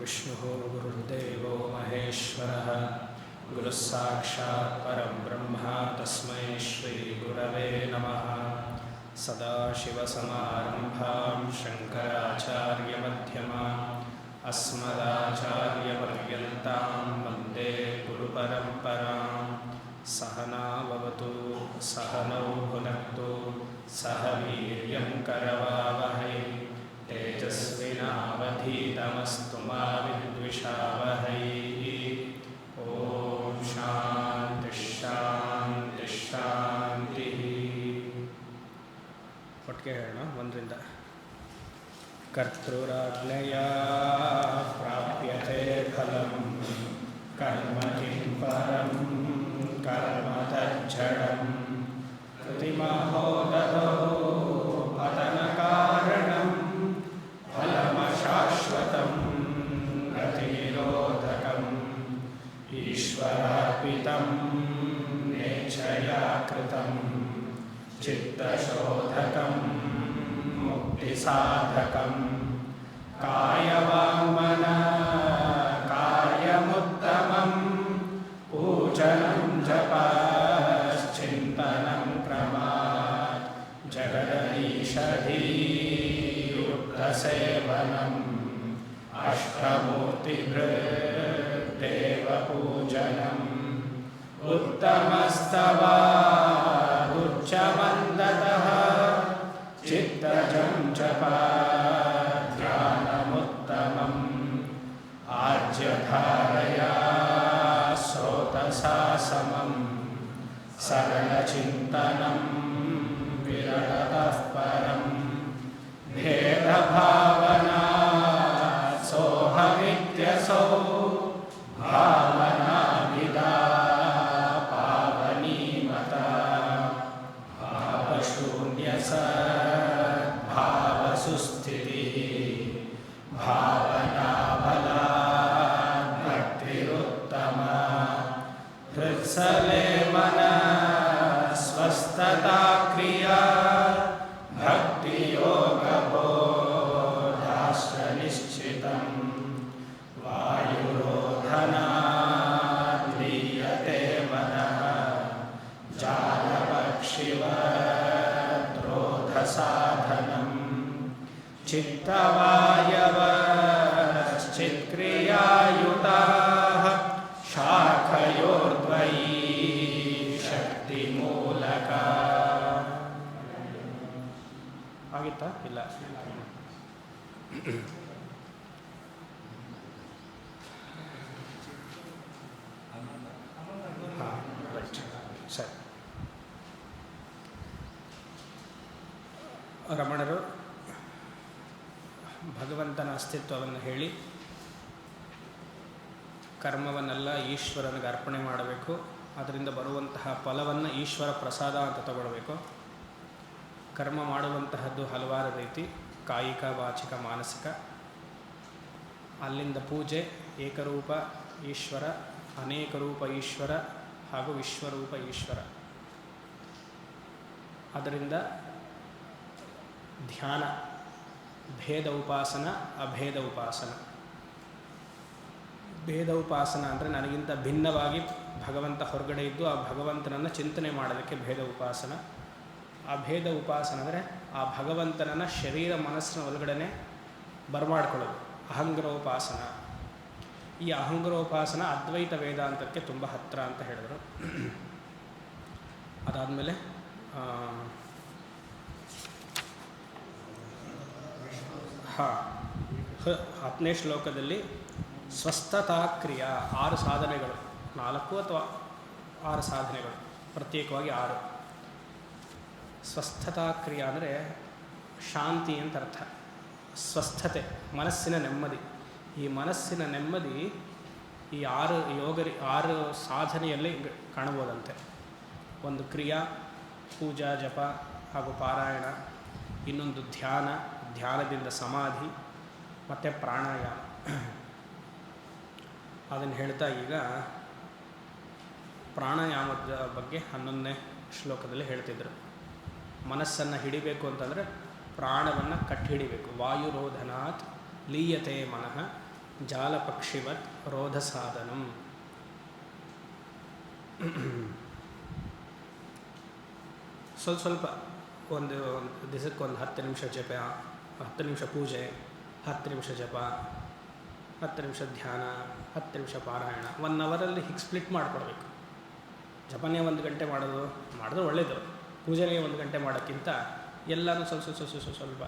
गुरुर्विष्णुः गुरुर्देवो महेश्वरः गुरुस्साक्षात् परं ब्रह्म तस्मै श्रीगुरवे नमः। सदाशिवसमारम्भां शङ्कराचार्यमध्यमाम् अस्मदाचार्यपर्यन्तां वन्दे गुरुपरम्पराम्। सहना भवतु सहनौ भुनक्तु सह वीर्यं करवावहै तेजस्विनावधीतमस्तु मा विद्विषावहै। ॐ शान्ति शान्ति शान्तिः। ಒಟ್ಟಿಗೆ ಹೇಳೋಣ ಒಂದರಿಂದ. ಕರ್ತೃರಾಜ್ಞೆಯಾ ಪ್ರಾಪ್ಯತೆ ಫಲಂ ಕರ್ಮ ಕಿಂ ಪರಂ ಕರ್ಮ ತಜ್ಜಡಂ ಕೃತಿಮಹೋದಧೋ ಪತನ ಕಾರಣಂ ಫಲಮಶಾಶ್ವತಂ ಗತಿನಿರೋಧಕಂ ಈಶ್ವರಾರ್ಪಿತಂ ನೇಚ್ಛಯಾ ಕೃತಂ ಚಿತ್ತಶೋಧಕಂ ಮುಕ್ತಿಸಾಧಕಂ ಕಾಯವಾಂಗ್ಮನಃ ಕಾರ್ಯಮುತ್ತಮಂ ಪೂಜನಂ ಜಪಶ್ಚಿಂತನಂ ಕ್ರಮಾತ್ ಜಗದೀಶಧೀಯುಕ್ತಸೇವನಂ ಅಷ್ಟಮೂರ್ತಿಭೃದ್ದೇವಪೂಜನಂ ಉತ್ತಮಸ್ತವಾದುಚ್ಚಮಂದತಃ ಚಿತ್ತಜಂ ಜಪಾಧ್ಯಾನಮುತ್ತಮಂ ಆಜ್ಯಧಾರಯಾ ಸ್ರೋತಸಾ ಸಮಂ ಸರಳಚಿಂತನಂ ವಿರಳತಃ ಪರಂ ಭೇದಭಾವನಾ ಸೋಹಮಿತ್ಯಸೌ ಭಾವನಾವಿದಾ ಪಾವನೀಮತಾ ಭಾವಶೂನ್ಯಸದ್ಭಾವಸುಸ್ಥಿತಿಃ ಭಾವನಾಬಲಾದ್ ಭಕ್ತಿರುತ್ತಮ ಹೃತ್ಸಲೇಮನ ಸ್ವಸ್ಥತಾ ಕ್ರಿಯಾ ಭಕ್ತಿಯೋಗಬೋಧಾಶ್ರನಿಶ್ಚಿತಂ ವಾಯುರೋಧನಾದ್ ದ್ರೀಯತೆ ಮನಃ ಜಾಲಪಕ್ಷಿವದ್ರೋಧಸಾಧನಂ ಚಿತ್ತವಾಯವಶ್ಚಿತ್ಕ್ರಿಯಾಯುತಾಃ ಶಾಖಯೋರ್ದ್ವಯೀ ಶಕ್ತಿಮೂಲಕ. ಆಗಿತ್ತಾ? ಇಲ್ಲ. ಹಾಂ, ರೈಟ್, ಸರಿ. ರಮಣರು ಭಗವಂತನ ಅಸ್ತಿತ್ವವನ್ನು ಹೇಳಿ ಕರ್ಮವನ್ನೆಲ್ಲ ಈಶ್ವರನಿಗೆ ಅರ್ಪಣೆ ಮಾಡಬೇಕು, ಅದರಿಂದ ಬರುವಂತಹ ಫಲವನ್ನು ಈಶ್ವರ ಪ್ರಸಾದ ಅಂತ ತಗೊಳ್ಬೇಕು. ಕರ್ಮ ಮಾಡುವಂತಹದ್ದು ಹಲವಾರು ರೀತಿ, ಕಾಯಿಕ ವಾಚಿಕ ಮಾನಸಿಕ. ಅಲ್ಲಿಂದ ಪೂಜೆ, ಏಕರೂಪ ಈಶ್ವರ, ಅನೇಕ ರೂಪ ಈಶ್ವರ ಹಾಗೂ ವಿಶ್ವರೂಪ ಈಶ್ವರ. ಅದರಿಂದ ಧ್ಯಾನ, ಭೇದ ಉಪಾಸನ, ಅಭೇದ ಉಪಾಸನ. ಭೇದ ಉಪಾಸನ ಅಂದರೆ ನನಗಿಂತ ಭಿನ್ನವಾಗಿ ಭಗವಂತ ಹೊರಗಡೆ ಇದ್ದು ಆ ಭಗವಂತನನ್ನು ಚಿಂತನೆ ಮಾಡೋದಕ್ಕೆ ಭೇದ ಉಪಾಸನ. ಅಭೇದ ಉಪಾಸನ ಅಂದರೆ ಆ ಭಗವಂತನನ್ನು ಶರೀರ ಮನಸ್ಸಿನ ಒಳಗಡೆ ಬರಮಾಡ್ಕೊಳ್ಳೋದು, ಅಹಂಗ್ರೋಪಾಸನ. ಈ ಅಹಂಗ್ರೋಪಾಸನ ಅದ್ವೈತ ವೇದಾಂತಕ್ಕೆ ತುಂಬ ಹತ್ತಿರ ಅಂತ ಹೇಳಿದರು. ಅದಾದಮೇಲೆ 10ನೇ ಶ್ಲೋಕದಲ್ಲಿ ಸ್ವಸ್ಥತಾ ಕ್ರಿಯಾ 6 ಸಾಧನೆಗಳು, 4 ಅಥವಾ 6 ಸಾಧನೆಗಳು, ಪ್ರತ್ಯೇಕವಾಗಿ 6. ಸ್ವಸ್ಥತಾ ಕ್ರಿಯಾ ಅಂದರೆ ಶಾಂತಿ ಅಂತ ಅರ್ಥ. ಸ್ವಸ್ಥತೆ, ಮನಸ್ಸಿನ ನೆಮ್ಮದಿ. ಈ ಮನಸ್ಸಿನ ನೆಮ್ಮದಿ ಈ 6 ಸಾಧನೆಯಲ್ಲಿ ಕಾಣಬಹುದಂತೆ. ಒಂದು ಕ್ರಿಯಾ, ಪೂಜಾ ಜಪ ಹಾಗೂ ಪಾರಾಯಣ. ಇನ್ನೊಂದು ಧ್ಯಾನ, ಧ್ಯಾನದಿಂದ ಸಮಾಧಿ, ಮತ್ತು ಪ್ರಾಣಾಯಾಮ. ಅದನ್ನು ಹೇಳ್ತಾ ಈಗ ಪ್ರಾಣಾಯಾಮದ ಬಗ್ಗೆ 11ನೇ ಶ್ಲೋಕದಲ್ಲಿ ಹೇಳ್ತಿದ್ರು. ಮನಸ್ಸನ್ನು ಹಿಡಿಬೇಕು ಅಂತಂದರೆ ಪ್ರಾಣವನ್ನು ಕಟ್ಟಿ ಹಿಡಿಬೇಕು. ವಾಯುರೋಧನಾತ್ ಲೀಯತೆ ಮನಃ ಜಾಲಪಕ್ಷಿವತ್ ರೋಧ ಸಾಧನಂ. ಸ್ವಲ್ಪ ಒಂದು ದಿವಸಕ್ಕೆ ಒಂದು 10 ನಿಮಿಷ ಜಪ, 10 ನಿಮಿಷ ಪೂಜೆ, 10 ನಿಮಿಷ ಜಪ, 10 ನಿಮಿಷ ಧ್ಯಾನ, 10 ನಿಮಿಷ ಪಾರಾಯಣ, 1 ಅವರಲ್ಲಿ ಹೀಗೆ ಸ್ಪ್ಲಿಟ್ ಮಾಡಿಕೊಡ್ಬೇಕು. ಜಪನೇ 1 ಗಂಟೆ ಮಾಡಿದ್ರೆ ಒಳ್ಳೆಯದು. ಪೂಜೆನೇ 1 ಗಂಟೆ ಮಾಡೋಕ್ಕಿಂತ ಎಲ್ಲನೂ ಸ್ವಲ್ಪ.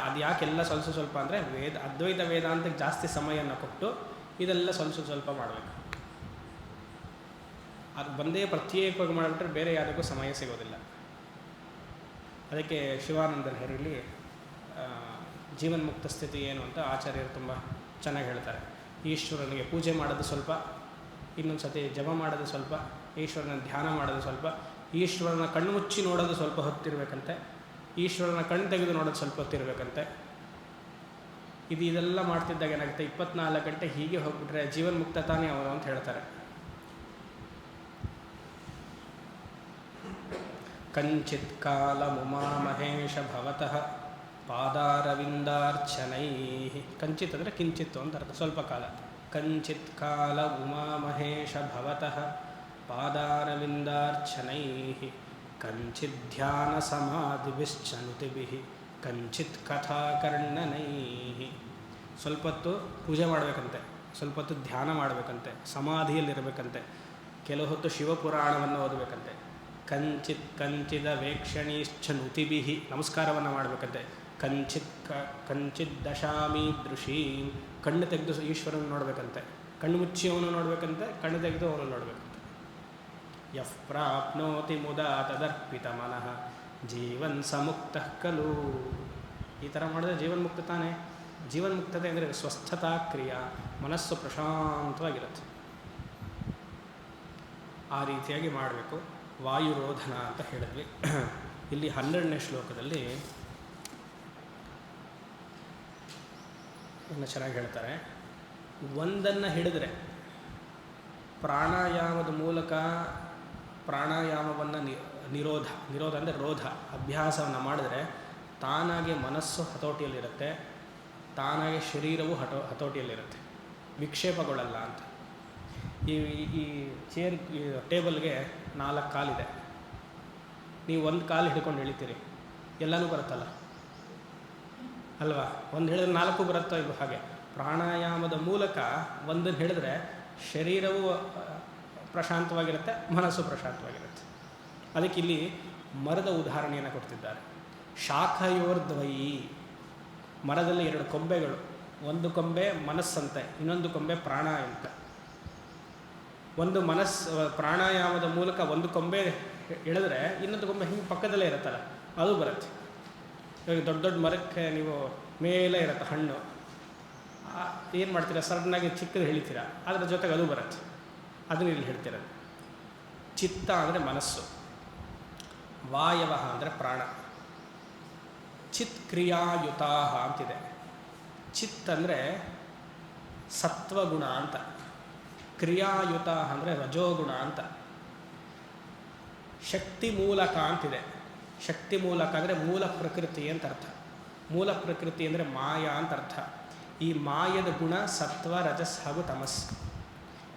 ಅದು ಯಾಕೆಲ್ಲ ಸ್ವಲ್ಪ ಅಂದರೆ ಅದ್ವೈತ ವೇದಾಂತಕ್ಕೆ ಜಾಸ್ತಿ ಸಮಯವನ್ನು ಕೊಟ್ಟು ಇದೆಲ್ಲ ಸ್ವಲ್ಪ ಮಾಡಬೇಕು. ಅದು ಬಂದೇ ಪ್ರತ್ಯೇಕವಾಗಿ ಮಾಡಿಬಿಟ್ರೆ ಬೇರೆ ಯಾರಿಗೂ ಸಮಯ ಸಿಗೋದಿಲ್ಲ. ಅದಕ್ಕೆ ಶಿವಾನಂದರ ಹೆರಿಲಿ ಜೀವನ್ಮುಕ್ತ ಸ್ಥಿತಿ ಏನು ಅಂತ ಆಚಾರ್ಯರು ತುಂಬ ಚೆನ್ನಾಗಿ ಹೇಳ್ತಾರೆ. ಈಶ್ವರನಿಗೆ ಪೂಜೆ ಮಾಡೋದು ಸ್ವಲ್ಪ, ಇನ್ನೊಂದು ಸತಿ ಜಪ ಮಾಡೋದು ಸ್ವಲ್ಪ, ಈಶ್ವರನ ಧ್ಯಾನ ಮಾಡೋದು ಸ್ವಲ್ಪ, ಈಶ್ವರನ ಕಣ್ಣು ಮುಚ್ಚಿ ನೋಡೋದು ಸ್ವಲ್ಪ ಹೊತ್ತಿರಬೇಕಂತೆ, ಈಶ್ವರನ ಕಣ್ಣು ತೆಗೆದು ನೋಡೋದು ಸ್ವಲ್ಪ ಹೊತ್ತಿರಬೇಕಂತೆ. ಇದೆಲ್ಲ ಮಾಡ್ತಿದ್ದಾಗ ಏನಾಗುತ್ತೆ, 24 ಗಂಟೆ ಹೀಗೆ ಹೋಗ್ಬಿಟ್ರೆ ಜೀವನ್ಮುಕ್ತ ತಾನೇ ಅವರು ಅಂತ ಹೇಳ್ತಾರೆ. ಕಂಚಿತ್ ಕಾಲ ಉಮಾ ಮಹೇಶ ಭವತಃ ಪಾದಾರವಿಂದಾರ್ಚನೈ. ಕಂಚಿತ್ ಅಂದರೆ ಕಿಂಚಿತ್ತು ಅಂತ ಅರ್ಥ, ಸ್ವಲ್ಪ ಕಾಲ. ಕಂಚಿತ್ ಕಾಲ ಉಮಾ ಮಹೇಶ ಭವತಃ ಪಾದಾರವಿಂದಾರ್ಚನೈ ಕಂಚಿತ್ ಧ್ಯಾನ ಸಮಾಧಿಭಿಶ್ಚನುತಿಭಿಃ ಕಂಚಿತ್ ಕಥಾಕರ್ಣನೈ. ಸ್ವಲ್ಪ ಹೊತ್ತು ಪೂಜೆ ಮಾಡಬೇಕಂತೆ, ಸ್ವಲ್ಪ ಹೊತ್ತು ಧ್ಯಾನ ಮಾಡಬೇಕಂತೆ, ಸಮಾಧಿಯಲ್ಲಿರಬೇಕಂತೆ, ಕೆಲವು ಹೊತ್ತು ಶಿವಪುರಾಣವನ್ನು ಓದಬೇಕಂತೆ. ಕಂಚಿದ ವೇಕ್ಷಣೀಶ್ಚನುತಿಭಿಃ ನಮಸ್ಕಾರವನ್ನು ಮಾಡಬೇಕಂತೆ. ಕಂಚಿತ್ ದಶಾಮೀದೃಶೀ ಕಣ್ಣು ತೆಗೆದು ಈಶ್ವರನ ನೋಡಬೇಕಂತೆ, ಕಣ್ಣು ಮುಚ್ಚಿ ಅವನು ನೋಡಬೇಕಂತೆ, ಕಣ್ಣು ತೆಗೆದು ಅವನು ನೋಡಬೇಕಂತೆ. ಯಃ ಪ್ರಾಪ್ನೋತಿ ಮುದಾ ತದರ್ಪಿತ ಮನಃ ಜೀವನ್ ಸಮುಕ್ತಃ ಖಲು. ಈ ಥರ ಮಾಡಿದ್ರೆ ಜೀವನ್ಮುಕ್ತ ತಾನೇ. ಜೀವನ್ಮುಕ್ತತೆ ಅಂದರೆ ಸ್ವಸ್ಥತಾ ಕ್ರಿಯಾ, ಮನಸ್ಸು ಪ್ರಶಾಂತವಾಗಿರುತ್ತೆ. ಆ ರೀತಿಯಾಗಿ ಮಾಡಬೇಕು. ವಾಯುರೋಧನ ಅಂತ ಹೇಳಿದ್ವಿ. ಇಲ್ಲಿ 12ನೇ ಶ್ಲೋಕದಲ್ಲಿ ಇನ್ನು ಚೆನ್ನಾಗಿ ಹೇಳ್ತಾರೆ. ಒಂದನ್ನು ಹಿಡಿದ್ರೆ ಪ್ರಾಣಾಯಾಮದ ಮೂಲಕ ಪ್ರಾಣಾಯಾಮವನ್ನು ನಿರೋಧ ಅಂದರೆ ರೋಧ ಅಭ್ಯಾಸವನ್ನು ಮಾಡಿದ್ರೆ ತಾನಾಗೆ ಮನಸ್ಸು ಹತೋಟಿಯಲ್ಲಿರುತ್ತೆ, ತಾನಾಗೆ ಶರೀರವು ಹತೋಟಿಯಲ್ಲಿರುತ್ತೆ, ವಿಕ್ಷೇಪಗೊಳ್ಳಲ್ಲ ಅಂತ. ಈ ಚೇರ್ ಟೇಬಲ್ಗೆ 4 ಕಾಲಿದೆ. ನೀವು 1 ಕಾಲು ಹಿಡ್ಕೊಂಡು ಎಳಿತೀರಿ, ಎಲ್ಲನೂ ಬರುತ್ತಲ್ಲ ಅಲ್ವಾ? 1 ಹಿಡಿದ್ರೆ 4 ಬರುತ್ತೋ ಇದು. ಹಾಗೆ ಪ್ರಾಣಾಯಾಮದ ಮೂಲಕ ಒಂದನ್ನು ಹಿಡಿದ್ರೆ ಶರೀರವು ಪ್ರಶಾಂತವಾಗಿರುತ್ತೆ, ಮನಸ್ಸು ಪ್ರಶಾಂತವಾಗಿರುತ್ತೆ. ಅದಕ್ಕೆ ಇಲ್ಲಿ ಮರದ ಉದಾಹರಣೆಯನ್ನು ಕೊಡ್ತಿದ್ದಾರೆ. ಶಾಖಯೋರ್ದ್ವಯಿ, ಮರದಲ್ಲಿ 2 ಕೊಂಬೆಗಳು, ಒಂದು ಕೊಂಬೆ ಮನಸ್ಸಂತೆ, ಇನ್ನೊಂದು ಕೊಂಬೆ ಪ್ರಾಣ ಅಂತ. ಒಂದು ಪ್ರಾಣಾಯಾಮದ ಮೂಲಕ ಒಂದು ಕೊಂಬೆ ಎಳೆದ್ರೆ ಇನ್ನೊಂದು ಕೊಂಬೆ ಹಿಂಗೆ ಪಕ್ಕದಲ್ಲೇ ಇರುತ್ತಲ್ಲ, ಅದು ಬರುತ್ತೆ. ಇವಾಗ ದೊಡ್ಡ ಮರಕ್ಕೆ ನೀವು ಮೇಲೆ ಇರುತ್ತೆ ಹಣ್ಣು, ಏನು ಮಾಡ್ತೀರಾ, ಸಡನ್ನಾಗಿ ಚಿಕ್ಕದು ಹೇಳ್ತೀರಾ, ಅದರ ಜೊತೆಗೆ ಅದು ಬರುತ್ತೆ. ಅದನ್ನ ಇಲ್ಲಿ ಹೇಳ್ತೀರ. ಚಿತ್ತ ಅಂದರೆ ಮನಸ್ಸು, ವಾಯವ ಅಂದರೆ ಪ್ರಾಣ, ಚಿತ್ ಕ್ರಿಯಾಯುತ ಅಂತಿದೆ. ಚಿತ್ ಅಂದರೆ ಸತ್ವಗುಣ ಅಂತ, ಕ್ರಿಯಾಯುತ ಅಂದರೆ ರಜೋಗುಣ ಅಂತ. ಶಕ್ತಿ ಮೂಲಕ ಅಂತಿದೆ. ಶಕ್ತಿ ಮೂಲಕ ಅಂದರೆ ಮೂಲ ಪ್ರಕೃತಿ ಅಂತ ಅರ್ಥ. ಮೂಲ ಪ್ರಕೃತಿ ಅಂದರೆ ಮಾಯಾ ಅಂತ ಅರ್ಥ. ಈ ಮಾಯದ ಗುಣ ಸತ್ವ, ರಜಸ್ ಹಾಗೂ ತಮಸ್.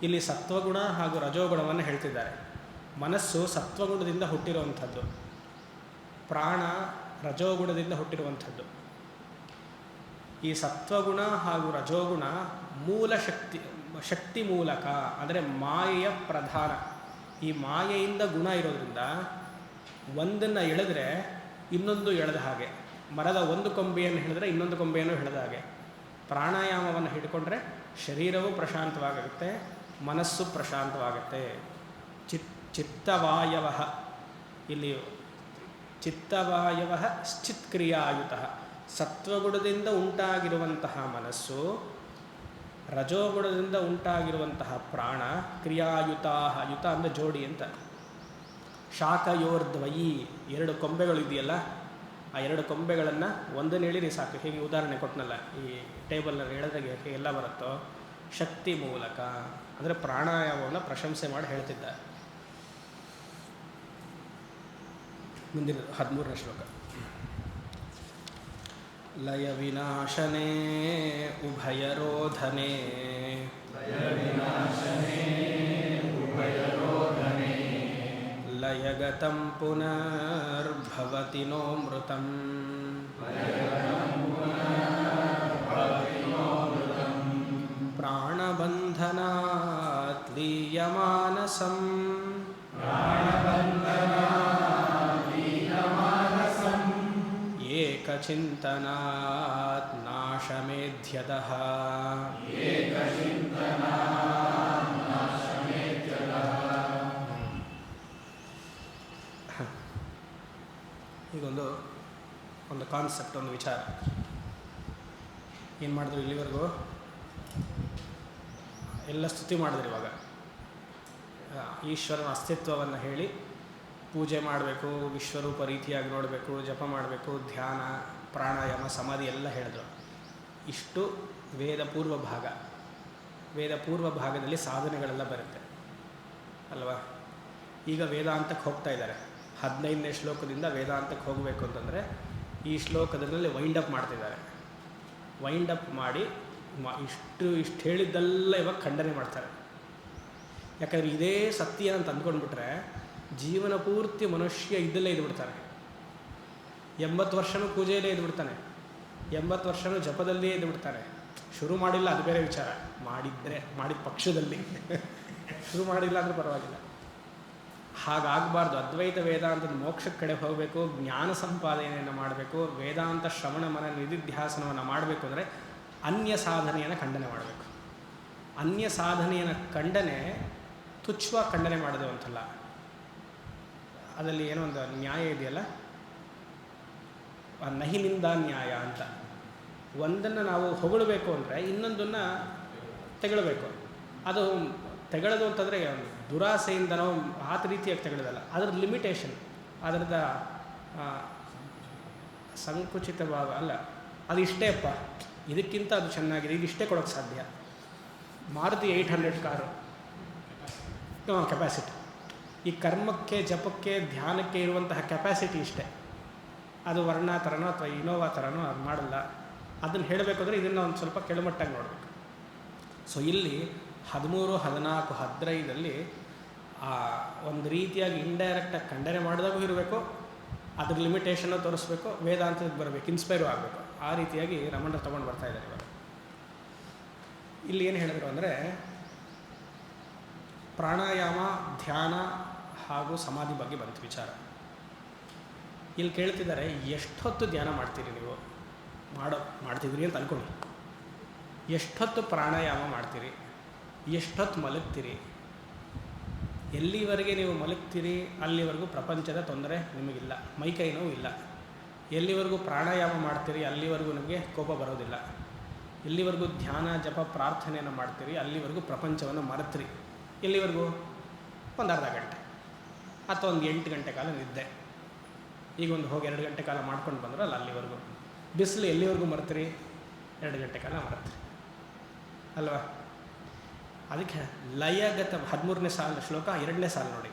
ಇಲ್ಲಿ ಸತ್ವಗುಣ ಹಾಗೂ ರಜೋಗುಣವನ್ನು ಹೇಳ್ತಿದ್ದಾರೆ. ಮನಸ್ಸು ಸತ್ವಗುಣದಿಂದ ಹುಟ್ಟಿರುವಂಥದ್ದು, ಪ್ರಾಣ ರಜೋಗುಣದಿಂದ ಹುಟ್ಟಿರುವಂಥದ್ದು. ಈ ಸತ್ವಗುಣ ಹಾಗೂ ರಜೋಗುಣ ಮೂಲ ಶಕ್ತಿ ಮೂಲಕ ಅಂದರೆ ಮಾಯೆಯ ಪ್ರಧಾನ. ಈ ಮಾಯೆಯಿಂದ ಗುಣ ಇರೋದ್ರಿಂದ ಒಂದನ್ನು ಎಳೆದ್ರೆ ಇನ್ನೊಂದು ಎಳೆದ ಹಾಗೆ, ಮರದ ಒಂದು ಕೊಂಬೆಯನ್ನು ಹಿಡಿದ್ರೆ ಇನ್ನೊಂದು ಕೊಂಬೆಯನ್ನು ಹಿಡಿದ ಹಾಗೆ. ಪ್ರಾಣಾಯಾಮವನ್ನು ಹಿಡ್ಕೊಂಡ್ರೆ ಶರೀರವು ಪ್ರಶಾಂತವಾಗುತ್ತೆ, ಮನಸ್ಸು ಪ್ರಶಾಂತವಾಗುತ್ತೆ. ಚಿತ್ತವಾಯವ, ಇಲ್ಲಿ ಚಿತ್ತವಾಯವ ಚಿತ್ಕ್ರಿಯಾಯುತ. ಸತ್ವಗುಣದಿಂದ ಉಂಟಾಗಿರುವಂತಹ ಮನಸ್ಸು, ರಜೋಗುಣದಿಂದ ಉಂಟಾಗಿರುವಂತಹ ಪ್ರಾಣ ಕ್ರಿಯಾಯುತ. ಯುತ ಅಂದರೆ ಜೋಡಿ ಅಂತ. ಶಾಖಯೋರ್ದ್ವಯಿ, 2 ಕೊಂಬೆಗಳು ಇದೆಯಲ್ಲ, ಆ 2 ಕೊಂಬೆಗಳನ್ನು ಒಂದನ್ನು ಎಳಿರಿ ಸಾಕು. ಹೀಗೆ ಉದಾಹರಣೆ ಕೊಟ್ಟನಲ್ಲ, ಈ ಟೇಬಲ್ನಲ್ಲಿ ಎಳೆದಾಗ ಎಲ್ಲ ಬರುತ್ತೋ ಶಕ್ತಿ ಮೂಲಕ ಅಂದರೆ ಪ್ರಾಣಾಯಾಮವನ್ನು ಪ್ರಶಂಸೆ ಮಾಡಿ ಹೇಳ್ತಿದ್ದಾರೆ. ಮುಂದಿನ 13ನೇ ಶ್ಲೋಕ. ಲಯ ವಿನಾಶನೇ ಉಭಯರೋಧನೆ ಲಯಗತಂ ಪುನರ್ಭವತಿ ನೋ ಮೃತಂ ಪ್ರಾಣಬಂಧನಾತ್ ಲೀಯಮಾನಸಂ ಏಕಚಿಂತನಾತ್ ನಾಶಮೇಧ್ಯತಃ ಈಗೊಂದು ಕಾನ್ಸೆಪ್ಟ್, ಒಂದು ವಿಚಾರ ಏನು ಮಾಡಿದ್ರು ಇಲ್ಲಿವರೆಗೂ ಎಲ್ಲ ಸ್ತುತಿ ಮಾಡಿದ್ರು. ಇವಾಗ ಈಶ್ವರನ ಅಸ್ತಿತ್ವವನ್ನು ಹೇಳಿ ಪೂಜೆ ಮಾಡಬೇಕು, ವಿಶ್ವರೂಪ ರೀತಿಯಾಗಿ ನೋಡಬೇಕು, ಜಪ ಮಾಡಬೇಕು, ಧ್ಯಾನ, ಪ್ರಾಣಾಯಾಮ, ಸಮಾಧಿ ಎಲ್ಲ ಹೇಳಿದ್ರು. ಇಷ್ಟು ವೇದಪೂರ್ವ ಭಾಗ. ವೇದಪೂರ್ವ ಭಾಗದಲ್ಲಿ ಸಾಧನೆಗಳೆಲ್ಲ ಬರುತ್ತೆ ಅಲ್ವಾ. ಈಗ ವೇದಾಂತಕ್ಕೆ ಹೋಗ್ತಾ ಇದ್ದಾರೆ. 15ನೇ ಶ್ಲೋಕದಿಂದ ವೇದಾಂತಕ್ಕೆ ಹೋಗಬೇಕು ಅಂತಂದರೆ ಈ ಶ್ಲೋಕದಲ್ಲಿ ವೈಂಡಪ್ ಮಾಡ್ತಿದ್ದಾರೆ. ವೈಂಡಪ್ ಮಾಡಿ ಇಷ್ಟು ಹೇಳಿದ್ದೆಲ್ಲ ಇವಾಗ ಖಂಡನೆ ಮಾಡ್ತಾರೆ. ಯಾಕಂದರೆ ಇದೇ ಸತ್ಯ ಅಂತ ಅಂದ್ಕೊಂಡ್ಬಿಟ್ರೆ ಜೀವನ ಪೂರ್ತಿ ಮನುಷ್ಯ ಇದ್ದಲ್ಲೇ ಇದ್ಬಿಡ್ತಾನೆ. 80 ವರ್ಷನೂ ಪೂಜೆಯಲ್ಲೇ ಇದ್ಬಿಡ್ತಾನೆ, 80 ವರ್ಷನೂ ಜಪದಲ್ಲೇ ಇದ್ಬಿಡ್ತಾನೆ. ಶುರು ಮಾಡಿಲ್ಲ ಅದು ಬೇರೆ ವಿಚಾರ, ಮಾಡಿದ ಪಕ್ಷದಲ್ಲಿ ಶುರು ಮಾಡಿಲ್ಲ ಅಂದರೆ ಪರವಾಗಿಲ್ಲ. ಹಾಗಾಗಬಾರ್ದು. ಅದ್ವೈತ ವೇದಾಂತದ ಮೋಕ್ಷದ ಕಡೆ ಹೋಗಬೇಕು, ಜ್ಞಾನ ಸಂಪಾದನೆಯನ್ನು ಮಾಡಬೇಕು, ವೇದಾಂತ ಶ್ರವಣ ಮನ ನಿಧಿಧ್ಯಾಸನವನ್ನು ಮಾಡಬೇಕು ಅಂದರೆ ಅನ್ಯ ಸಾಧನೆಯನ್ನು ಖಂಡನೆ ಮಾಡಬೇಕು. ಅನ್ಯ ಸಾಧನೆಯನ್ನು ಖಂಡನೆ ತುಚ್ಛವಾಗಿ ಖಂಡನೆ ಮಾಡೋದು ಅಂತಲ್ಲ. ಅದರಲ್ಲಿ ಏನೋ ಒಂದು ನ್ಯಾಯ ಇದೆಯಲ್ಲ, ನಹಿನಿಂದ ನ್ಯಾಯ ಅಂತ. ಒಂದನ್ನು ನಾವು ಹೊಗಳಬೇಕು ಅಂದರೆ ಇನ್ನೊಂದನ್ನು ತೆಗಳಬೇಕು. ಅದು ತೆಗಳೋದು ಅಂತಂದರೆ ದುರಾಸೆಯಿಂದನೋ ಆ ರೀತಿಯಾಗಿ ತೆಗೆಳೋದಲ್ಲ. ಅದರದ್ದು ಲಿಮಿಟೇಷನ್, ಅದರದ ಸಂಕುಚಿತ ಭಾವ ಅಲ್ಲ. ಅದು ಇಷ್ಟೇ ಅಪ್ಪ, ಇದಕ್ಕಿಂತ ಅದು ಚೆನ್ನಾಗಿದೆ, ಇದಿಷ್ಟೇ ಕೊಡೋಕ್ಕೆ ಸಾಧ್ಯ. Maruti 800 car capacity. ಈ ಕರ್ಮಕ್ಕೆ, ಜಪಕ್ಕೆ, ಧ್ಯಾನಕ್ಕೆ ಇರುವಂತಹ ಕೆಪಾಸಿಟಿ ಇಷ್ಟೇ. ಅದು ವರ್ಣ ಥರನೋ ಅಥವಾ ಇನೋವಾ ಥರನೋ ಅದು ಮಾಡಲ್ಲ. ಅದನ್ನು ಹೇಳಬೇಕಾದ್ರೆ ಇದನ್ನು ಒಂದು ಸ್ವಲ್ಪ ಕೆಳಮಟ್ಟಾಗಿ ನೋಡಬೇಕು. ಸೊ ಇಲ್ಲಿ 13, 14, 15ರಲ್ಲಿ ಒಂದು ರೀತಿಯಾಗಿ ಇಂಡೈರೆಕ್ಟಾಗಿ ಖಂಡನೆ ಮಾಡಿದಾಗೂ ಇರಬೇಕು, ಅದ್ರ ಲಿಮಿಟೇಷನ್ನು ತೋರಿಸ್ಬೇಕು, ವೇದಾಂತಕ್ಕೆ ಬರಬೇಕು, ಇನ್ಸ್ಪೈರು ಆಗಬೇಕು. ಆ ರೀತಿಯಾಗಿ ರಮಣರು ತೊಗೊಂಡು ಬರ್ತಾ ಇದ್ದಾರೆ ಇವಾಗ. ಇಲ್ಲಿ ಏನು ಹೇಳಿದ್ರು ಅಂದರೆ ಪ್ರಾಣಾಯಾಮ, ಧ್ಯಾನ ಹಾಗೂ ಸಮಾಧಿ ಬಗ್ಗೆ ಬಂತು ವಿಚಾರ. ಇಲ್ಲಿ ಕೇಳ್ತಿದ್ದಾರೆ, ಎಷ್ಟೊತ್ತು ಧ್ಯಾನ ಮಾಡ್ತೀರಿ ನೀವು? ಮಾಡ್ತಿದ್ರಿ ಅಂತ ಅಂದ್ಕೊಳ್ಳಿ. ಎಷ್ಟೊತ್ತು ಪ್ರಾಣಾಯಾಮ ಮಾಡ್ತೀರಿ? ಎಷ್ಟೊತ್ತು ಮಲಗ್ತೀರಿ? ಎಲ್ಲಿವರೆಗೆ ನೀವು ಮಲಗ್ತೀರಿ ಅಲ್ಲಿವರೆಗೂ ಪ್ರಪಂಚದ ತೊಂದರೆ ನಿಮಗಿಲ್ಲ, ಮೈಕೈ ನೋವು ಇಲ್ಲ. ಎಲ್ಲಿವರೆಗೂ ಪ್ರಾಣಾಯಾಮ ಮಾಡ್ತೀರಿ ಅಲ್ಲಿವರೆಗೂ ನಿಮಗೆ ಕೋಪ ಬರೋದಿಲ್ಲ. ಎಲ್ಲಿವರೆಗೂ ಧ್ಯಾನ, ಜಪ, ಪ್ರಾರ್ಥನೆಯನ್ನು ಮಾಡ್ತೀರಿ ಅಲ್ಲಿವರೆಗೂ ಪ್ರಪಂಚವನ್ನು ಮರೆತ್ರಿ. ಎಲ್ಲಿವರೆಗೂ? ಒಂದು ಅರ್ಧ ಗಂಟೆ ಅಥವಾ ಒಂದು 8 ಗಂಟೆ ಕಾಲ ನಿದ್ದೆ. ಈಗ ಒಂದು ಹೋಗಿ 2 ಗಂಟೆ ಕಾಲ ಮಾಡ್ಕೊಂಡು ಬಂದ್ರಲ್ಲ ಅಲ್ಲಿವರೆಗೂ. ಬಿಸಿಲು ಎಲ್ಲಿವರೆಗೂ ಮರೆತ್ರಿ? 2 ಗಂಟೆ ಕಾಲ ಮರೆತ್ರಿ ಅಲ್ವಾ. ಅದಕ್ಕೆ ಲಯಗತ 13ನೇ ಶ್ಲೋಕ 2ನೇ ಸಾಲು ನೋಡಿ.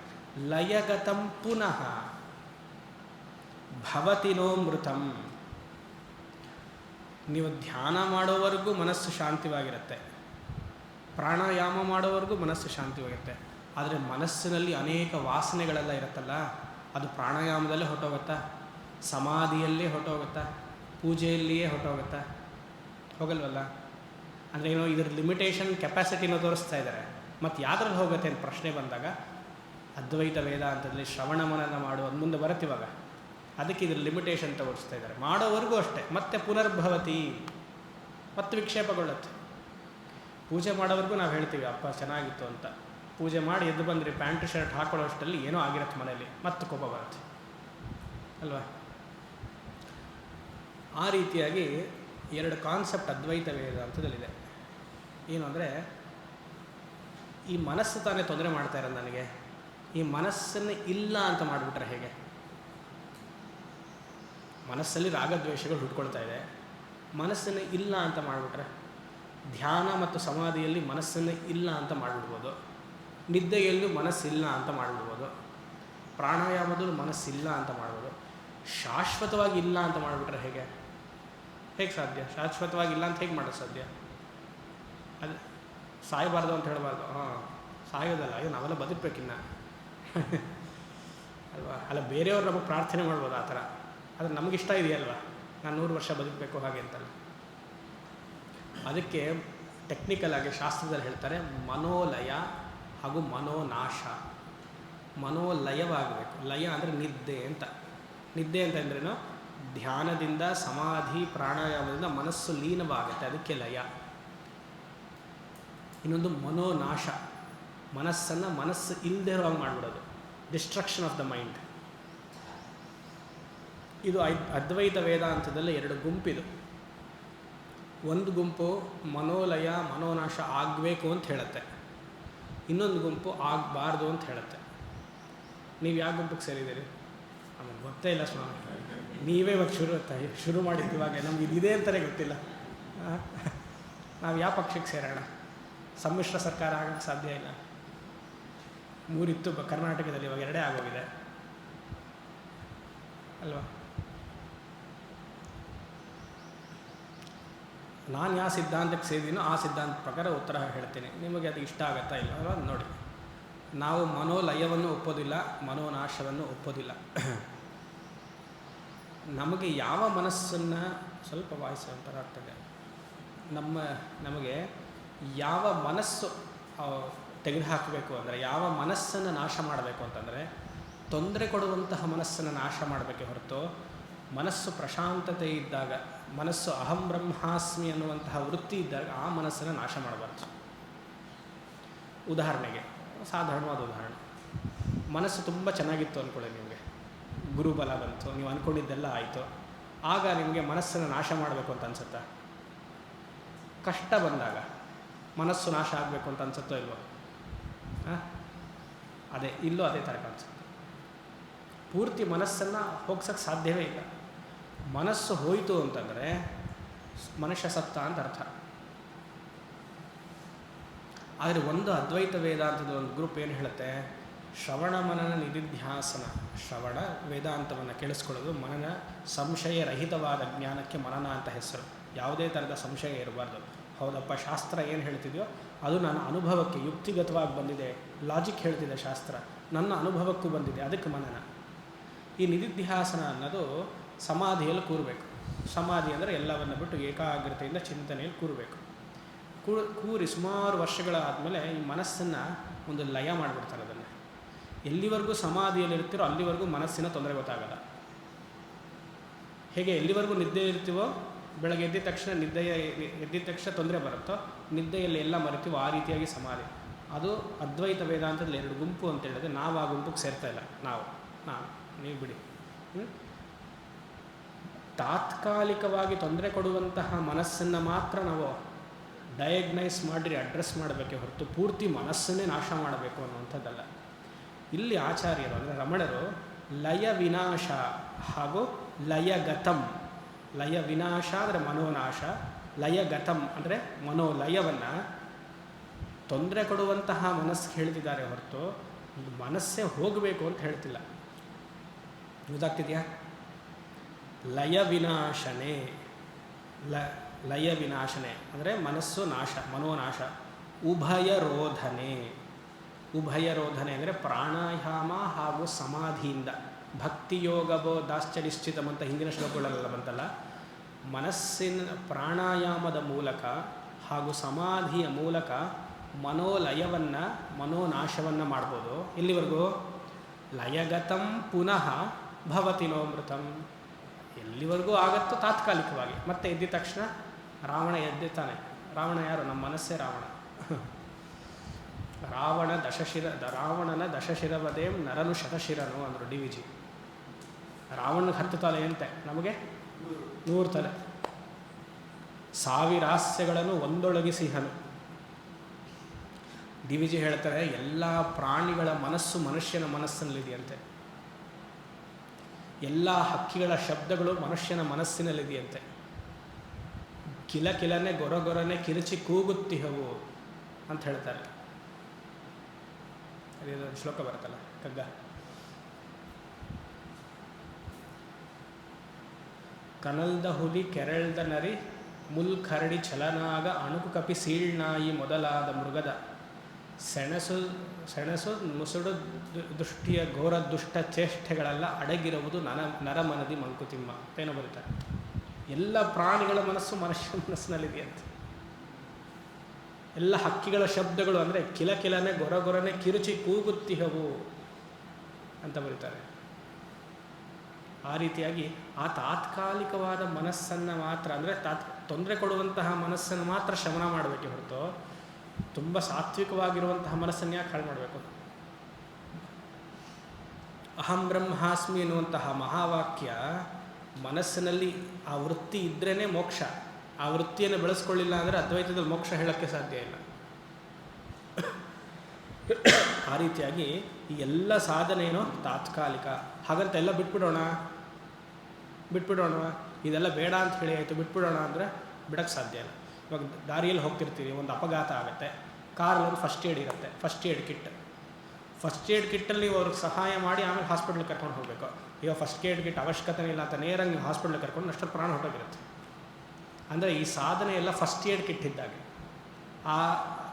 ಲಯಗತಂ ಪುನಃ ಭವತಿ ನೋ ಮೃತಂ. ನೀವು ಧ್ಯಾನ ಮಾಡೋವರೆಗೂ ಮನಸ್ಸು ಶಾಂತಿವಾಗಿರುತ್ತೆ, ಪ್ರಾಣಾಯಾಮ ಮಾಡೋವರೆಗೂ ಮನಸ್ಸು ಶಾಂತಿವಾಗಿರುತ್ತೆ. ಆದರೆ ಮನಸ್ಸಿನಲ್ಲಿ ಅನೇಕ ವಾಸನೆಗಳೆಲ್ಲ ಇರುತ್ತಲ್ಲ, ಅದು ಪ್ರಾಣಾಯಾಮದಲ್ಲೇ ಹೊರಟೋಗುತ್ತಾ? ಸಮಾಧಿಯಲ್ಲೇ ಹೊರಟೋಗುತ್ತಾ? ಪೂಜೆಯಲ್ಲಿಯೇ ಹೊರಟೋಗುತ್ತಾ? ಹೋಗಲ್ವಲ್ಲ. ಅಂದರೆ ಏನೋ ಇದ್ರ ಲಿಮಿಟೇಷನ್, ಕೆಪಾಸಿಟಿನೂ ತೋರಿಸ್ತಾ ಇದ್ದಾರೆ. ಮತ್ತು ಯಾವ್ದ್ರಲ್ಲಿ ಹೋಗುತ್ತೆ ಅಂತ ಪ್ರಶ್ನೆ ಬಂದಾಗ ಅದ್ವೈತ ವೇದಾಂತದಲ್ಲಿ ಶ್ರವಣ ಮನನ ಮಾಡುವ ಮುಂದೆ ಬರುತ್ತಿವಾಗ ಅದಕ್ಕೆ ಇದ್ರ ಲಿಮಿಟೇಷನ್ ತೋರಿಸ್ತಾ ಇದ್ದಾರೆ. ಮಾಡೋವರೆಗೂ ಅಷ್ಟೇ, ಮತ್ತೆ ಪುನರ್ಭವತಿ, ಮತ್ತೆ ವಿಕ್ಷೇಪಗೊಳ್ಳುತ್ತೆ. ಪೂಜೆ ಮಾಡೋವರೆಗೂ ನಾವು ಹೇಳ್ತೀವಿ ಅಪ್ಪ ಚೆನ್ನಾಗಿತ್ತು ಅಂತ. ಪೂಜೆ ಮಾಡಿ ಎದ್ದು ಬಂದ್ರಿ, ಪ್ಯಾಂಟ್ ಶರ್ಟ್ ಹಾಕೊಳ್ಳೋ ಅಷ್ಟರಲ್ಲಿ ಏನೋ ಆಗಿರುತ್ತೆ ಮನೆಯಲ್ಲಿ, ಮತ್ತೆ ಕೋಪ ಬರುತ್ತೆ ಅಲ್ವಾ. ಆ ರೀತಿಯಾಗಿ 2 ಕಾನ್ಸೆಪ್ಟ್ ಅದ್ವೈತ ವೇದಾಂತದಲ್ಲಿದೆ. ಏನು ಅಂದರೆ, ಈ ಮನಸ್ಸು ತಾನೇ ತೊಂದರೆ ಮಾಡ್ತಾ ಇರೋದು ನನಗೆ, ಈ ಮನಸ್ಸನ್ನು ಇಲ್ಲ ಅಂತ ಮಾಡಿಬಿಟ್ರೆ ಹೇಗೆ? ಮನಸ್ಸಲ್ಲಿ ರಾಗದ್ವೇಷಗಳು ಹುಟ್ಕೊಳ್ತಾ ಇದೆ, ಮನಸ್ಸನ್ನು ಇಲ್ಲ ಅಂತ ಮಾಡಿಬಿಟ್ರೆ? ಧ್ಯಾನ ಮತ್ತು ಸಮಾಧಿಯಲ್ಲಿ ಮನಸ್ಸನ್ನು ಇಲ್ಲ ಅಂತ ಮಾಡಿಬಿಡ್ಬೋದು, ನಿದ್ದೆಯಲ್ಲೂ ಮನಸ್ಸಿಲ್ಲ ಅಂತ ಮಾಡಿಬಿಡ್ಬೋದು, ಪ್ರಾಣಾಯಾಮದಲ್ಲೂ ಮನಸ್ಸಿಲ್ಲ ಅಂತ ಮಾಡ್ಬೋದು. ಶಾಶ್ವತವಾಗಿ ಇಲ್ಲ ಅಂತ ಮಾಡಿಬಿಟ್ರೆ ಹೇಗೆ? ಹೇಗೆ ಸಾಧ್ಯ? ಶಾಶ್ವತವಾಗಿಲ್ಲ ಅಂತ ಹೇಗೆ ಮಾಡೋದು ಸಾಧ್ಯ? ಅದು ಸಾಯಬಾರ್ದು ಅಂತ ಹೇಳಬಾರ್ದು. ಸಾಯೋದಲ್ಲ, ಅಯ್ಯೋ ನಾವೆಲ್ಲ ಬದುಕಬೇಕಿನ್ನ ಅಲ್ವಾ? ಅಲ್ಲ, ಬೇರೆಯವ್ರು ನಮಗೆ ಪ್ರಾರ್ಥನೆ ಮಾಡ್ಬೋದು ಆ ಥರ, ಆದರೆ ನಮಗಿಷ್ಟ ಇದೆಯಲ್ವ ನಾನು 100 ವರ್ಷ ಬದುಕಬೇಕು ಹಾಗೆ ಅಂತಲ್ಲ. ಅದಕ್ಕೆ ಟೆಕ್ನಿಕಲ್ ಆಗಿ ಶಾಸ್ತ್ರದಲ್ಲಿ ಹೇಳ್ತಾರೆ ಮನೋಲಯ ಹಾಗೂ ಮನೋನಾಶ. ಮನೋಲಯವಾಗಬೇಕು. ಲಯ ಅಂದರೆ ನಿದ್ದೆ ಅಂತ. ನಿದ್ದೆ ಅಂತಂದ್ರೇನು? ಧ್ಯಾನದಿಂದ, ಸಮಾಧಿ, ಪ್ರಾಣಾಯಾಮದಿಂದ ಮನಸ್ಸು ಲೀನವಾಗುತ್ತೆ, ಅದಕ್ಕೆ ಲಯ. ಇನ್ನೊಂದು ಮನೋನಾಶ, ಮನಸ್ಸು ಇಲ್ಲದೆ ಇರೋ ಹಾಗೆ ಮಾಡಿಬಿಡೋದು, ಡಿಸ್ಟ್ರಕ್ಷನ್ ಆಫ್ ದ ಮೈಂಡ್. ಇದು ಅದ್ವೈತ ವೇದಾಂತದಲ್ಲಿ 2 ಗುಂಪಿದು. ಒಂದು ಗುಂಪು ಮನೋಲಯ ಮನೋನಾಶ ಆಗಬೇಕು ಅಂತ ಹೇಳುತ್ತೆ, ಇನ್ನೊಂದು ಗುಂಪು ಆಗಬಾರ್ದು ಅಂತ ಹೇಳುತ್ತೆ. ನೀವು ಯಾವ ಗುಂಪಿಗೆ ಸೇರಿದ್ದೀರಿ? ಆಮೇಲೆ ಗೊತ್ತೇ ಇಲ್ಲ ಸ್ವಾಮಿ, ನೀವೇ ಇವಾಗ ಶುರು ಮಾಡಿದ್ದು ಇವಾಗ, ನಮ್ಗೆ ಇದಿದೆ ಅಂತಲೇ ಗೊತ್ತಿಲ್ಲ. ನಾವು ಯಾವ ಪಕ್ಷಕ್ಕೆ ಸೇರೋಣ? ಸಮ್ಮಿಶ್ರ ಸರ್ಕಾರ ಆಗೋಕ್ಕೆ ಸಾಧ್ಯ ಇಲ್ಲ. 3 ಇತ್ತು ಕರ್ನಾಟಕದಲ್ಲಿ, ಇವಾಗ 2 ಆಗೋಗಿದೆ ಅಲ್ವಾ? ನಾನು ಯಾವ ಸಿದ್ಧಾಂತಕ್ಕೆ ಸೇರಿದ್ದೀನೋ ಆ ಸಿದ್ಧಾಂತ ಪ್ರಕಾರ ಉತ್ತರ ಹೇಳ್ತೀನಿ. ನಿಮಗೆ ಅದು ಇಷ್ಟ ಆಗುತ್ತಾ ಇಲ್ಲ ಅಲ್ವಾ? ನೋಡಿ, ನಾವು ಮನೋಲಯವನ್ನು ಒಪ್ಪೋದಿಲ್ಲ, ಮನೋನಾಶವನ್ನು ಒಪ್ಪೋದಿಲ್ಲ. ನಮಗೆ ಯಾವ ಮನಸ್ಸನ್ನು, ಸ್ವಲ್ಪ ವಾಯ್ಸ್ ಒಂಥರ ಆಗ್ತದೆ, ನಮಗೆ ಯಾವ ಮನಸ್ಸು ತೆಗೆದುಹಾಕಬೇಕು ಅಂದರೆ, ಯಾವ ಮನಸ್ಸನ್ನು ನಾಶ ಮಾಡಬೇಕು ಅಂತಂದರೆ, ತೊಂದರೆ ಕೊಡುವಂತಹ ಮನಸ್ಸನ್ನು ನಾಶ ಮಾಡಬೇಕೆ ಹೊರತು, ಮನಸ್ಸು ಪ್ರಶಾಂತತೆ ಇದ್ದಾಗ, ಮನಸ್ಸು ಅಹಂ ಬ್ರಹ್ಮಾಸ್ಮಿ ಅನ್ನುವಂತಹ ವೃತ್ತಿ ಇದ್ದಾಗ ಆ ಮನಸ್ಸನ್ನು ನಾಶ ಮಾಡಬಾರ್ದು. ಉದಾಹರಣೆಗೆ, ಸಾಧಾರಣವಾದ ಉದಾಹರಣೆ, ಮನಸ್ಸು ತುಂಬ ಚೆನ್ನಾಗಿತ್ತು ಅಂದ್ಕೊಳ್ಳಿ, ನಿಮಗೆ ಗುರುಬಲ ಬಂತು, ನೀವು ಅಂದ್ಕೊಂಡಿದ್ದೆಲ್ಲ ಆಯಿತು, ಆಗ ನಿಮಗೆ ಮನಸ್ಸನ್ನು ನಾಶ ಮಾಡಬೇಕು ಅಂತ ಅನ್ಸುತ್ತಾ? ಕಷ್ಟ ಬಂದಾಗ ಮನಸ್ಸು ನಾಶ ಆಗಬೇಕು ಅಂತ ಅನ್ಸುತ್ತೋ ಇಲ್ವೋ? ಇಲ್ಲೂ ಅದೇ ಥರ ಕಾಣಿಸುತ್ತೆ. ಪೂರ್ತಿ ಮನಸ್ಸನ್ನು ಹೋಗ್ಸೋಕ್ಕೆ ಸಾಧ್ಯವೇ ಇಲ್ಲ. ಮನಸ್ಸು ಹೋಯಿತು ಅಂತಂದರೆ ಮನುಷ್ಯ ಸತ್ತ ಅಂತ ಅರ್ಥ. ಆದರೆ ಒಂದು ಅದ್ವೈತ ವೇದಾಂತದ ಒಂದು ಗ್ರೂಪ್ ಏನು ಹೇಳುತ್ತೆ, ಶ್ರವಣ ಮನನ ನಿಧಿಧ್ಯಾಸನ, ಶ್ರವಣ ವೇದಾಂತವನ್ನು ಕೇಳಿಸ್ಕೊಳ್ಳೋದು, ಮನನ ಸಂಶಯರಹಿತವಾದ ಜ್ಞಾನಕ್ಕೆ ಮನನ ಅಂತ ಹೆಸರು. ಯಾವುದೇ ಥರದ ಸಂಶಯ ಇರಬಾರ್ದು. ಹೌದಪ್ಪ, ಶಾಸ್ತ್ರ ಏನು ಹೇಳ್ತಿದೆಯೋ ಅದು ನನ್ನ ಅನುಭವಕ್ಕೆ ಯುಕ್ತಿಗತವಾಗಿ ಬಂದಿದೆ, ಲಾಜಿಕ್ ಹೇಳ್ತಿದೆ ಶಾಸ್ತ್ರ, ನನ್ನ ಅನುಭವಕ್ಕೂ ಬಂದಿದೆ, ಅದಕ್ಕೆ ಮನನ. ಈ ನಿಧಿಧ್ಯಾಸನ ಅನ್ನೋದು ಸಮಾಧಿಯಲ್ಲಿ ಕೂರಬೇಕು. ಸಮಾಧಿ ಅಂದರೆ ಎಲ್ಲವನ್ನು ಬಿಟ್ಟು ಏಕಾಗ್ರತೆಯಿಂದ ಚಿಂತನೆಯಲ್ಲಿ ಕೂರಬೇಕು. ಕೂರಿ ಸುಮಾರು ವರ್ಷಗಳಾದಮೇಲೆ ಈ ಮನಸ್ಸನ್ನು ಒಂದು ಲಯ ಮಾಡಿಬಿಡ್ತಾರೆ. ಅದನ್ನು ಎಲ್ಲಿವರೆಗೂ ಸಮಾಧಿಯಲ್ಲಿ ಇರ್ತೀರೋ ಅಲ್ಲಿವರೆಗೂ ಮನಸ್ಸಿನ ತೊಂದರೆ ಗೊತ್ತಾಗಲ್ಲ. ಹೇಗೆ ಎಲ್ಲಿವರೆಗೂ ನಿದ್ದೆ ಇರ್ತೀವೋ, ಬೆಳಗ್ಗೆ ಎದ್ದಿದ ತಕ್ಷಣ ತೊಂದರೆ ಬರುತ್ತೋ, ನಿದ್ದೆಯಲ್ಲಿ ಎಲ್ಲ ಮರಿತೀವೋ, ಆ ರೀತಿಯಾಗಿ ಸಮಾಧಿ. ಅದು ಅದ್ವೈತ ವೇದಾಂತದಲ್ಲಿ 2 ಗುಂಪು ಅಂತ ಹೇಳಿದ್ರೆ, ನಾವು ಆ ಗುಂಪಿಗೆ ಸೇರ್ತಾ ಇಲ್ಲ. ನೀವು ಬಿಡಿ. ತಾತ್ಕಾಲಿಕವಾಗಿ ತೊಂದರೆ ಕೊಡುವಂತಹ ಮನಸ್ಸನ್ನು ಮಾತ್ರ ನಾವು ಡಯಾಗ್ನೈಸ್ ಮಾಡಿ ಅಡ್ರೆಸ್ ಮಾಡಬೇಕೆ ಹೊರತು ಪೂರ್ತಿ ಮನಸ್ಸನ್ನೇ ನಾಶ ಮಾಡಬೇಕು ಅನ್ನುವಂಥದ್ದಲ್ಲ. ಇಲ್ಲಿ ಆಚಾರ್ಯರು ಅಂದರೆ ರಮಣರು ಲಯ ವಿನಾಶ ಹಾಗೂ ಲಯಗತಂ, ಲಯ ವಿನಾಶ ಅಂದರೆ ಮನೋನಾಶ, ಲಯಗತಂ ಅಂದರೆ ಮನೋಲಯವನ್ನು ತೊಂದರೆ ಕೊಡುವಂತಹ ಮನಸ್ಸಿಗೆ ಹೇಳ್ತಿದ್ದಾರೆ ಹೊರತು ಮನಸ್ಸೇ ಹೋಗಬೇಕು ಅಂತ ಹೇಳ್ತಿಲ್ಲ. ಗೊತ್ತಾಗ್ತಿದೆಯಾ? ಲಯ ವಿನಾಶನೆ, ಲಯ ವಿನಾಶನೆ ಅಂದರೆ ಮನಸ್ಸು ನಾಶ, ಮನೋನಾಶ. ಉಭಯರೋಧನೆ, ಉಭಯರೋಧನೆ ಅಂದರೆ ಪ್ರಾಣಾಯಾಮ ಹಾಗೂ ಸಮಾಧಿಯಿಂದ, ಭಕ್ತಿಯೋಗವೋ ದಾಶ್ಚನಿಶ್ಚಿತಂ ಅಂತ ಹಿಂದಿನ ಶ್ಲೋಕಗಳೆಲ್ಲ ಬಂತಲ್ಲ, ಮನಸ್ಸಿನ ಪ್ರಾಣಾಯಾಮದ ಮೂಲಕ ಹಾಗೂ ಸಮಾಧಿಯ ಮೂಲಕ ಮನೋಲಯವನ್ನು, ಮನೋನಾಶವನ್ನು ಮಾಡ್ಬೋದು. ಎಲ್ಲಿವರೆಗೂ? ಲಯಗತಂ ಪುನಃ ಭವತಿ ನೋಮೃತಂ, ಎಲ್ಲಿವರೆಗೂ ಆಗತ್ತೋ ತಾತ್ಕಾಲಿಕವಾಗಿ. ಮತ್ತೆ ಎದ್ದಿದ ತಕ್ಷಣ ರಾವಣ ಎದ್ದಿತಾನೆ. ರಾವಣ ಯಾರು? ನಮ್ಮ ಮನಸ್ಸೇ ರಾವಣ. ರಾವಣನ ದಶಶಿರವದೇಂ ನರನು ಶತಶಿರನು ಅಂದರು DVG. ರಾವಣನಿಗೆ 10 ತಲೆ ಅಂತೆ, ನಮಗೆ 100 ತಲೆ. 1000 ಹಾಸ್ಯಗಳನ್ನು ಒಂದೊಳಗಿಸಿಹನು. DVG ಹೇಳ್ತಾರೆ, ಎಲ್ಲ ಪ್ರಾಣಿಗಳ ಮನಸ್ಸು ಮನುಷ್ಯನ ಮನಸ್ಸಿನಲ್ಲಿದೆಯಂತೆ, ಎಲ್ಲ ಹಕ್ಕಿಗಳ ಶಬ್ದಗಳು ಮನುಷ್ಯನ ಮನಸ್ಸಿನಲ್ಲಿದೆಯಂತೆ. ಕಿಲಕಿಲನೆ ಗೊರಗೊರನೆ ಕಿರುಚಿ ಕೂಗುತ್ತಿಹವು ಅಂತ ಹೇಳ್ತಾರೆ. ಅದೇನು ಶ್ಲೋಕ ಬರುತ್ತಲ್ಲ, ಕಗ್ಗ. ಕನಲ್ದ ಹುಲಿ ಕೆರಳ್ದ ನರಿ ಮುಲ್ಕರಡಿ ಛಲನಾಗ ಅಣುಕು ಕಪಿ ಸೀಳ್ನಾಯಿ ಮೊದಲಾದ ಮೃಗದ ಸೆಣಸು ಮುಸುಡು ದೃಷ್ಟಿಯ ಘೋರ ದುಷ್ಟ ಚೇಷ್ಟೆಗಳೆಲ್ಲ ಅಡಗಿರುವುದು ನರಮನದಿ ಮಂಕುತಿಮ್ಮ ಏನೋ ಬರೀತಾರೆ. ಎಲ್ಲ ಪ್ರಾಣಿಗಳ ಮನಸ್ಸು ಮನುಷ್ಯನ ಮನಸ್ಸಿನಲ್ಲಿದೆಯಂತೆ. ಎಲ್ಲ ಹಕ್ಕಿಗಳ ಶಬ್ದಗಳು ಅಂದರೆ ಕಿಲಕಿಲನೆ ಗೊರಗೊರನೆ ಕಿರುಚಿ ಕೂಗುತ್ತಿಹವು ಅಂತ ಬರೀತಾರೆ. ಆ ರೀತಿಯಾಗಿ ಆ ತಾತ್ಕಾಲಿಕವಾದ ಮನಸ್ಸನ್ನು ಮಾತ್ರ ಅಂದರೆ ತೊಂದರೆ ಕೊಡುವಂತಹ ಮನಸ್ಸನ್ನು ಮಾತ್ರ ಶಮನ ಮಾಡಬೇಕೆ ಹೊರತು ತುಂಬ ಸಾತ್ವಿಕವಾಗಿರುವಂತಹ ಮನಸ್ಸನ್ನು ಯಾಕೆ ಹಾಳು ಮಾಡಬೇಕು? ಅಹಂ ಬ್ರಹ್ಮಾಸ್ಮಿ ಎನ್ನುವಂತಹ ಮಹಾವಾಕ್ಯ ಮನಸ್ಸಿನಲ್ಲಿ ಆ ವೃತ್ತಿ ಇದ್ರೇ ಮೋಕ್ಷ. ಆ ವೃತ್ತಿಯನ್ನು ಬೆಳೆಸ್ಕೊಳ್ಳಿಲ್ಲ ಅಂದರೆ ಅದ್ವೈತದಲ್ಲಿ ಮೋಕ್ಷ ಹೇಳೋಕ್ಕೆ ಸಾಧ್ಯ ಇಲ್ಲ. ಆ ರೀತಿಯಾಗಿ ಈ ಎಲ್ಲ ಸಾಧನೆ ಏನೋ ತಾತ್ಕಾಲಿಕ. ಹಾಗಂತ ಎಲ್ಲ ಬಿಟ್ಬಿಡೋಣ ಇದೆಲ್ಲ ಬೇಡ ಅಂತ ಹೇಳಿ ಆಯಿತು ಬಿಟ್ಬಿಡೋಣ ಅಂದರೆ ಬಿಡೋಕ್ಕೆ ಸಾಧ್ಯ ಇಲ್ಲ. ಇವಾಗ ದಾರಿಯಲ್ಲಿ ಹೋಗ್ತಿರ್ತೀವಿ, ಒಂದು ಅಪಘಾತ ಆಗುತ್ತೆ, ಕಾರಲ್ಲಿ ಒಂದು ಫಸ್ಟ್ ಏಡ್ ಇರುತ್ತೆ, ಫಸ್ಟ್ ಏಡ್ ಕಿಟ್ಟಲ್ಲಿ ನೀವು ಅವ್ರಿಗೆ ಸಹಾಯ ಮಾಡಿ ಆಮೇಲೆ ಹಾಸ್ಪಿಟ್ಲಿಗೆ ಕರ್ಕೊಂಡು ಹೋಗಬೇಕು. ಈಗ ಫಸ್ಟ್ ಏಡ್ ಕಿಟ್ ಅವಶ್ಯಕತೆ ಇಲ್ಲ ಅಂತ ನೇರಾಗಿ ನೀವು ಹಾಸ್ಪಿಟ್ಲಿಗೆ ಕರ್ಕೊಂಡು ಅಷ್ಟೊಂದು ಪ್ರಾಣ ಹೊರಟೋಗಿರುತ್ತೆ. ಅಂದರೆ ಈ ಸಾಧನೆ ಎಲ್ಲ ಫಸ್ಟ್ ಏಡ್ ಕಿಟ್ ಇದ್ದಾಗ ಆ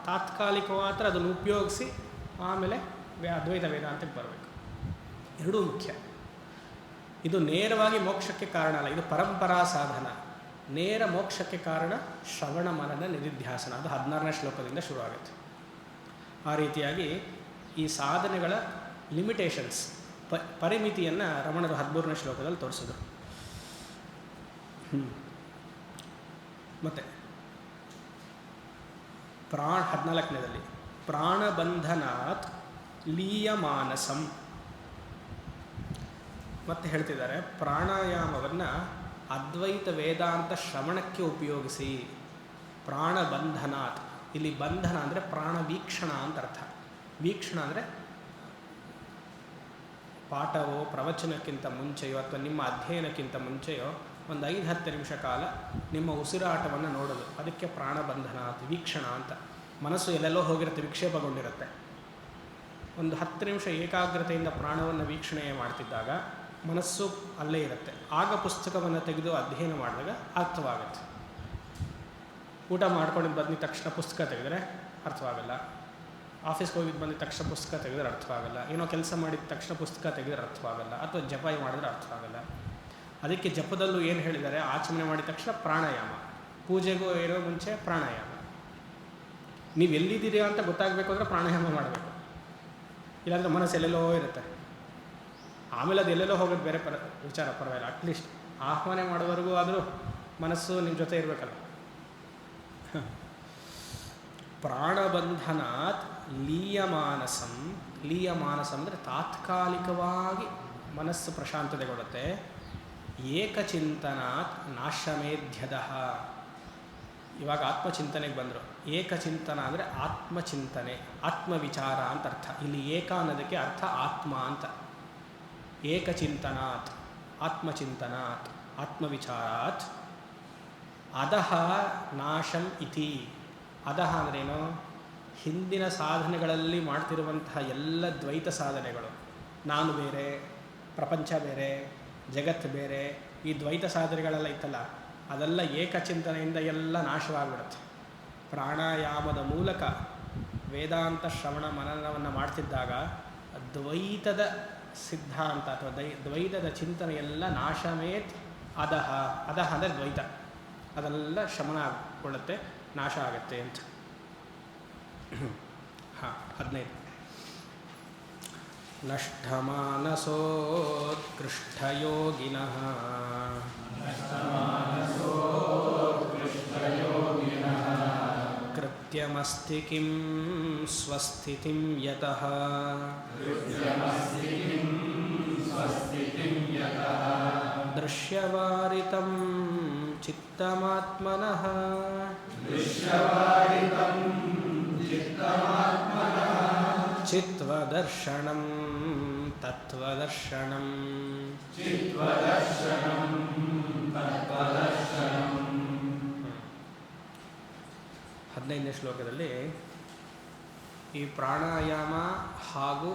ತಾತ್ಕಾಲಿಕ ಮಾತ್ರ ಅದನ್ನು ಉಪಯೋಗಿಸಿ ಆಮೇಲೆ ಅದ್ವೈತ ವೇದಾಂತಕ್ಕೆ ಬರಬೇಕು. ಎರಡೂ ಮುಖ್ಯ. ಇದು ನೇರವಾಗಿ ಮೋಕ್ಷಕ್ಕೆ ಕಾರಣ ಅಲ್ಲ, ಇದು ಪರಂಪರಾ ಸಾಧನ. ನೇರ ಮೋಕ್ಷಕ್ಕೆ ಕಾರಣ ಶ್ರವಣ ಮನನ ನಿಧಿಧ್ಯಾಸನ. ಅದು 16ನೇ ಶ್ಲೋಕದಿಂದ ಶುರುವಾಗುತ್ತೆ. ಆ ರೀತಿಯಾಗಿ ಈ ಸಾಧನೆಗಳ ಲಿಮಿಟೇಷನ್ಸ್ ಪರಿಮಿತಿಯನ್ನು ರಮಣರು 13ನೇ ಶ್ಲೋಕದಲ್ಲಿ ತೋರಿಸಿದರು. ಮತ್ತು 14ನೇದಲ್ಲಿ ಪ್ರಾಣಬಂಧನಾತ್ ಲೀಯಮಾನಸಂ ಮತ್ತೆ ಹೇಳ್ತಿದ್ದಾರೆ. ಪ್ರಾಣಾಯಾಮವನ್ನು ಅದ್ವೈತ ವೇದಾಂತ ಶ್ರವಣಕ್ಕೆ ಉಪಯೋಗಿಸಿ. ಪ್ರಾಣಬಂಧನಾತ್, ಇಲ್ಲಿ ಬಂಧನ ಅಂದರೆ ಪ್ರಾಣ ವೀಕ್ಷಣ ಅಂತ ಅರ್ಥ. ವೀಕ್ಷಣ ಅಂದರೆ ಪಾಠವೋ ಪ್ರವಚನಕ್ಕಿಂತ ಮುಂಚೆಯೋ ಅಥವಾ ನಿಮ್ಮ ಅಧ್ಯಯನಕ್ಕಿಂತ ಮುಂಚೆಯೋ ಒಂದು 5-10 ನಿಮಿಷ ಕಾಲ ನಿಮ್ಮ ಉಸಿರಾಟವನ್ನು ನೋಡೋದು, ಅದಕ್ಕೆ ಪ್ರಾಣಬಂಧನಾತ್ ವೀಕ್ಷಣ ಅಂತ. ಮನಸ್ಸು ಎಲ್ಲೆಲ್ಲೋ ಹೋಗಿರುತ್ತೆ, ವಿಕ್ಷೇಪಗೊಂಡಿರುತ್ತೆ. ಒಂದು 10 ನಿಮಿಷ ಏಕಾಗ್ರತೆಯಿಂದ ಪ್ರಾಣವನ್ನು ವೀಕ್ಷಣೆ ಮಾಡ್ತಿದ್ದಾಗ ಮನಸ್ಸು ಅಲ್ಲೇ ಇರುತ್ತೆ. ಆಗ ಪುಸ್ತಕವನ್ನು ತೆಗೆದು ಅಧ್ಯಯನ ಮಾಡಿದಾಗ ಅರ್ಥವಾಗುತ್ತೆ. ಊಟ ಮಾಡ್ಕೊಂಡಿದ್ದು ಬಂದಿದ್ದ ತಕ್ಷಣ ಪುಸ್ತಕ ತೆಗೆದರೆ ಅರ್ಥವಾಗಲ್ಲ. ಆಫೀಸ್ಗೆ ಹೋಗಿದ್ದು ಬಂದಿದ್ದ ತಕ್ಷಣ ಪುಸ್ತಕ ತೆಗೆದ್ರೆ ಅರ್ಥವಾಗಲ್ಲ. ಏನೋ ಕೆಲಸ ಮಾಡಿದ ತಕ್ಷಣ ಪುಸ್ತಕ ತೆಗೆದ್ರೆ ಅರ್ಥವಾಗಲ್ಲ. ಅಥವಾ ಜಪ ಮಾಡಿದ್ರೆ ಅರ್ಥವಾಗಲ್ಲ. ಅದಕ್ಕೆ ಜಪದಲ್ಲೂ ಏನು ಹೇಳಿದ್ದಾರೆ, ಆಚರಣೆ ಮಾಡಿದ ತಕ್ಷಣ ಪ್ರಾಣಾಯಾಮ, ಪೂಜೆಗೂ ಇರೋ ಮುಂಚೆ ಪ್ರಾಣಾಯಾಮ. ನೀವು ಎಲ್ಲಿದ್ದೀರಿ ಅಂತ ಗೊತ್ತಾಗಬೇಕು ಅಂದರೆ ಪ್ರಾಣಾಯಾಮ ಮಾಡಬೇಕು. ಇಲ್ಲಾಂದರೆ ಮನಸ್ಸು ಎಲ್ಲೆಲ್ಲೋ ಇರುತ್ತೆ. ಆಮೇಲೆ ಅದು ಎಲ್ಲೆಲ್ಲೋ ಹೋಗೋದು ಬೇರೆ ವಿಚಾರ, ಪರವಾಗಿಲ್ಲ. ಅಟ್ಲೀಸ್ಟ್ ಆಹ್ವಾನ ಮಾಡೋವರೆಗೂ ಆದರೂ ಮನಸ್ಸು ನಿಮ್ಮ ಜೊತೆ ಇರಬೇಕಲ್ಲ. ಪ್ರಾಣಬಂಧನಾತ್ ಲೀಯಮಾನಸಂ. ಲೀಯಮಾನಸಂ ಅಂದರೆ ತಾತ್ಕಾಲಿಕವಾಗಿ ಮನಸ್ಸು ಪ್ರಶಾಂತತೆಗೊಳ್ಳುತ್ತೆ. ಏಕಚಿಂತನಾತ್ ನಾಶಮೇಧ್ಯದ. ಇವಾಗ ಆತ್ಮಚಿಂತನೆಗೆ ಬಂದರು. ಏಕಚಿಂತನ ಅಂದರೆ ಆತ್ಮಚಿಂತನೆ, ಆತ್ಮವಿಚಾರ ಅಂತ ಅರ್ಥ. ಇಲ್ಲಿ ಏಕ ಅನ್ನೋದಕ್ಕೆ ಅರ್ಥ ಆತ್ಮ ಅಂತ. ಏಕಚಿಂತನಾತ್ ಆತ್ಮಚಿಂತನಾತ್ ಆತ್ಮವಿಚಾರಾತ್ ಅದಹ ನಾಶಂ ಇತಿ. ಅದಹ ಅಂದ್ರೇನು? ಹಿಂದಿನ ಸಾಧನೆಗಳಲ್ಲಿ ಮಾಡ್ತಿರುವಂತಹ ಎಲ್ಲ ದ್ವೈತ ಸಾಧನೆಗಳು, ನಾನು ಬೇರೆ, ಪ್ರಪಂಚ ಬೇರೆ, ಜಗತ್ತು ಬೇರೆ, ಈ ದ್ವೈತ ಸಾಧನೆಗಳೆಲ್ಲ ಇತ್ತಲ್ಲ, ಅದೆಲ್ಲ ಏಕಚಿಂತನೆಯಿಂದ ಎಲ್ಲ ನಾಶವಾಗಿಬಿಡುತ್ತೆ. ಪ್ರಾಣಾಯಾಮದ ಮೂಲಕ ವೇದಾಂತ ಶ್ರವಣ ಮನನವನ್ನು ಮಾಡ್ತಿದ್ದಾಗ ದ್ವೈತದ ಸಿದ್ಧಾಂತ ಅಥವಾ ದ್ವೈತದ ಚಿಂತನೆ ಎಲ್ಲ ನಾಶಮೇತ್ ಅದಹ. ಅದಹ ಅಂದರೆ ದ್ವೈತ, ಅದೆಲ್ಲ ಶಮನ ಆಗಿಕೊಳ್ಳುತ್ತೆ, ನಾಶ ಆಗುತ್ತೆ ಅಂತ. 15 ನಷ್ಟಮಾನಸೋತ್ಕೃಷ್ಟಯೋಗಿನಃ ಕೃತ್ಯಮಸ್ತಿ ಕಿಂ ಸ್ವಸ್ಥಿತಿಂ ಯತಃ ದೃಶ್ಯವಾರಿತಂ ಚಿತ್ತಮಾತ್ಮನಃ ಚಿತ್ವದರ್ಶನಂ ತತ್ವದರ್ಶನಂ. 15ನೇ ಶ್ಲೋಕದಲ್ಲಿ ಈ ಪ್ರಾಣಾಯಾಮ ಹಾಗೂ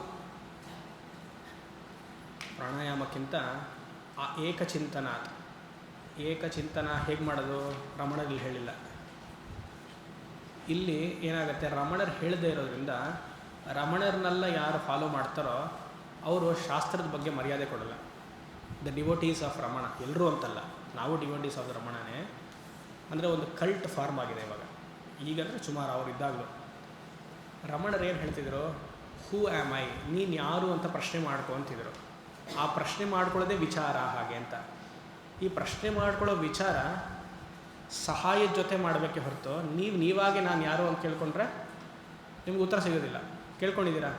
ಪ್ರಾಣಾಯಾಮಕ್ಕಿಂತ ಏಕಚಿಂತನಾತ್, ಏಕಚಿಂತನ ಹೇಗೆ ಮಾಡೋದು ರಮಣರಲ್ಲಿ ಹೇಳಿಲ್ಲ. ಇಲ್ಲಿ ಏನಾಗುತ್ತೆ, ರಮಣರು ಹೇಳದೇ ಇರೋದ್ರಿಂದ ರಮಣರನ್ನೆಲ್ಲ ಯಾರು ಫಾಲೋ ಮಾಡ್ತಾರೋ ಅವರು ಶಾಸ್ತ್ರದ ಬಗ್ಗೆ ಮರ್ಯಾದೆ ಕೊಡಲ್ಲ. ದ ಡಿವೋಟೀಸ್ ಆಫ್ ರಮಣ, ಎಲ್ಲರೂ ಅಂತಲ್ಲ, ನಾವು ಡಿವೋಟೀಸ್ ಆಫ್ ರಮಣನೇ. ಅಂದರೆ ಒಂದು ಕಲ್ಟ್ ಫಾರ್ಮ್ ಆಗಿದೆ ಇವಾಗ. ಈಗಂದರೆ ಸುಮಾರು ಅವ್ರು ಇದ್ದಾಗಲೂ ರಮಣರು ಏನು ಹೇಳ್ತಿದ್ರು, ಹೂ ಆ್ಯಮ್ ಐ, ನೀನು ಯಾರು ಅಂತ ಪ್ರಶ್ನೆ ಮಾಡ್ಕೊತಿದ್ರು. ಆ ಪ್ರಶ್ನೆ ಮಾಡ್ಕೊಳ್ಳೋದೇ ವಿಚಾರ ಹಾಗೆ ಅಂತ. ಈ ಪ್ರಶ್ನೆ ಮಾಡ್ಕೊಳ್ಳೋ ವಿಚಾರ ಸಹಾಯದ ಜೊತೆ ಮಾಡಬೇಕೆ ಹೊರತು ನೀವಾಗೆ ನಾನು ಯಾರು ಅಂತ ಕೇಳ್ಕೊಂಡ್ರೆ ನಿಮ್ಗೆ ಉತ್ತರ ಸಿಗೋದಿಲ್ಲ. ಕೇಳ್ಕೊಂಡಿದ್ದೀರಾ?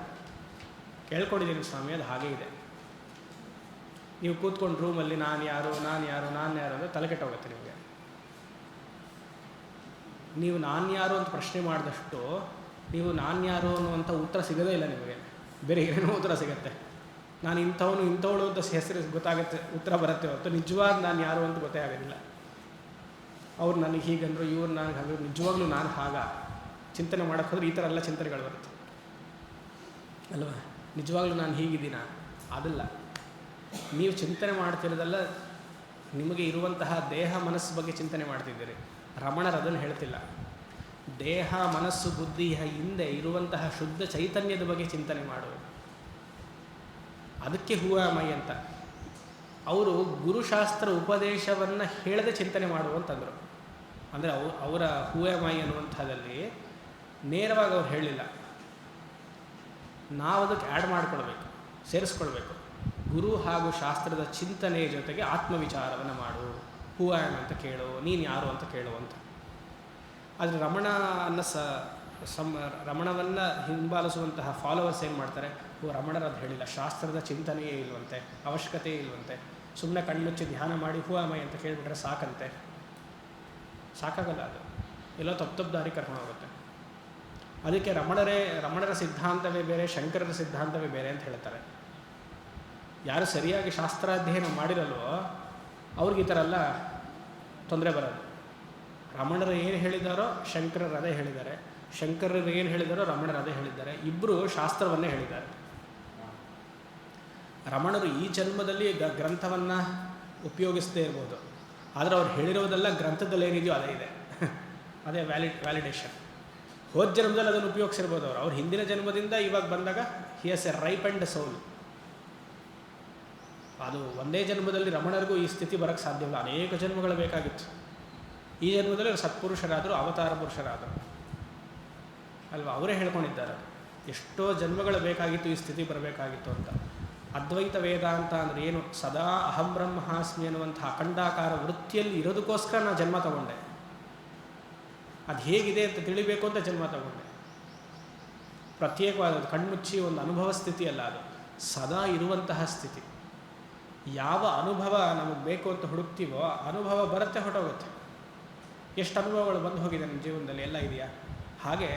ಕೇಳ್ಕೊಂಡಿದ್ದೀನಿ ಸ್ವಾಮಿ, ಅದು ಹಾಗೇ ಇದೆ. ನೀವು ಕೂತ್ಕೊಂಡು ರೂಮಲ್ಲಿ ನಾನು ಯಾರು ಅಂದರೆ ತಲೆ ಕೆಟ್ಟೋಗುತ್ತೆ ನಿಮಗೆ. ನೀವು ನಾನು ಯಾರು ಅಂತ ಪ್ರಶ್ನೆ ಮಾಡಿದಷ್ಟು ನೀವು ನಾನು ಯಾರು ಅನ್ನುವಂಥ ಉತ್ತರ ಸಿಗೋದೇ ಇಲ್ಲ ನಿಮಗೆ. ಬೇರೆ ಏನೇನೋ ಉತ್ತರ ಸಿಗುತ್ತೆ. ನಾನು ಇಂಥವಳು ಅಂತ ಹೆಸರು ಗೊತ್ತಾಗುತ್ತೆ, ಉತ್ತರ ಬರುತ್ತೆ ಹೊರತು ನಿಜವಾದ ನಾನು ಯಾರು ಅಂತ ಗೊತ್ತೇ ಆಗೋದಿಲ್ಲ. ಅವ್ರು ನನಗೆ ಹೀಗಂದ್ರು, ಇವ್ರು ನನಗೆ ಹಾಗೆ, ನಿಜವಾಗ್ಲೂ ನಾನು ಹಾಗ ಚಿಂತನೆ ಮಾಡೋಕ್ಕೆ ಹೋದ್ರೆ ಈ ಥರ ಎಲ್ಲ ಚಿಂತನೆಗಳು ಬರುತ್ತೆ ಅಲ್ವಾ? ನಿಜವಾಗ್ಲೂ ನಾನು ಹೀಗಿದ್ದೀನ? ಅದಲ್ಲ. ನೀವು ಚಿಂತನೆ ಮಾಡ್ತಿರೋದಲ್ಲ, ನಿಮಗೆ ಇರುವಂತಹ ದೇಹ ಮನಸ್ಸು ಬಗ್ಗೆ ಚಿಂತನೆ ಮಾಡ್ತಿದ್ದೀರಿ. ರಮಣರು ಅದನ್ನು ಹೇಳ್ತಿಲ್ಲ. ದೇಹ ಮನಸ್ಸು ಬುದ್ಧಿಯ ಹಿಂದೆ ಇರುವಂತಹ ಶುದ್ಧ ಚೈತನ್ಯದ ಬಗ್ಗೆ ಚಿಂತನೆ ಮಾಡು. ಅದಕ್ಕೆ ಹೂವಾಮೈ ಅಂತ. ಅವರು ಗುರುಶಾಸ್ತ್ರ ಉಪದೇಶವನ್ನು ಹೇಳದೆ ಚಿಂತನೆ ಮಾಡುವಂತಂದರು. ಅಂದರೆ ಅವರ ಹೂವಾಮೈ ಅನ್ನುವಂಥದ್ದಲ್ಲಿ ನೇರವಾಗಿ ಅವ್ರು ಹೇಳಲಿಲ್ಲ. ನಾವು ಅದಕ್ಕೆ ಆ್ಯಡ್ ಮಾಡಿಕೊಳ್ಬೇಕು, ಸೇರಿಸ್ಕೊಳ್ಬೇಕು. ಗುರು ಹಾಗೂ ಶಾಸ್ತ್ರದ ಚಿಂತನೆಯ ಜೊತೆಗೆ ಆತ್ಮವಿಚಾರವನ್ನು ಮಾಡು. ಹೂ ಆ್ಯಮ್ ಅಂತ ಕೇಳು, ನೀನು ಯಾರು ಅಂತ ಕೇಳು ಅಂತ. ಆದರೆ ರಮಣವನ್ನು ಹಿಂಬಾಲಿಸುವಂತಹ ಫಾಲೋವರ್ಸ್ ಏನು ಮಾಡ್ತಾರೆ, ರಮಣರು ಅದು ಹೇಳಿಲ್ಲ, ಶಾಸ್ತ್ರದ ಚಿಂತನೆಯೇ ಇಲ್ವಂತೆ, ಅವಶ್ಯಕತೆಯೇ ಇಲ್ವಂತೆ, ಸುಮ್ಮನೆ ಕಣ್ಣುಚ್ಚಿ ಧ್ಯಾನ ಮಾಡಿ ಹೂ ಆಮೈ ಅಂತ ಕೇಳಿಬಿಟ್ರೆ ಸಾಕಂತೆ. ಸಾಕಾಗಲ್ಲ, ಅದು ಎಲ್ಲೋ ತಪ್ಪು ದಾರಿ ಕರ್ಕೊಂಡು ಹೋಗುತ್ತೆ. ಅದಕ್ಕೆ ರಮಣರ ಸಿದ್ಧಾಂತವೇ ಬೇರೆ, ಶಂಕರರ ಸಿದ್ಧಾಂತವೇ ಬೇರೆ ಅಂತ ಹೇಳ್ತಾರೆ. ಯಾರು ಸರಿಯಾಗಿ ಶಾಸ್ತ್ರಾಧ್ಯಯನ ಮಾಡಿರಲ್ವೋ ಅವ್ರಿಗೆ ಈ ಥರ ಎಲ್ಲ ತೊಂದರೆ ಬರೋದು. ರಮಣರು ಏನು ಹೇಳಿದಾರೋ ಶಂಕರರು ಅದೇ ಹೇಳಿದ್ದಾರೆ, ಶಂಕರರು ಏನು ಹೇಳಿದಾರೋ ರಮಣರು ಅದೇ ಹೇಳಿದ್ದಾರೆ. ಇಬ್ಬರು ಶಾಸ್ತ್ರವನ್ನೇ ಹೇಳಿದ್ದಾರೆ. ರಮಣರು ಈ ಜನ್ಮದಲ್ಲಿ ಗ್ರಂಥವನ್ನು ಉಪಯೋಗಿಸದೇ ಇರ್ಬೋದು, ಆದರೆ ಅವ್ರು ಹೇಳಿರೋದೆಲ್ಲ ಗ್ರಂಥದಲ್ಲಿ ಏನಿದೆಯೋ ಅದೇ ಇದೆ. ಅದೇ ವ್ಯಾಲಿಡೇಷನ್. ಹೋದ ಜನ್ಮದಲ್ಲಿ ಅದನ್ನು ಉಪಯೋಗಿಸಿರ್ಬೋದು ಅವ್ರು ಹಿಂದಿನ ಜನ್ಮದಿಂದ ಇವಾಗ ಬಂದಾಗ he has a ripe and soul. ಅದು ಒಂದೇ ಜನ್ಮದಲ್ಲಿ ರಮಣರಿಗೂ ಈ ಸ್ಥಿತಿ ಬರೋಕ್ಕೆ ಸಾಧ್ಯವಿಲ್ಲ, ಅನೇಕ ಜನ್ಮಗಳು ಬೇಕಾಗಿತ್ತು. ಈ ಜನ್ಮದಲ್ಲಿ ಸತ್ಪುರುಷರಾದರು, ಅವತಾರ ಪುರುಷರಾದರು ಅಲ್ವಾ? ಅವರೇ ಹೇಳ್ಕೊಂಡಿದ್ದಾರೆ ಎಷ್ಟೋ ಜನ್ಮಗಳು ಬೇಕಾಗಿತ್ತು ಈ ಸ್ಥಿತಿ ಬರಬೇಕಾಗಿತ್ತು ಅಂತ. ಅದ್ವೈತ ವೇದಾಂತ ಅಂದರೆ ಏನು? ಸದಾ ಅಹಂ ಬ್ರಹ್ಮಾಸ್ಮಿ ಅನ್ನುವಂಥ ಅಖಂಡಾಕಾರ ವೃತ್ತಿಯಲ್ಲಿ ಇರೋದಕ್ಕೋಸ್ಕರ ನಾನು ಜನ್ಮ ತಗೊಂಡೆ. ಅದು ಹೇಗಿದೆ ಅಂತ ತಿಳಿಬೇಕು ಅಂತ ಜನ್ಮ ತಗೊಂಡೆ. ಪ್ರತ್ಯೇಕವಾದದ್ದು, ಕಣ್ಮುಚ್ಚಿ ಒಂದು ಅನುಭವ ಸ್ಥಿತಿ ಅಲ್ಲ, ಅದು ಸದಾ ಇರುವಂತಹ ಸ್ಥಿತಿ. ಯಾವ ಅನುಭವ ನಮಗೆ ಬೇಕು ಅಂತ ಹುಡುಕ್ತೀವೋ ಅನುಭವ ಬರುತ್ತೆ, ಹೊರಟೋಗುತ್ತೆ. ಎಷ್ಟು ಅನುಭವಗಳು ಬಂದು ಹೋಗಿದೆ ನಮ್ಮ ಜೀವನದಲ್ಲಿ, ಎಲ್ಲ ಇದೆಯಾ? ಹಾಗೆ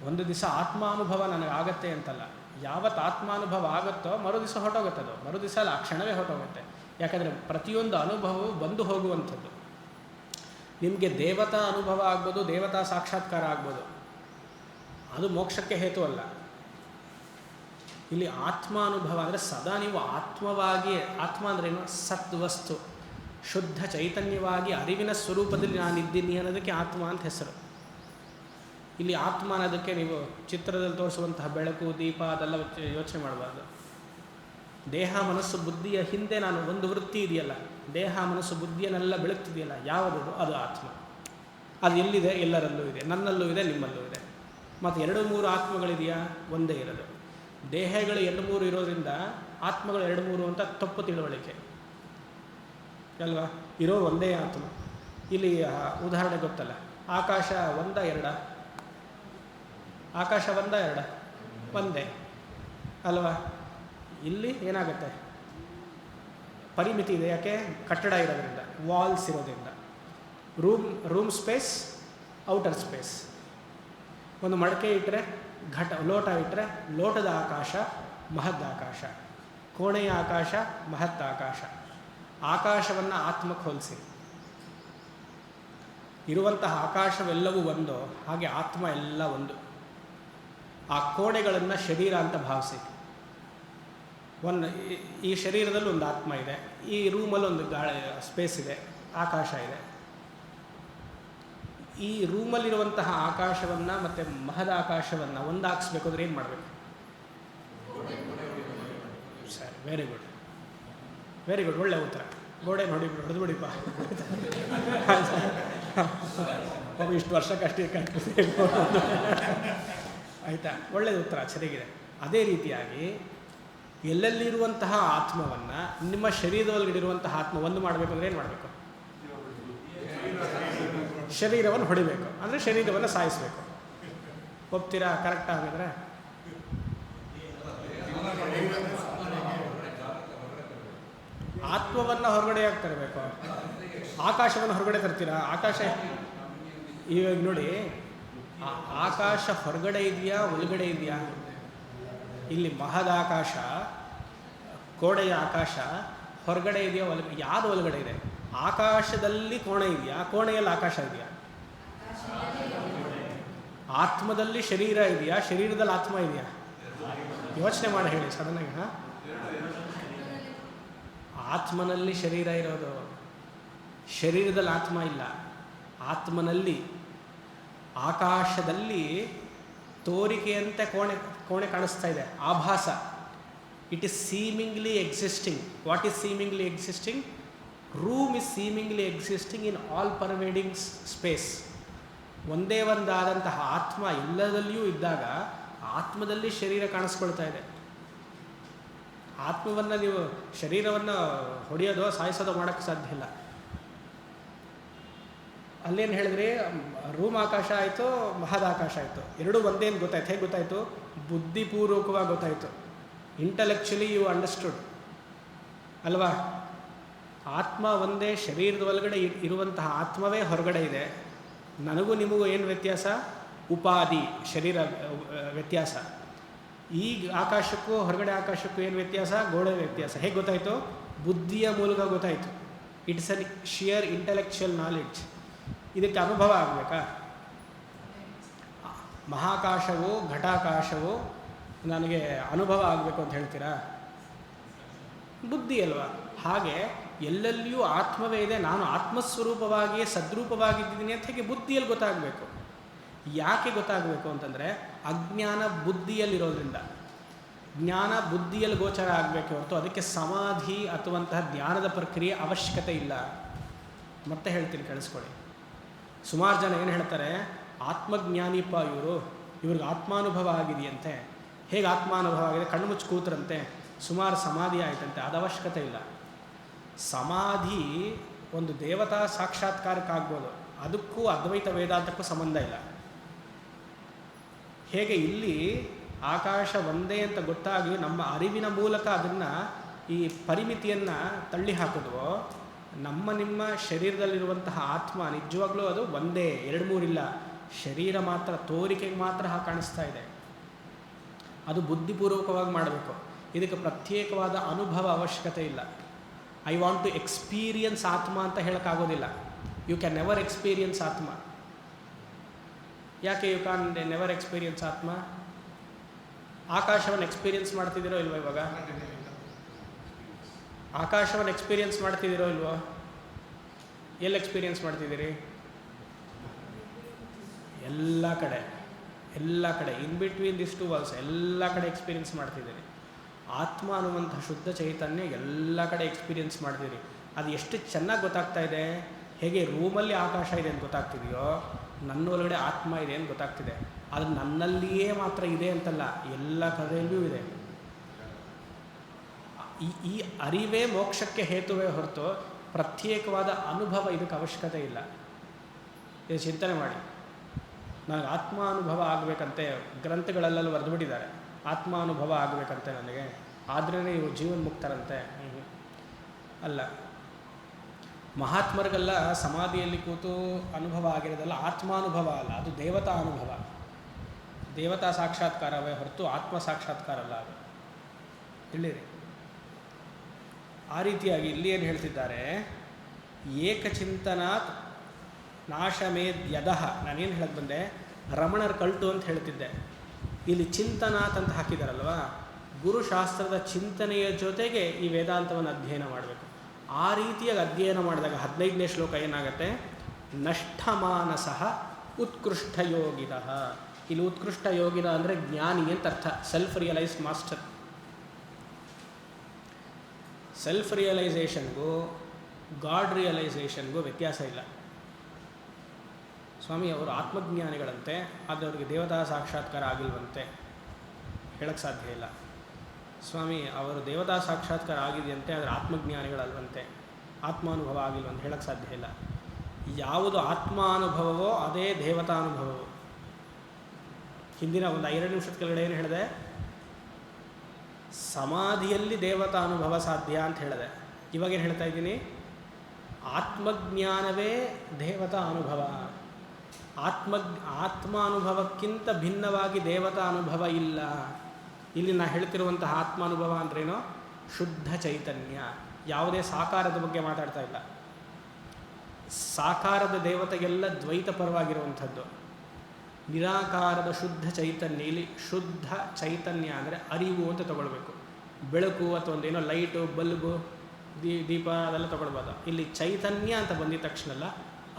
ಒಂದು ದಿವಸ ಆತ್ಮಾನುಭವ ನನಗಾಗತ್ತೆ ಅಂತಲ್ಲ, ಯಾವತ್ತು ಆತ್ಮಾನುಭವ ಆಗುತ್ತೋ ಮರು ದಿವಸ ಹೊರಟೋಗುತ್ತದು. ಮರು ದಿವಸ ಅಲ್ಲ, ಆ ಕ್ಷಣವೇ ಹೊರಟೋಗುತ್ತೆ. ಯಾಕಂದರೆ ಪ್ರತಿಯೊಂದು ಅನುಭವವು ಬಂದು ಹೋಗುವಂಥದ್ದು. ನಿಮಗೆ ದೇವತಾ ಅನುಭವ ಆಗ್ಬೋದು, ದೇವತಾ ಸಾಕ್ಷಾತ್ಕಾರ ಆಗ್ಬೋದು, ಅದು ಮೋಕ್ಷಕ್ಕೆ ಹೇತು ಅಲ್ಲ. ಇಲ್ಲಿ ಆತ್ಮಾನುಭವ ಅಂದರೆ ಸದಾ ನೀವು ಆತ್ಮವಾಗಿ, ಆತ್ಮ ಅಂದ್ರೇನು? ಸತ್ವಸ್ತು, ಶುದ್ಧ ಚೈತನ್ಯವಾಗಿ ಅರಿವಿನ ಸ್ವರೂಪದಲ್ಲಿ ನಾನಿದ್ದೀನಿ ಅನ್ನೋದಕ್ಕೆ ಆತ್ಮ ಅಂತ ಹೆಸರು. ಇಲ್ಲಿ ಆತ್ಮ ಅನ್ನೋದಕ್ಕೆ ನೀವು ಚಿತ್ರದಲ್ಲಿ ತೋರಿಸುವಂತಹ ಬೆಳಕು, ದೀಪ ಅದೆಲ್ಲ ಯೋಚನೆ ಮಾಡಬಾರ್ದು. ದೇಹ ಮನಸ್ಸು ಬುದ್ಧಿಯ ಹಿಂದೆ ನಾನು ಒಂದು ವೃತ್ತಿ ಇದೆಯಲ್ಲ, ದೇಹ ಮನಸ್ಸು ಬುದ್ಧಿಯನ್ನೆಲ್ಲ ಬೆಳಗ್ತಿದೆಯಲ್ಲ, ಯಾವುದದು? ಅದು ಆತ್ಮ. ಅದು ಎಲ್ಲಿದೆ? ಎಲ್ಲರಲ್ಲೂ ಇದೆ, ನನ್ನಲ್ಲೂ ಇದೆ, ನಿಮ್ಮಲ್ಲೂ ಇದೆ. ಮತ್ತು 2-3 ಆತ್ಮಗಳಿದೆಯಾ? ಒಂದೇ ಇರೋದು. ದೇಹಗಳು 2-3 ಇರೋದ್ರಿಂದ ಆತ್ಮಗಳು 2-3 ಅಂತ ತಪ್ಪು ತಿಳುವಳಿಕೆ ಅಲ್ವಾ? ಇರೋ ಒಂದೇ ಆತ್ಮ. ಇಲ್ಲಿ ಉದಾಹರಣೆ ಗೊತ್ತಲ್ಲ, ಆಕಾಶ 1-2? ಆಕಾಶ 1-2? ಒಂದೇ ಅಲ್ವಾ? ಇಲ್ಲಿ ಏನಾಗುತ್ತೆ? ಪರಿಮಿತಿ ಇದೆ. ಯಾಕೆ? ಕಟ್ಟಡ ಇರೋದ್ರಿಂದ, ವಾಲ್ಸ್ ಇರೋದ್ರಿಂದ. Room space, outer space. ಒಂದು ಮಡಕೆ ಇಟ್ಟರೆ, ಲೋಟ ಇಟ್ಟರೆ ಲೋಟದ ಆಕಾಶ ಮಹದ್ ಆಕಾಶ, ಕೋಣೆಯ ಆಕಾಶ ಮಹತ್ ಆಕಾಶ. ಆಕಾಶವನ್ನು ಆತ್ಮಕ್ಕೆ ಹೋಲಿಸಿ. ಇರುವಂತಹ ಆಕಾಶವೆಲ್ಲವೂ ಒಂದು, ಹಾಗೆ ಆತ್ಮ ಎಲ್ಲ ಒಂದು. ಆ ಕೋಣೆಗಳನ್ನು ಶರೀರ ಅಂತ ಭಾವಿಸಿ. ಈ ಶರೀರದಲ್ಲಿ ಒಂದು ಆತ್ಮ ಇದೆ, ಈ ರೂಮಲ್ಲಿ ಒಂದು ಸ್ಪೇಸ್ ಇದೆ, ಆಕಾಶ ಇದೆ. ಈ ರೂಮಲ್ಲಿರುವಂತಹ ಆಕಾಶವನ್ನು ಮತ್ತು ಮಹದ ಆಕಾಶವನ್ನು ಒಂದಾಗಿಸ್ಬೇಕು ಅಂದರೆ ಏನು ಮಾಡಬೇಕು? ಸರಿ, ವೆರಿ ಗುಡ್, ವೆರಿ ಗುಡ್, ಒಳ್ಳೆ ಉತ್ತರ. ಗೋಡೆ ಹೊಡೆದು ಬಿಡಿಪ್ಪ. ಇಷ್ಟು ವರ್ಷಕ್ಕಷ್ಟೇ ಆಯಿತಾ? ಒಳ್ಳೆಯ ಉತ್ತರ, ಸರಿಯಾಗಿದೆ. ಅದೇ ರೀತಿಯಾಗಿ ಎಲ್ಲೆಲ್ಲಿರುವಂತಹ ಆತ್ಮವನ್ನು, ನಿಮ್ಮ ಶರೀರದೊಳಗಿರುವಂತಹ ಆತ್ಮ ಒಂದು ಮಾಡಬೇಕು ಅಂದರೆ ಏನು ಮಾಡಬೇಕು? ಶರೀರವನ್ನು ಹೊಡಿಬೇಕು, ಅಂದರೆ ಶರೀರವನ್ನು ಸಾಯಿಸಬೇಕು. ಒಪ್ತೀರಾ? ಕರೆಕ್ಟ್ ಆಗಿದ್ರೆ ಆತ್ಮವನ್ನು ಹೊರಗಡೆ ಯಾಕೆ ತರಬೇಕು? ಆಕಾಶವನ್ನು ಹೊರಗಡೆ ತರ್ತೀರಾ? ಆಕಾಶ ಇವಾಗ ನೋಡಿ, ಆಕಾಶ ಹೊರಗಡೆ ಇದೆಯಾ ಒಳಗಡೆ ಇದೆಯಾ? ಇಲ್ಲಿ ಮಹದಾಕಾಶ, ಕೋಣೆಯ ಆಕಾಶ ಹೊರಗಡೆ ಇದೆಯಾ ಒಳಗಡೆ? ಯಾವುದು ಒಳಗಡೆ ಇದೆ? ಆಕಾಶದಲ್ಲಿ ಕೋಣೆ ಇದೆಯಾ? ಕೋಣೆಯಲ್ಲಿ ಆಕಾಶ ಇದೆಯಾ? ಆತ್ಮದಲ್ಲಿ ಶರೀರ ಇದೆಯಾ? ಶರೀರದಲ್ಲಿ ಆತ್ಮ ಇದೆಯಾ? ಯೋಚನೆ ಮಾಡಿ ಹೇಳಿ ಸಡನ್ನಾಗಿ. ಆತ್ಮನಲ್ಲಿ ಶರೀರ ಇರೋದು, ಶರೀರದಲ್ಲಿ ಆತ್ಮ ಇಲ್ಲ. ಆತ್ಮನಲ್ಲಿ, ಆಕಾಶದಲ್ಲಿ ತೋರಿಕೆಯಂತೆ ಕೋಣೆ ಕಾಣಿಸ್ತಾ ಇದೆ, ಆಭಾಸ. It is seemingly existing. What is seemingly existing? Room is seemingly existing in all pervading space. ಒಂದೇ ಒಂದಾದಂತಹ ಆತ್ಮ ಎಲ್ಲದಲ್ಲಿಯೂ ಇದ್ದಾಗ ಆತ್ಮದಲ್ಲಿ ಶರೀರ ಕಾಣಿಸ್ಕೊಳ್ತಾ ಇದೆ. ಆತ್ಮವನ್ನು ನೀವು ಶರೀರವನ್ನು ಹೊಡೆಯೋದೋ ಸಾಯಿಸೋದೋ ಮಾಡೋಕ್ಕೆ ಸಾಧ್ಯ ಇಲ್ಲ. ಅಲ್ಲೇನು ಹೇಳಿದ್ರಿ? ರೂಮ್ ಆಕಾಶ ಆಯಿತು, ಮಹದಾಕಾಶ ಆಯಿತು, ಎರಡೂ ಒಂದೇನು ಗೊತ್ತಾಯ್ತು? ಹೇಗೆ ಗೊತ್ತಾಯಿತು? ಬುದ್ಧಿಪೂರ್ವಕವಾಗಿ ಗೊತ್ತಾಯಿತು. ಇಂಟಲೆಕ್ಚುಲಿ ಯು ಅಂಡರ್ಸ್ಟುಡ್ ಅಲ್ವಾ? ಆತ್ಮ ಒಂದೇ, ಶರೀರದ ಒಳಗಡೆ ಇರುವಂತಹ ಆತ್ಮವೇ ಹೊರಗಡೆ ಇದೆ. ನನಗೂ ನಿಮಗೂ ಏನು ವ್ಯತ್ಯಾಸ? ಉಪಾಧಿ, ಶರೀರ ವ್ಯತ್ಯಾಸ. ಈ ಆಕಾಶಕ್ಕೂ ಹೊರಗಡೆ ಆಕಾಶಕ್ಕೂ ಏನು ವ್ಯತ್ಯಾಸ? ಗೋಡೆ ವ್ಯತ್ಯಾಸ. ಹೇಗೆ ಗೊತ್ತಾಯಿತು? ಬುದ್ಧಿಯ ಮೂಲಕ ಗೊತ್ತಾಯಿತು. It's an shear intellectual knowledge. ಇದಕ್ಕೆ ಅನುಭವ ಆಗಬೇಕಾ? ಮಹಾಕಾಶವು ಘಟಾಕಾಶವು ನನಗೆ ಅನುಭವ ಆಗಬೇಕು ಅಂತ ಹೇಳ್ತೀರಾ? ಬುದ್ಧಿ ಅಲ್ವಾ? ಹಾಗೆ ಎಲ್ಲೆಲ್ಲಿಯೂ ಆತ್ಮವೇ ಇದೆ, ನಾನು ಆತ್ಮಸ್ವರೂಪವಾಗಿಯೇ ಸದ್ರೂಪವಾಗಿದ್ದೀನಿ ಅಂತ ಹೇಗೆ ಬುದ್ಧಿಯಲ್ಲಿ ಗೊತ್ತಾಗಬೇಕು. ಯಾಕೆ ಗೊತ್ತಾಗಬೇಕು ಅಂತಂದರೆ ಅಜ್ಞಾನ ಬುದ್ಧಿಯಲ್ಲಿರೋದ್ರಿಂದ. ಜ್ಞಾನ ಬುದ್ಧಿಯಲ್ಲಿ ಗೋಚರ ಆಗಬೇಕು ಹೊರತು ಅದಕ್ಕೆ ಸಮಾಧಿ ಅಥವಂತಹ ಧ್ಯಾನದ ಪ್ರಕ್ರಿಯೆ ಅವಶ್ಯಕತೆ ಇಲ್ಲ. ಮತ್ತೆ ಹೇಳ್ತೀನಿ, ಕೇಳಿಸ್ಕೊಳ್ಳಿ. ಸುಮಾರು ಜನ ಏನು ಹೇಳ್ತಾರೆ? ಆತ್ಮಜ್ಞಾನಿಪ ಇವ್ರಿಗೆ ಆತ್ಮಾನುಭವ ಆಗಿದೆಯಂತೆ. ಹೇಗೆ ಆತ್ಮಾನುಭವ ಆಗಿದೆ? ಕಣ್ಣು ಮುಚ್ಚಿ ಕೂತ್ರಂತೆ, ಸುಮಾರು ಸಮಾಧಿ ಆಯ್ತಂತೆ. ಅದು ಅವಶ್ಯಕತೆ ಇಲ್ಲ. ಸಮಾಧಿ ಒಂದು ದೇವತಾ ಸಾಕ್ಷಾತ್ಕಾರಕ್ಕಾಗ್ಬೋದು, ಅದಕ್ಕೂ ಅದ್ವೈತ ವೇದಾಂತಕ್ಕೂ ಸಂಬಂಧ ಇಲ್ಲ. ಹೇಗೆ ಇಲ್ಲಿ ಆಕಾಶ ಒಂದೇ ಅಂತ ಗೊತ್ತಾಗಿ ನಮ್ಮ ಅರಿವಿನ ಮೂಲಕ ಅದನ್ನು, ಈ ಪರಿಮಿತಿಯನ್ನು ತಳ್ಳಿ ಹಾಕಿದ್ವೋ, ನಿಮ್ಮ ಶರೀರದಲ್ಲಿರುವಂತಹ ಆತ್ಮ ನಿಜವಾಗ್ಲೂ ಅದು ಒಂದೇ, ಎರಡು ಮೂರಿಲ್ಲ. ಶರೀರ ಮಾತ್ರ ತೋರಿಕೆಗೆ ಮಾತ್ರ ಕಾಣಿಸ್ತಾ ಇದೆ. ಅದು ಬುದ್ಧಿಪೂರ್ವಕವಾಗಿ ಮಾಡಬೇಕು. ಇದಕ್ಕೆ ಪ್ರತ್ಯೇಕವಾದ ಅನುಭವ ಅವಶ್ಯಕತೆ ಇಲ್ಲ. ಐ ವಾಂಟ್ ಟು ಎಕ್ಸ್ಪೀರಿಯನ್ಸ್ ಆತ್ಮ ಅಂತ ಹೇಳೋಕ್ಕಾಗೋದಿಲ್ಲ. ಯು ಕ್ಯಾನ್ ನೆವರ್ ಎಕ್ಸ್ಪೀರಿಯನ್ಸ್ ಆತ್ಮ. ಯಾಕೆ ಯು ಕ್ಯಾನ್ ನೆವರ್ ಎಕ್ಸ್ಪೀರಿಯನ್ಸ್ ಆತ್ಮ? ಆಕಾಶವನ್ನು ಎಕ್ಸ್ಪೀರಿಯನ್ಸ್ ಮಾಡ್ತಿದ್ದೀರೋ ಇಲ್ವೋ? ಇವಾಗ ಆಕಾಶವನ್ನು ಎಕ್ಸ್ಪೀರಿಯನ್ಸ್ ಮಾಡ್ತಿದ್ದೀರೋ ಇಲ್ವೋ? ಎಲ್ಲಿ ಎಕ್ಸ್ಪೀರಿಯನ್ಸ್ ಮಾಡ್ತಿದ್ದೀರಿ? ಎಲ್ಲ ಕಡೆ in between this two walls ಎಲ್ಲ ಕಡೆ ಎಕ್ಸ್ಪೀರಿಯನ್ಸ್ ಮಾಡ್ತಿದ್ದೀರಿ. ಆತ್ಮ ಅನ್ನುವಂಥ ಶುದ್ಧ ಚೈತನ್ಯ ಎಲ್ಲ ಕಡೆ ಎಕ್ಸ್ಪೀರಿಯನ್ಸ್ ಮಾಡ್ತೀರಿ. ಅದು ಎಷ್ಟು ಚೆನ್ನಾಗಿ ಗೊತ್ತಾಗ್ತಾ ಇದೆ. ಹೇಗೆ ರೂಮಲ್ಲಿ ಆಕಾಶ ಇದೆ ಅಂತ ಗೊತ್ತಾಗ್ತಿದೆಯೋ, ನನ್ನ ಒಳಗಡೆ ಆತ್ಮ ಇದೆ ಅಂತ ಗೊತ್ತಾಗ್ತಿದೆ. ಅದು ನನ್ನಲ್ಲಿಯೇ ಮಾತ್ರ ಇದೆ ಅಂತಲ್ಲ, ಎಲ್ಲ ಕಡೆಯಲ್ಲೂ ಇದೆ. ಈ ಅರಿವೇ ಮೋಕ್ಷಕ್ಕೆ ಹೇತುವೇ ಹೊರತು ಪ್ರತ್ಯೇಕವಾದ ಅನುಭವ ಇದಕ್ಕೆ ಅವಶ್ಯಕತೆ ಇಲ್ಲ. ಇದು ಚಿಂತನೆ ಮಾಡಿ. ನನಗೆ ಆತ್ಮಾನುಭವ ಆಗಬೇಕಂತೆ ಗ್ರಂಥಗಳಲ್ಲೆಲ್ಲ ಬರೆದುಬಿಟ್ಟಿದ್ದಾರೆ. ಆತ್ಮಾನುಭವ ಆಗಬೇಕಂತೆ ನನಗೆ, ಆದ್ರೇ ಇವು ಜೀವನ್ಮುಕ್ತರಂತೆ. ಅಲ್ಲ, ಮಹಾತ್ಮರಿಗೆಲ್ಲ ಸಮಾಧಿಯಲ್ಲಿ ಕೂತು ಅನುಭವ ಆಗಿರೋದಲ್ಲ ಆತ್ಮಾನುಭವ ಅಲ್ಲ, ಅದು ದೇವತಾ ಅನುಭವ, ದೇವತಾ ಸಾಕ್ಷಾತ್ಕಾರವೇ ಹೊರತು ಆತ್ಮ ಸಾಕ್ಷಾತ್ಕಾರ ಅಲ್ಲ. ಅದು ತಿಳಿರಿ. ಆ ರೀತಿಯಾಗಿ ಇಲ್ಲಿ ಏನು ಹೇಳ್ತಿದ್ದಾರೆ? ಏಕಚಿಂತನಾತ್ ನಾಶಮೇದ್ಯದಃ. ನಾನೇನು ಹೇಳಕ್ಕೆ ಬಂದೆ? ರಮಣರ ಕಲ್ಟು ಅಂತ ಹೇಳ್ತಿದ್ದೆ. ಇಲ್ಲಿ ಚಿಂತನಾತ್ ಅಂತ ಹಾಕಿದಾರಲ್ವ, ಗುರುಶಾಸ್ತ್ರದ ಚಿಂತನೆಯ ಜೊತೆಗೆ ಈ ವೇದಾಂತವನ್ನು ಅಧ್ಯಯನ ಮಾಡಬೇಕು. ಆ ರೀತಿಯಾಗಿ ಅಧ್ಯಯನ ಮಾಡಿದಾಗ 15ನೇ ಶ್ಲೋಕ ಏನಾಗುತ್ತೆ, ನಷ್ಠಮಾನಸಃ ಉತ್ಕೃಷ್ಟ ಯೋಗಿನ. ಇಲ್ಲಿ ಉತ್ಕೃಷ್ಟ ಯೋಗಿನ ಅಂದರೆ ಜ್ಞಾನಿ ಅಂತ ಅರ್ಥ, ಸೆಲ್ಫ್ ರಿಯಲೈಸ್ಡ್ ಮಾಸ್ಟರ್. ಸೆಲ್ಫ್ ರಿಯಲೈಸೇಷನ್ಗೂ ಗಾಡ್ ರಿಯಲೈಸೇಷನ್ಗೂ ವ್ಯತ್ಯಾಸ ಇಲ್ಲ. ಸ್ವಾಮಿ ಅವರು ಆತ್ಮಜ್ಞಾನಿಗಳಂತೆ, ಆದರೆ ಅವರಿಗೆ ದೇವತಾ ಸಾಕ್ಷಾತ್ಕಾರ ಆಗಿಲ್ವಂತೆ, ಹೇಳಕ್ಕೆ ಸಾಧ್ಯ ಇಲ್ಲ. ಸ್ವಾಮಿ ಅವರು ದೇವತಾ ಸಾಕ್ಷಾತ್ಕಾರ ಆಗಿದೆಯಂತೆ, ಆದರೆ ಆತ್ಮಜ್ಞಾನಿಗಳಲ್ವಂತೆ, ಆತ್ಮಾನುಭವ ಆಗಿಲ್ವಂತ ಹೇಳಕ್ಕೆ ಸಾಧ್ಯ ಇಲ್ಲ. ಯಾವುದು ಆತ್ಮಾನುಭವವೋ ಅದೇ ದೇವತಾನುಭವವೋ. ಹಿಂದಿನ ಒಂದು 2 ನಿಮಿಷದ ಕೆಳಗಡೆ ಏನು ಹೇಳಿದೆ, ಸಮಾಧಿಯಲ್ಲಿ ದೇವತಾನುಭವ ಸಾಧ್ಯ ಅಂತ ಹೇಳಿದೆ. ಇವಾಗೇನು ಹೇಳ್ತಾ ಇದ್ದೀನಿ, ಆತ್ಮಜ್ಞಾನವೇ ದೇವತಾ ಅನುಭವ. ಆತ್ಮಾನುಭವಕ್ಕಿಂತ ಭಿನ್ನವಾಗಿ ದೇವತಾ ಅನುಭವ ಇಲ್ಲ. ಇಲ್ಲಿ ನಾ ಹೇಳ್ತಿರುವಂತಹ ಆತ್ಮಾನುಭವ ಅಂದ್ರೇನೋ ಶುದ್ಧ ಚೈತನ್ಯ, ಯಾವುದೇ ಸಾಕಾರದ ಬಗ್ಗೆ ಮಾತಾಡ್ತಾ ಇಲ್ಲ. ಸಾಕಾರದ ದೇವತೆಗೆಲ್ಲ ದ್ವೈತ ಪರವಾಗಿರುವಂಥದ್ದು. ನಿರಾಕಾರದ ಶುದ್ಧ ಚೈತನ್ಯ, ಇಲ್ಲಿ ಶುದ್ಧ ಚೈತನ್ಯ ಅಂದರೆ ಅರಿವು ಅಂತ ತಗೊಳ್ಬೇಕು. ಬೆಳಕು ಅಥವಾ ಒಂದೇನೋ ಲೈಟು, ಬಲ್ಬು, ದೀಪ ಅದೆಲ್ಲ ತಗೊಳ್ಬೋದು. ಇಲ್ಲಿ ಚೈತನ್ಯ ಅಂತ ಬಂದಿದ ತಕ್ಷಣ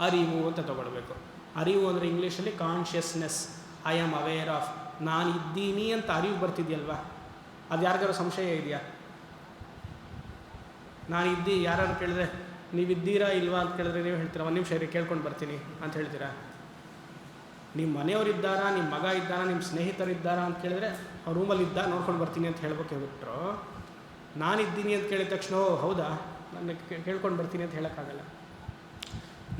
ಅರಿವು ಅಂತ ತಗೊಳ್ಬೇಕು. ಅರಿವು ಅಂದರೆ ಇಂಗ್ಲೀಷಲ್ಲಿ consciousness, I am aware of, ನಾನು ಇದ್ದೀನಿ ಅಂತ ಅರಿವು ಬರ್ತಿದೆಯಲ್ವಾ. ಅದು ಯಾರಿಗಾರು ಸಂಶಯ ಇದೆಯಾ? ನಾನು ಯಾರು ಕೇಳಿದ್ರೆ ನೀವಿದ್ದೀರಾ ಇಲ್ವಾ ಅಂತ ಕೇಳಿದ್ರೆ ನೀವು ಹೇಳ್ತೀರಾ, ಒಂದು ನಿಮಿಷ ಇರಿ ಕೇಳ್ಕೊಂಡು ಬರ್ತೀನಿ ಅಂತ ಹೇಳ್ತೀರಾ? ನಿಮ್ಮ ಮನೆಯವರಿದ್ದಾರಾ, ನಿಮ್ಮ ಮಗ ಇದ್ದಾರಾ, ನಿಮ್ಮ ಸ್ನೇಹಿತರಿದ್ದಾರಾ ಅಂತ ಕೇಳಿದ್ರೆ ಅವ್ರ ರೂಮಲ್ಲಿ ನೋಡ್ಕೊಂಡು ಬರ್ತೀನಿ ಅಂತ ಹೇಳ್ಬೇಕು ಬಿಟ್ಟರು. ನಾನಿದ್ದೀನಿ ಅಂತ ಕೇಳಿದ ತಕ್ಷಣ ಓ ಹೌದಾ ನಾನು ಕೇಳ್ಕೊಂಡು ಬರ್ತೀನಿ ಅಂತ ಹೇಳೋಕ್ಕಾಗಲ್ಲ.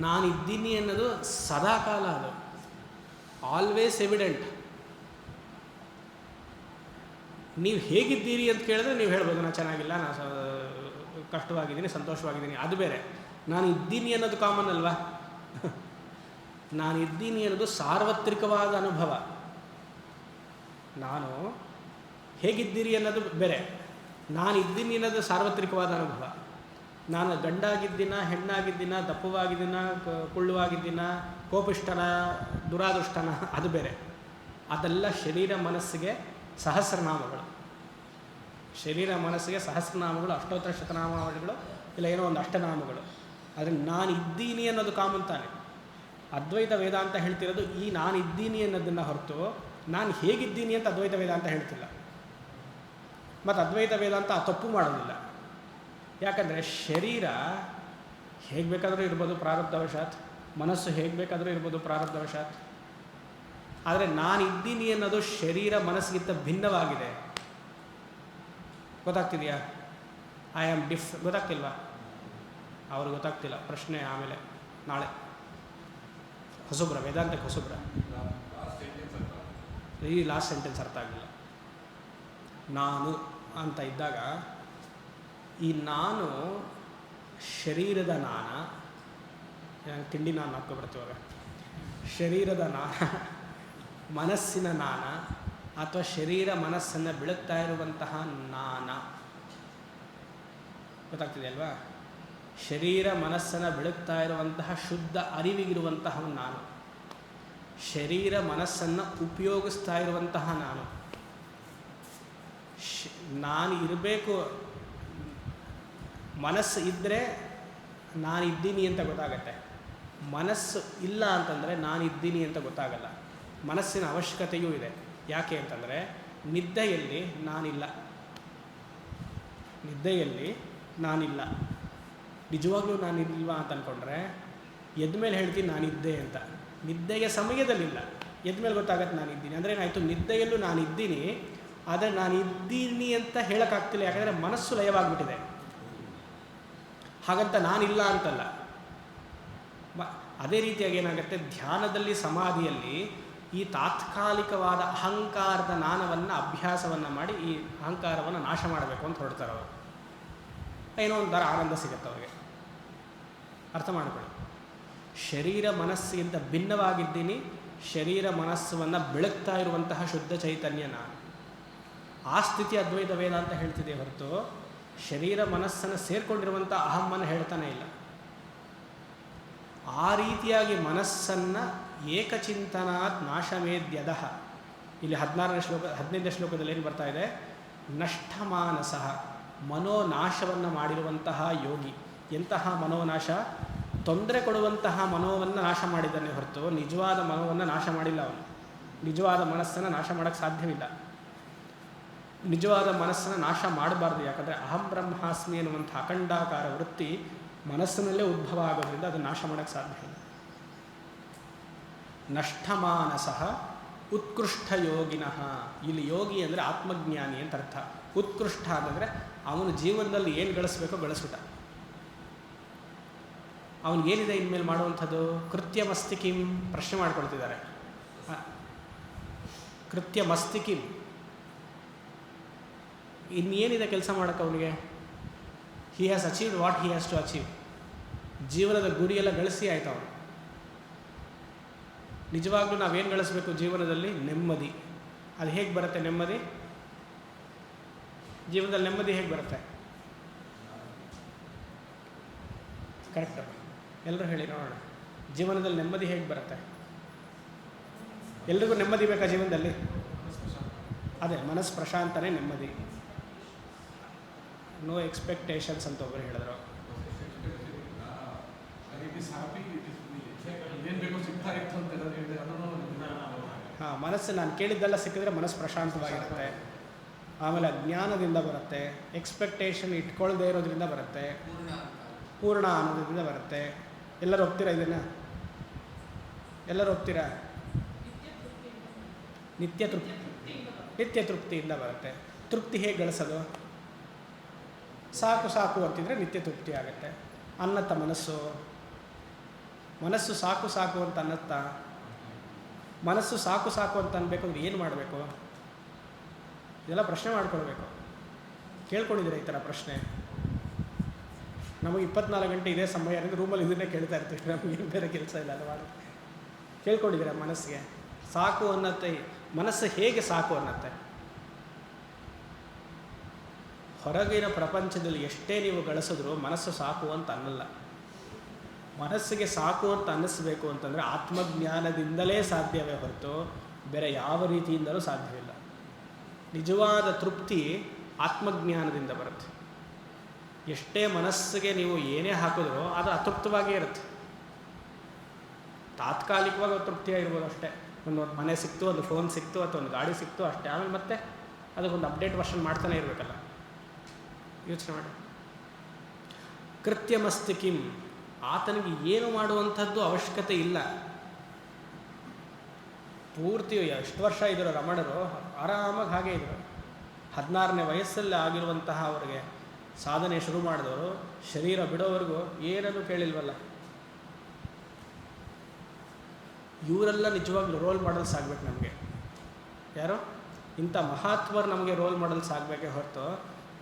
ನಾನಿದ್ದೀನಿ ಅನ್ನೋದು ಸದಾಕಾಲ, ಅದು ಆಲ್ವೇಸ್ ಎವಿಡೆಂಟ್. ನೀವು ಹೇಗಿದ್ದೀರಿ ಅಂತ ಕೇಳಿದ್ರೆ ನೀವು ಹೇಳ್ಬೋದು ನಾನು ಚೆನ್ನಾಗಿಲ್ಲ, ನಾನು ಕಷ್ಟವಾಗಿದ್ದೀನಿ, ಸಂತೋಷವಾಗಿದ್ದೀನಿ, ಅದು ಬೇರೆ. ನಾನು ಇದ್ದೀನಿ ಅನ್ನೋದು ಕಾಮನ್ ಅಲ್ವಾ. ನಾನು ಇದ್ದೀನಿ ಅನ್ನೋದು ಸಾರ್ವತ್ರಿಕವಾದ ಅನುಭವ. ನಾನು ಹೇಗಿದ್ದೀರಿ ಅನ್ನೋದು ಬೇರೆ, ನಾನು ಇದ್ದೀನಿ ಅನ್ನೋದು ಸಾರ್ವತ್ರಿಕವಾದ ಅನುಭವ. ನಾನು ಗಂಡಾಗಿದ್ದೀನ, ಹೆಣ್ಣಾಗಿದ್ದೀನ, ದಪ್ಪವಾಗಿದ್ದೀನ, ಕುಳ್ಳುವಾಗಿದ್ದೀನ, ಕೋಪಿಷ್ಟನ, ದುರಾದೃಷ್ಟನ, ಅದು ಬೇರೆ. ಅದೆಲ್ಲ ಶರೀರ ಮನಸ್ಸಿಗೆ ಸಹಸ್ರನಾಮಗಳು. ಶರೀರ ಮನಸ್ಸಿಗೆ ಸಹಸ್ರನಾಮಗಳು, ಅಷ್ಟೋತ್ತರ ಶತನಾಮಗಳು, ಇಲ್ಲ ಏನೋ ಒಂದು ಅಷ್ಟನಾಮಗಳು. ಆದರೆ ನಾನು ಇದ್ದೀನಿ ಅನ್ನೋದು ಕಾಮನ್ ತಾನೆ. ಅದ್ವೈತ ವೇದಾಂತ ಹೇಳ್ತಿರೋದು ಈ ನಾನು ಇದ್ದೀನಿ ಅನ್ನೋದನ್ನು ಹೊರತು ನಾನು ಹೇಗಿದ್ದೀನಿ ಅಂತ ಅದ್ವೈತ ವೇದಾಂತ ಹೇಳ್ತಿಲ್ಲ. ಮತ್ತು ಅದ್ವೈತ ವೇದಾಂತ ತಪ್ಪು ಮಾಡೋದಿಲ್ಲ. ಯಾಕಂದರೆ ಶರೀರ ಹೇಗೆ ಬೇಕಾದರೂ ಇರ್ಬೋದು ಪ್ರಾರಬ್ಧವಶಾತ್, ಮನಸ್ಸು ಹೇಗೆ ಬೇಕಾದರೂ ಇರ್ಬೋದು ಪ್ರಾರಬ್ಧವಶಾತ್. ಆದರೆ ನಾನು ಇದ್ದೀನಿ ಅನ್ನೋದು ಶರೀರ ಮನಸ್ಸಿಗಿಂತ ಭಿನ್ನವಾಗಿದೆ. ಗೊತ್ತಾಗ್ತಿದೆಯಾ? ಐ ಆಮ್ ಗೊತ್ತಾಗ್ತಿಲ್ವಾ? ಅವ್ರಿಗೆ ಗೊತ್ತಾಗ್ತಿಲ್ಲ, ಪ್ರಶ್ನೆ ಆಮೇಲೆ ನಾಳೆ. ಹೊಸಬ್ರ ವೇದಾಂತಕ್ಕೆ ಹೊಸಬ್ರ, ಈ ಲಾಸ್ಟ್ ಸೆಂಟೆನ್ಸ್ ಅರ್ಥ ಆಗಲಿಲ್ಲ. ನಾನು ಅಂತ ಇದ್ದಾಗ ಈ ನಾನು ಶರೀರದ ನಾನ, ತಿಂಡಿ ನಾನು ಹಾಕ್ಕೊಬರ್ತೀವಾಗ, ಶರೀರದ ನಾನ, ಮನಸ್ಸಿನ ನಾನ, ಅಥವಾ ಶರೀರ ಮನಸ್ಸನ್ನು ಬೆಳಗ್ತಾ ಇರುವಂತಹ ನಾನ. ಗೊತ್ತಾಗ್ತಿದೆ ಅಲ್ವಾ? ಶರೀರ ಮನಸ್ಸನ್ನು ಬೆಳಗ್ತಾ ಇರುವಂತಹ ಶುದ್ಧ ಅರಿವಿಗಿರುವಂತಹ ನಾನು, ಶರೀರ ಮನಸ್ಸನ್ನು ಉಪಯೋಗಿಸ್ತಾ ಇರುವಂತಹ ನಾನು. ನಾನು ಇರಬೇಕು, ಮನಸ್ಸು ಇದ್ದರೆ ನಾನಿದ್ದೀನಿ ಅಂತ ಗೊತ್ತಾಗತ್ತೆ. ಮನಸ್ಸು ಇಲ್ಲ ಅಂತಂದರೆ ನಾನಿದ್ದೀನಿ ಅಂತ ಗೊತ್ತಾಗಲ್ಲ. ಮನಸ್ಸಿನ ಅವಶ್ಯಕತೆಯೂ ಇದೆ. ಯಾಕೆ ಅಂತಂದರೆ ನಿದ್ದೆಯಲ್ಲಿ ನಾನಿಲ್ಲ, ನಿದ್ದೆಯಲ್ಲಿ ನಾನಿಲ್ಲ. ನಿಜವಾಗ್ಲೂ ನಾನಿಲ್ವಾ ಅಂತ ಅಂದ್ಕೊಂಡ್ರೆ ಎದ್ದ ಮೇಲೆ ಹೇಳ್ತೀನಿ ನಾನಿದ್ದೆ ಅಂತ. ನಿದ್ದೆಯ ಸಮಯದಲ್ಲಿಲ್ಲ, ಎದ್ದ ಮೇಲೆ ಗೊತ್ತಾಗತ್ತೆ ನಾನಿದ್ದೀನಿ. ಅಂದರೆ ಏನಾಯಿತು, ನಿದ್ದೆಯಲ್ಲೂ ನಾನಿದ್ದೀನಿ, ಆದರೆ ನಾನಿದ್ದೀನಿ ಅಂತ ಹೇಳೋಕ್ಕಾಗ್ತಿಲ್ಲ. ಯಾಕಂದರೆ ಮನಸ್ಸು ಲಯವಾಗ್ಬಿಟ್ಟಿದೆ. ಹಾಗಂತ ನಾನಿಲ್ಲ ಅಂತಲ್ಲ. ಅದೇ ರೀತಿಯಾಗಿ ಏನಾಗುತ್ತೆ, ಧ್ಯಾನದಲ್ಲಿ ಸಮಾಧಿಯಲ್ಲಿ ಈ ತಾತ್ಕಾಲಿಕವಾದ ಅಹಂಕಾರದ ನಾನವನ್ನು ಅಭ್ಯಾಸವನ್ನು ಮಾಡಿ ಈ ಅಹಂಕಾರವನ್ನು ನಾಶ ಮಾಡಬೇಕು ಅಂತ ಹೊರಡ್ತಾರೆ ಅವರು. ಏನೋ ಒಂಥರ ಆನಂದ ಸಿಗುತ್ತೆ ಅವ್ರಿಗೆ. ಅರ್ಥ ಮಾಡಿಕೊಳ್ಳಿ, ಶರೀರ ಮನಸ್ಸಿಗಿಂತ ಭಿನ್ನವಾಗಿದ್ದೀನಿ. ಶರೀರ ಮನಸ್ಸನ್ನು ಬೆಳಗ್ತಾ ಇರುವಂತಹ ಶುದ್ಧ ಚೈತನ್ಯ ನಾನು. ಆ ಸ್ಥಿತಿ ಅದ್ವೈತ ವೇದಾಂತ ಹೇಳ್ತಿದೆ ಹೊರತು ಶರೀರ ಮನಸ್ಸನ್ನು ಸೇರಿಕೊಂಡಿರುವಂಥ ಅಹಮ್ಮನ್ನು ಹೇಳ್ತಾನೆ ಇಲ್ಲ. ಆ ರೀತಿಯಾಗಿ ಮನಸ್ಸನ್ನು ಏಕಚಿಂತನಾತ್ ನಾಶಮೇದ್ಯದ. ಇಲ್ಲಿ 15ನೇ ಶ್ಲೋಕದಲ್ಲಿ ಏನು ಬರ್ತಾ ಇದೆ, ನಷ್ಟಮಾನಸಃ, ಮನೋನಾಶವನ್ನು ಮಾಡಿರುವಂತಹ ಯೋಗಿ. ಎಂತಹ ಮನೋನಾಶ? ತೊಂದರೆ ಕೊಡುವಂತಹ ಮನೋವನ್ನು ನಾಶ ಮಾಡಿದ್ದಾನೆ ಹೊರತು ನಿಜವಾದ ಮನೋವನ್ನು ನಾಶ ಮಾಡಿಲ್ಲ ಅವನು. ನಿಜವಾದ ಮನಸ್ಸನ್ನು ನಾಶ ಮಾಡೋಕ್ಕೆ ಸಾಧ್ಯವಿಲ್ಲ. ನಿಜವಾದ ಮನಸ್ಸನ್ನು ನಾಶ ಮಾಡಬಾರ್ದು. ಯಾಕಂದರೆ ಅಹಂ ಬ್ರಹ್ಮಾಸ್ಮಿ ಎನ್ನುವಂಥ ಅಖಂಡಾಕಾರ ವೃತ್ತಿ ಮನಸ್ಸಿನಲ್ಲೇ ಉದ್ಭವ ಆಗೋದ್ರಿಂದ ಅದನ್ನು ನಾಶ ಮಾಡೋಕ್ಕೆ ಸಾಧ್ಯ ಇಲ್ಲ. ನಷ್ಟಮಾನಸಃ ಉತ್ಕೃಷ್ಟ ಯೋಗಿನಃ. ಇಲ್ಲಿ ಯೋಗಿ ಅಂದರೆ ಆತ್ಮಜ್ಞಾನಿ ಅಂತ ಅರ್ಥ. ಉತ್ಕೃಷ್ಟ ಅಂತಂದರೆ ಅವನು ಜೀವನದಲ್ಲಿ ಏನು ಗಳಿಸ್ಬೇಕೋ ಗಳಿಸ್ಬಿಟ್ಟ. ಅವನಿಗೇನಿದೆ ಇನ್ಮೇಲೆ ಮಾಡುವಂಥದ್ದು? ಕೃತ್ಯಮಸ್ತಿ ಕಿಂ? ಪ್ರಶ್ನೆ ಮಾಡ್ಕೊಳ್ತಿದ್ದಾರೆ. ಕೃತ್ಯಮಸ್ತಿ ಕಿಂ? ಇನ್ನೇನಿದೆ ಕೆಲಸ ಮಾಡೋಕ್ಕೆ ಅವನಿಗೆ? He has achieved what he has to achieve. ಜೀವನದ ಗುರಿಯೆಲ್ಲ ಗಳಿಸಿ ಆಯ್ತು ಅವನು. ನಿಜವಾಗ್ಲೂ ನಾವೇನು ಗಳಿಸ್ಬೇಕು ಜೀವನದಲ್ಲಿ? ನೆಮ್ಮದಿ. ಅದು ಹೇಗೆ ಬರುತ್ತೆ ನೆಮ್ಮದಿ? ಜೀವನದಲ್ಲಿ ನೆಮ್ಮದಿ ಹೇಗೆ ಬರುತ್ತೆ? ಕರೆಕ್ಟ್, ಎಲ್ಲರೂ ಹೇಳಿ ನೋಡೋಣ. ಜೀವನದಲ್ಲಿ ನೆಮ್ಮದಿ ಹೇಗೆ ಬರುತ್ತೆ? ಎಲ್ರಿಗೂ ನೆಮ್ಮದಿ ಬೇಕಾ ಜೀವನದಲ್ಲಿ? ಅದೇ ಮನಸ್ಸು ಪ್ರಶಾಂತನೇ ನೆಮ್ಮದಿ. ನೋ ಎಕ್ಸ್ಪೆಕ್ಟೇಷನ್ಸ್ ಅಂತ ಒಬ್ಬರು ಹೇಳಿದ್ರು. ಹಾಂ, ಮನಸ್ಸು ನಾನು ಕೇಳಿದ್ದೆಲ್ಲ ಸಿಕ್ಕಿದ್ರೆ ಮನಸ್ಸು ಪ್ರಶಾಂತವಾಗಿರುತ್ತೆ. ಆಮೇಲೆ ಅಜ್ಞಾನದಿಂದ ಬರುತ್ತೆ, ಎಕ್ಸ್ಪೆಕ್ಟೇಷನ್ ಇಟ್ಕೊಳ್ಳದೇ ಇರೋದ್ರಿಂದ ಬರುತ್ತೆ, ಪೂರ್ಣ ಅನ್ನೋದ್ರಿಂದ ಬರುತ್ತೆ. ಎಲ್ಲರೂ ಒಪ್ತೀರಾ ಇದನ್ನು? ಎಲ್ಲರೂ ಒಪ್ತೀರಾ? ನಿತ್ಯ ತೃಪ್ತಿಯಿಂದ ಬರುತ್ತೆ. ತೃಪ್ತಿ ಹೇಗೆ ಗಳಿಸೋದು? ಸಾಕು ಸಾಕು ಅಂತಿದ್ರೆ ನಿತ್ಯ ತೃಪ್ತಿ ಆಗುತ್ತೆ. ಅನ್ನತ್ತ ಮನಸ್ಸು ಸಾಕು ಸಾಕು ಅಂತ ಅನ್ನತ್ತಾ? ಮನಸ್ಸು ಸಾಕು ಸಾಕು ಅಂತ ಅನ್ಬೇಕಂದ್ರೆ ಏನು ಮಾಡಬೇಕು? ಇದೆಲ್ಲ ಪ್ರಶ್ನೆ ಮಾಡ್ಕೊಳ್ಬೇಕು. ಕೇಳ್ಕೊಂಡಿದ್ದೀರಾ ಈ ಥರ ಪ್ರಶ್ನೆ? ನಮಗೆ 24 ಗಂಟೆ ಇದೇ ಸಮಯ ಅಂದರೆ ರೂಮಲ್ಲಿ ಇದನ್ನೇ ಕೇಳ್ತಾ ಇರ್ತೀವಿ. ನಮಗೇನು ಬೇರೆ ಕೆಲಸ ಇಲ್ಲ ಅಲ್ವಾ? ಕೇಳ್ಕೊಂಡಿದ್ದೀರಾ ಮನಸ್ಸಿಗೆ ಸಾಕು ಅನ್ನತ್ತೆ? ಮನಸ್ಸು ಹೇಗೆ ಸಾಕು ಅನ್ನತ್ತೆ? ಹೊರಗಿನ ಪ್ರಪಂಚದಲ್ಲಿ ಎಷ್ಟೇ ನೀವು ಗಳಿಸಿದ್ರೂ ಮನಸ್ಸು ಸಾಕು ಅಂತ ಅನ್ನಲ್ಲ. ಮನಸ್ಸಿಗೆ ಸಾಕು ಅಂತ ಅನ್ನಿಸ್ಬೇಕು ಅಂತಂದರೆ ಆತ್ಮಜ್ಞಾನದಿಂದಲೇ ಸಾಧ್ಯವೇ ಹೊರತು ಬೇರೆ ಯಾವ ರೀತಿಯಿಂದಲೂ ಸಾಧ್ಯವಿಲ್ಲ. ನಿಜವಾದ ತೃಪ್ತಿ ಆತ್ಮಜ್ಞಾನದಿಂದ ಬರುತ್ತೆ. ಎಷ್ಟೇ ಮನಸ್ಸಿಗೆ ನೀವು ಏನೇ ಹಾಕಿದ್ರೂ ಅದು ಅತೃಪ್ತವಾಗೇ ಇರುತ್ತೆ. ತಾತ್ಕಾಲಿಕವಾಗಿ ತೃಪ್ತಿಯಾಗಿರ್ಬೋದು ಅಷ್ಟೇ. ಒಂದು ಮನೆ ಸಿಕ್ತು, ಒಂದು ಫೋನ್ ಸಿಕ್ತು, ಅಥವಾ ಒಂದು ಗಾಡಿ ಸಿಕ್ತು ಅಷ್ಟೇ. ಆಮೇಲೆ ಮತ್ತೆ ಅದಕ್ಕೊಂದು ಅಪ್ಡೇಟ್ ವರ್ಷನ್ ಮಾಡ್ತಾನೆ ಇರಬೇಕಲ್ಲ. ಯೋಚನೆ ಮಾಡಿ. ಕೃತ್ಯಮಸ್ತಿ ಕಿಂ? ಆತನಿಗೆ ಏನು ಮಾಡುವಂಥದ್ದು ಅವಶ್ಯಕತೆ ಇಲ್ಲ. ಪೂರ್ತಿ ಎಷ್ಟು ವರ್ಷ ಇದ್ದರು ರಮಣರು? ಆರಾಮಾಗಿ ಹಾಗೆ ಇದ್ದರು. 16ನೇ ವಯಸ್ಸಲ್ಲಿ ಆಗಿರುವಂತಹ ಅವರಿಗೆ ಸಾಧನೆ ಶುರು ಮಾಡಿದವರು ಶರೀರ ಬಿಡೋವರೆಗೂ ಏನನ್ನೂ ಕೇಳಿಲ್ವಲ್ಲ. ಇವರೆಲ್ಲ ನಿಜವಾಗ್ಲೂ ರೋಲ್ ಮಾಡಲ್ಸ್ ಆಗಬೇಕು ನಮಗೆ. ಯಾರು? ಇಂಥ ಮಹಾತ್ಮರು ನಮಗೆ ರೋಲ್ ಮಾಡಲ್ಸ್ ಆಗಬೇಕೇ ಹೊರತು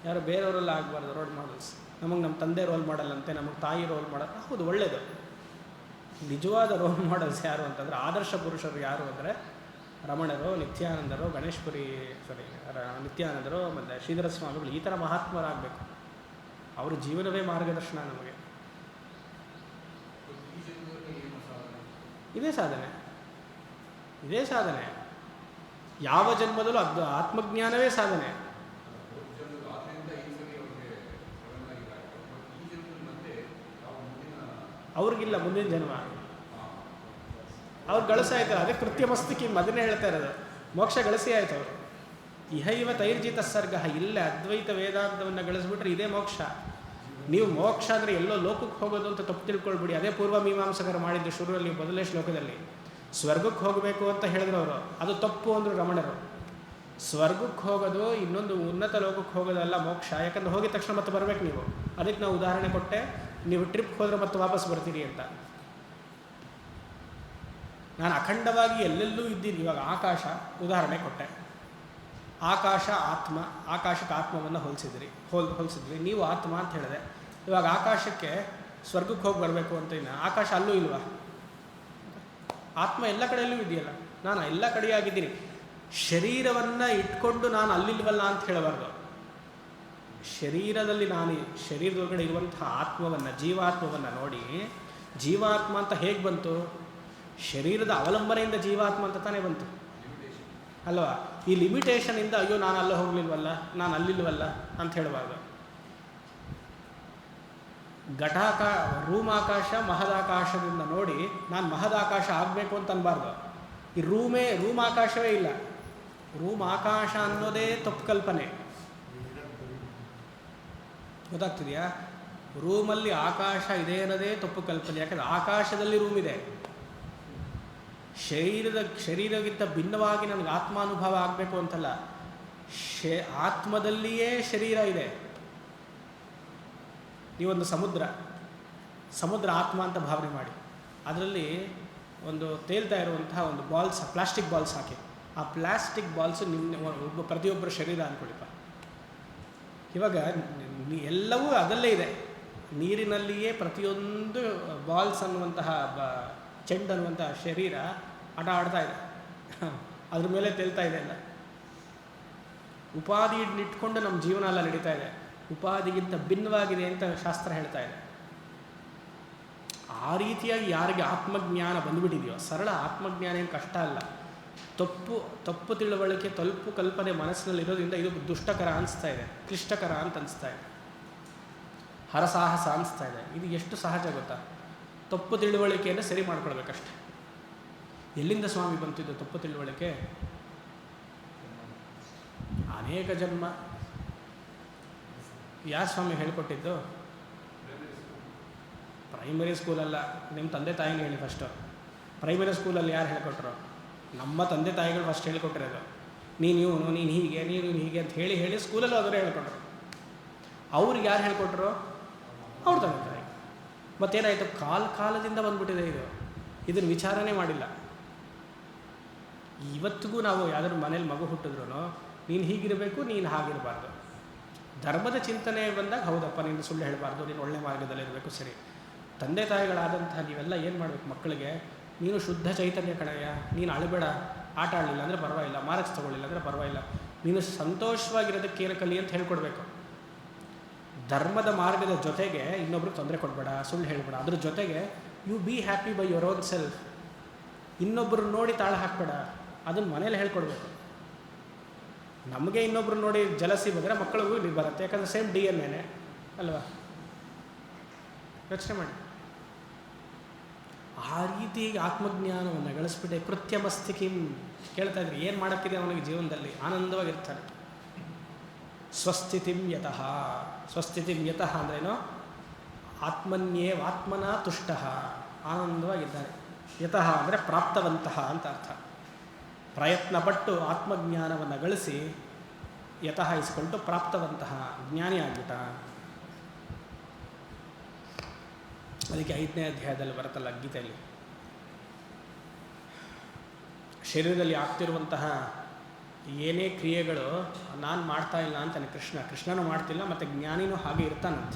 ಯಾರು ಬೇರೆಯವರೆಲ್ಲ ಆಗಬಾರ್ದು ರೋಲ್ ಮಾಡಲ್ಸ್. ನಮಗೆ ನಮ್ಮ ತಂದೆ ರೋಲ್ ಮಾಡಲ್ಲಂತೆ, ನಮಗೆ ತಾಯಿ ರೋಲ್ ಮಾಡಲ್ಲ. ಹೌದು, ಒಳ್ಳೆಯದು. ನಿಜವಾದ ರೋಲ್ ಮಾಡಲ್ಸ್ ಯಾರು ಅಂತಂದರೆ, ಆದರ್ಶ ಪುರುಷರು ಯಾರು ಅಂದರೆ ರಮಣರು, ನಿತ್ಯಾನಂದರು, ನಿತ್ಯಾನಂದರು ಮತ್ತು ಶ್ರೀಧರ ಸ್ವಾಮಿಗಳು. ಈ ಥರ ಮಹಾತ್ಮರಾಗಬೇಕು. ಅವರ ಜೀವನವೇ ಮಾರ್ಗದರ್ಶನ ನಮಗೆ. ಇದೇ ಸಾಧನೆ. ಯಾವ ಜನ್ಮದಲ್ಲೂ ಆತ್ಮಜ್ಞಾನವೇ ಸಾಧನೆ. ಅವ್ರಿಗಿಲ್ಲ ಮುಂದಿನ ಜನ್ಮ. ಅವ್ರು ಗಳಿಸಾಯ್ತಲ್ಲ, ಅದೇ ಕೃತ್ಯಮಸ್ತಿ ಕಿಂ, ಅದನ್ನೇ ಹೇಳ್ತಾ ಇರೋದು. ಮೋಕ್ಷ ಗಳಿಸಿ ಆಯ್ತು ಅವರು. ಇಹೈವ ತೈರ್ಜಿತ ಸರ್ಗ. ಇಲ್ಲೇ ಅದ್ವೈತ ವೇದಾಂತವನ್ನು ಗಳಿಸ್ಬಿಟ್ರೆ ಇದೇ ಮೋಕ್ಷ. ನೀವು ಮೋಕ್ಷ ಅಂದರೆ ಎಲ್ಲೋ ಲೋಕಕ್ಕೆ ಹೋಗೋದು ಅಂತ ತಪ್ಪು ತಿಳ್ಕೊಳ್ಬಿಡಿ. ಅದೇ ಪೂರ್ವ ಮೀಮಾಂಸಕರು ಮಾಡಿದ್ದು ಶುರುವಲ್ಲಿ ಮೊದಲನೇ ಶ್ಲೋಕದಲ್ಲಿ. ಸ್ವರ್ಗಕ್ಕೆ ಹೋಗಬೇಕು ಅಂತ ಹೇಳಿದ್ರು ಅವರು, ಅದು ತಪ್ಪು ಅಂದರು ರಮಣರು. ಸ್ವರ್ಗಕ್ಕೆ ಹೋಗೋದು ಇನ್ನೊಂದು ಉನ್ನತ ಲೋಕಕ್ಕೆ ಹೋಗೋದಲ್ಲ ಮೋಕ್ಷ. ಯಾಕಂದ್ರೆ ಹೋಗಿದ ತಕ್ಷಣ ಮತ್ತೆ ಬರಬೇಕು ನೀವು. ಅದಕ್ಕೆ ನಾವು ಉದಾಹರಣೆ ಕೊಟ್ಟೆ, ನೀವು ಟ್ರಿಪ್ಗೆ ಹೋದರೆ ಮತ್ತೆ ವಾಪಸ್ ಬರ್ತೀರಿ ಅಂತ. ನಾನು ಅಖಂಡವಾಗಿ ಎಲ್ಲೆಲ್ಲೂ ಇದ್ದೀನಿ. ಇವಾಗ ಆಕಾಶ ಉದಾಹರಣೆ ಕೊಟ್ಟೆ. ಆಕಾಶ ಆತ್ಮ, ಆಕಾಶಕ್ಕೆ ಆತ್ಮವನ್ನು ಹೋಲಿಸಿದ್ವಿ. ನೀವು ಆತ್ಮ ಅಂತ ಹೇಳಿದೆ. ಇವಾಗ ಆಕಾಶಕ್ಕೆ ಸ್ವರ್ಗಕ್ಕೆ ಹೋಗಿ ಬರಬೇಕು ಅಂತ ಇನ್ನು ಆಕಾಶ ಅಲ್ಲೂ ಇಲ್ವಾ? ಆತ್ಮ ಎಲ್ಲ ಕಡೆಯಲ್ಲೂ ಇದೆಯಲ್ಲ. ನಾನು ಎಲ್ಲ ಕಡೆಯಾಗಿದ್ದೀನಿ. ಶರೀರವನ್ನು ಇಟ್ಕೊಂಡು ನಾನು ಅಲ್ಲಿಲ್ವಲ್ಲ ಅಂತ ಹೇಳಬಾರ್ದು. ಶರೀರದಲ್ಲಿ ಶರೀರದೊಳಗಡೆ ಇರುವಂತಹ ಆತ್ಮವನ್ನು, ಜೀವಾತ್ಮವನ್ನು ನೋಡಿ, ಜೀವಾತ್ಮ ಅಂತ ಹೇಗೆ ಬಂತು? ಶರೀರದ ಅವಲಂಬನೆಯಿಂದ ಜೀವಾತ್ಮ ಅಂತ ತಾನೇ ಬಂತು ಅಲ್ವಾ? ಈ ಲಿಮಿಟೇಷನಿಂದ ಅಯ್ಯೋ ನಾನು ಅಲ್ಲೇ ಹೋಗಲಿಲ್ವಲ್ಲ, ನಾನು ಅಲ್ಲಿಲ್ವಲ್ಲ ಅಂತ ಹೇಳಬಾರ್ದು. ರೂಮಾಕಾಶ ಮಹದಾಕಾಶದಿಂದ ನೋಡಿ ನಾನು ಮಹದಾಕಾಶ ಆಗಬೇಕು ಅಂತ ಅನ್ಬಾರ್ದು. ಈ ರೂಮ್ ಆಕಾಶವೇ ಇಲ್ಲ. ರೂಮ್ ಆಕಾಶ ಅನ್ನೋದೇ ತಪ್ಪು ಕಲ್ಪನೆ. ಗೊತ್ತಾಗ್ತಿದೆಯಾ? ರೂಮಲ್ಲಿ ಆಕಾಶ ಇದೆ ಅನ್ನೋದೇ ತಪ್ಪು ಕಲ್ಪನೆ. ಯಾಕಂದರೆ ಆಕಾಶದಲ್ಲಿ ರೂಮ್ ಇದೆ. ಶರೀರಕ್ಕಿಂತ ಭಿನ್ನವಾಗಿ ನನಗೆ ಆತ್ಮಾನುಭವ ಆಗಬೇಕು ಅಂತಲ್ಲ, ಆತ್ಮದಲ್ಲಿಯೇ ಶರೀರ ಇದೆ. ನೀವೊಂದು ಸಮುದ್ರ ಆತ್ಮ ಅಂತ ಭಾವನೆ ಮಾಡಿ, ಅದರಲ್ಲಿ ಒಂದು ತೇಲ್ತಾ ಇರುವಂತಹ ಒಂದು ಬಾಲ್ಸ್, ಪ್ಲಾಸ್ಟಿಕ್ ಬಾಲ್ಸ್ ಹಾಕಿ, ಆ ಪ್ಲಾಸ್ಟಿಕ್ ಬಾಲ್ಸು ಪ್ರತಿಯೊಬ್ಬರ ಶರೀರ ಅಂದ್ಕೊಳಿಪ್ಪ. ಇವಾಗ ಎಲ್ಲವೂ ಅದಲ್ಲೇ ಇದೆ. ನೀರಿನಲ್ಲಿಯೇ ಪ್ರತಿಯೊಂದು ಬಾಲ್ಸ್ ಅನ್ನುವಂತಹ ಚೆಂಡು ಅನ್ನುವಂತಹ ಶರೀರ ಆಟ ಆಡ್ತಾ ಇದೆ, ಅದ್ರ ಮೇಲೆ ತೇಲ್ತಾ ಇದೆ. ಎಲ್ಲ ಉಪಾಧಿ ಇಟ್ಕೊಂಡು ನಮ್ಮ ಜೀವನ ಎಲ್ಲ ನಡೀತಾ ಇದೆ. ಉಪಾಧಿಗಿಂತ ಭಿನ್ನವಾಗಿದೆ ಅಂತ ಶಾಸ್ತ್ರ ಹೇಳ್ತಾ ಇದೆ. ಆ ರೀತಿಯಾಗಿ ಯಾರಿಗೆ ಆತ್ಮಜ್ಞಾನ ಬಂದುಬಿಟ್ಟಿದೆಯೋ, ಸರಳ ಆತ್ಮಜ್ಞಾನ ಏನು ಕಷ್ಟ ಅಲ್ಲ. ತಪ್ಪು ತಿಳುವಳಿಕೆ, ತಪ್ಪು ಕಲ್ಪನೆ ಮನಸ್ಸಿನಲ್ಲಿರೋದ್ರಿಂದ ಇದು ದುಷ್ಟಕರ ಅನಿಸ್ತಾ ಇದೆ, ಕ್ಲಿಷ್ಟಕರ ಅಂತ ಅನಿಸ್ತಾ ಇದೆ, ಹರಸಾಹಸ ಅನಿಸ್ತಾ ಇದೆ. ಇದು ಎಷ್ಟು ಸಹಜ ಗೊತ್ತಾ? ತಪ್ಪು ತಿಳುವಳಿಕೆಯನ್ನು ಸರಿ ಮಾಡ್ಕೊಳ್ಬೇಕಷ್ಟೆ. ಎಲ್ಲಿಂದ ಸ್ವಾಮಿ ಬಂತಿದ್ದು ತಪ್ಪು ತಿಳುವಳಿಕೆ? ಅನೇಕ ಜನ್ಮ. ಯಾರು ಸ್ವಾಮಿ ಹೇಳ್ಕೊಟ್ಟಿದ್ದು? ಪ್ರೈಮರಿ ಸ್ಕೂಲಲ್ಲ, ನಿಮ್ಮ ತಂದೆ ತಾಯಿನ ಹೇಳಿ ಫಸ್ಟು. ಪ್ರೈಮರಿ ಸ್ಕೂಲಲ್ಲಿ ಯಾರು ಹೇಳ್ಕೊಟ್ರು? ನಮ್ಮ ತಂದೆ ತಾಯಿಗಳು ಫಸ್ಟ್ ಹೇಳ್ಕೊಟ್ಟಿರೋದು. ನೀನು ಹೀಗೆ, ನೀನು ಹೀಗೆ ಅಂತ ಹೇಳಿ ಸ್ಕೂಲಲ್ಲೂ ಅದರೇ ಹೇಳ್ಕೊಟ್ರು. ಅವ್ರಿಗೆ ಯಾರು ಹೇಳ್ಕೊಟ್ರು? ಅವ್ರು ತಂದೆ ತಾಯಿ. ಮತ್ತೇನಾಯಿತು? ಕಾಲದಿಂದ ಬಂದ್ಬಿಟ್ಟಿದೆ ಇದು. ಇದನ್ನು ವಿಚಾರನೇ ಮಾಡಿಲ್ಲ. ಇವತ್ತಿಗೂ ನಾವು ಯಾವ್ದಾದ್ರು ಮನೇಲಿ ಮಗು ಹುಟ್ಟಿದ್ರು ನೀನು ಹೀಗಿರಬೇಕು, ನೀನು ಹಾಗಿರಬಾರ್ದು. ಧರ್ಮದ ಚಿಂತನೆ ಬಂದಾಗ ಹೌದಪ್ಪ, ನೀನು ಸುಳ್ಳು ಹೇಳಬಾರ್ದು, ನೀನು ಒಳ್ಳೆ ಮಾರ್ಗದಲ್ಲಿರಬೇಕು, ಸರಿ. ತಂದೆ ತಾಯಿಗಳಾದಂತಹ ನೀವೆಲ್ಲ ಏನು ಮಾಡಬೇಕು? ಮಕ್ಕಳಿಗೆ ನೀನು ಶುದ್ಧ ಚೈತನ್ಯ ಕಣಯ್ಯ, ನೀನು ಅಳಬೇಡ, ಆಟ ಆಡಲಿಲ್ಲ ಅಂದರೆ ಪರವಾಗಿಲ್ಲ, ಮಾರ್ಕ್ಸ್ ತೊಗೊಳ್ಳಿಲ್ಲ ಅಂದರೆ ಪರವಾಗಿಲ್ಲ, ನೀನು ಸಂತೋಷವಾಗಿರೋದಕ್ಕೇನು ಕಲಿ ಅಂತ ಹೇಳ್ಕೊಡ್ಬೇಕು. ಧರ್ಮದ ಮಾರ್ಗದ ಜೊತೆಗೆ ಇನ್ನೊಬ್ರಿಗೆ ತೊಂದರೆ ಕೊಡಬೇಡ, ಸುಳ್ಳು ಹೇಳಬೇಡ. ಅದ್ರ ಜೊತೆಗೆ you be happy by your own self. ಇನ್ನೊಬ್ಬರು ನೋಡಿ ತಾಳ ಹಾಕಬೇಡ, ಅದನ್ನು ಮನೇಲಿ ಹೇಳ್ಕೊಡ್ಬೇಕು. ನಮಗೆ ಇನ್ನೊಬ್ರು ನೋಡಿ ಜಲಸಿ ಬಂದರೆ ಮಕ್ಕಳಿಗೂ ಇಲ್ಲಿ ಬರುತ್ತೆ. ಯಾಕಂದರೆ ಸೇಮ್ DNA ಅಲ್ವಾ? ಯೋಚನೆ ಮಾಡಿ. ಆ ರೀತಿ ಆತ್ಮಜ್ಞಾನವನ್ನು ಗಳಿಸ್ಬಿಟ್ಟೆ. ಕೃತ್ಯಮಸ್ತಿಕಿಂ ಕೇಳ್ತಾ ಇದ್ರಿ, ಏನು ಮಾಡೋಕ್ಕಿದೆ ಅವನಿಗೆ ಜೀವನದಲ್ಲಿ? ಆನಂದವಾಗಿರ್ತಾನೆ. ಸ್ವಸ್ಥಿತಿಂ ಯತಃ. ಸ್ವಸ್ಥಿತಿಂ ಯತಃ ಅಂದ್ರೇನು? ಆತ್ಮನ ತುಷ್ಟ, ಆನಂದವಾಗಿದ್ದಾನೆ. ಯತಃ ಅಂದರೆ ಪ್ರಾಪ್ತವಂತಹ ಅಂತ ಅರ್ಥ. ಪ್ರಯತ್ನಪಟ್ಟು ಆತ್ಮಜ್ಞಾನವನ್ನು ಗಳಿಸಿ, ಯತಃ ಇಸ್ಕೊಂಡು ಪ್ರಾಪ್ತವಂತಹ, ಜ್ಞಾನಿ ಆಗ್ಬಿಟ್ಟ. ಅದಕ್ಕೆ 5ನೇ ಅಧ್ಯಾಯದಲ್ಲಿ ಬರುತ್ತಲ್ಲ ಗೀತೆಯಲ್ಲಿ, ಶರೀರದಲ್ಲಿ ಆಗ್ತಿರುವಂತಹ ಏನೇ ಕ್ರಿಯೆಗಳು ನಾನು ಮಾಡ್ತಾ ಇಲ್ಲ ಅಂತಾನೆ ಕೃಷ್ಣನೂ ಮಾಡ್ತಿಲ್ಲ, ಮತ್ತು ಜ್ಞಾನಿನೂ ಹಾಗೆ ಇರ್ತಾನಂತ.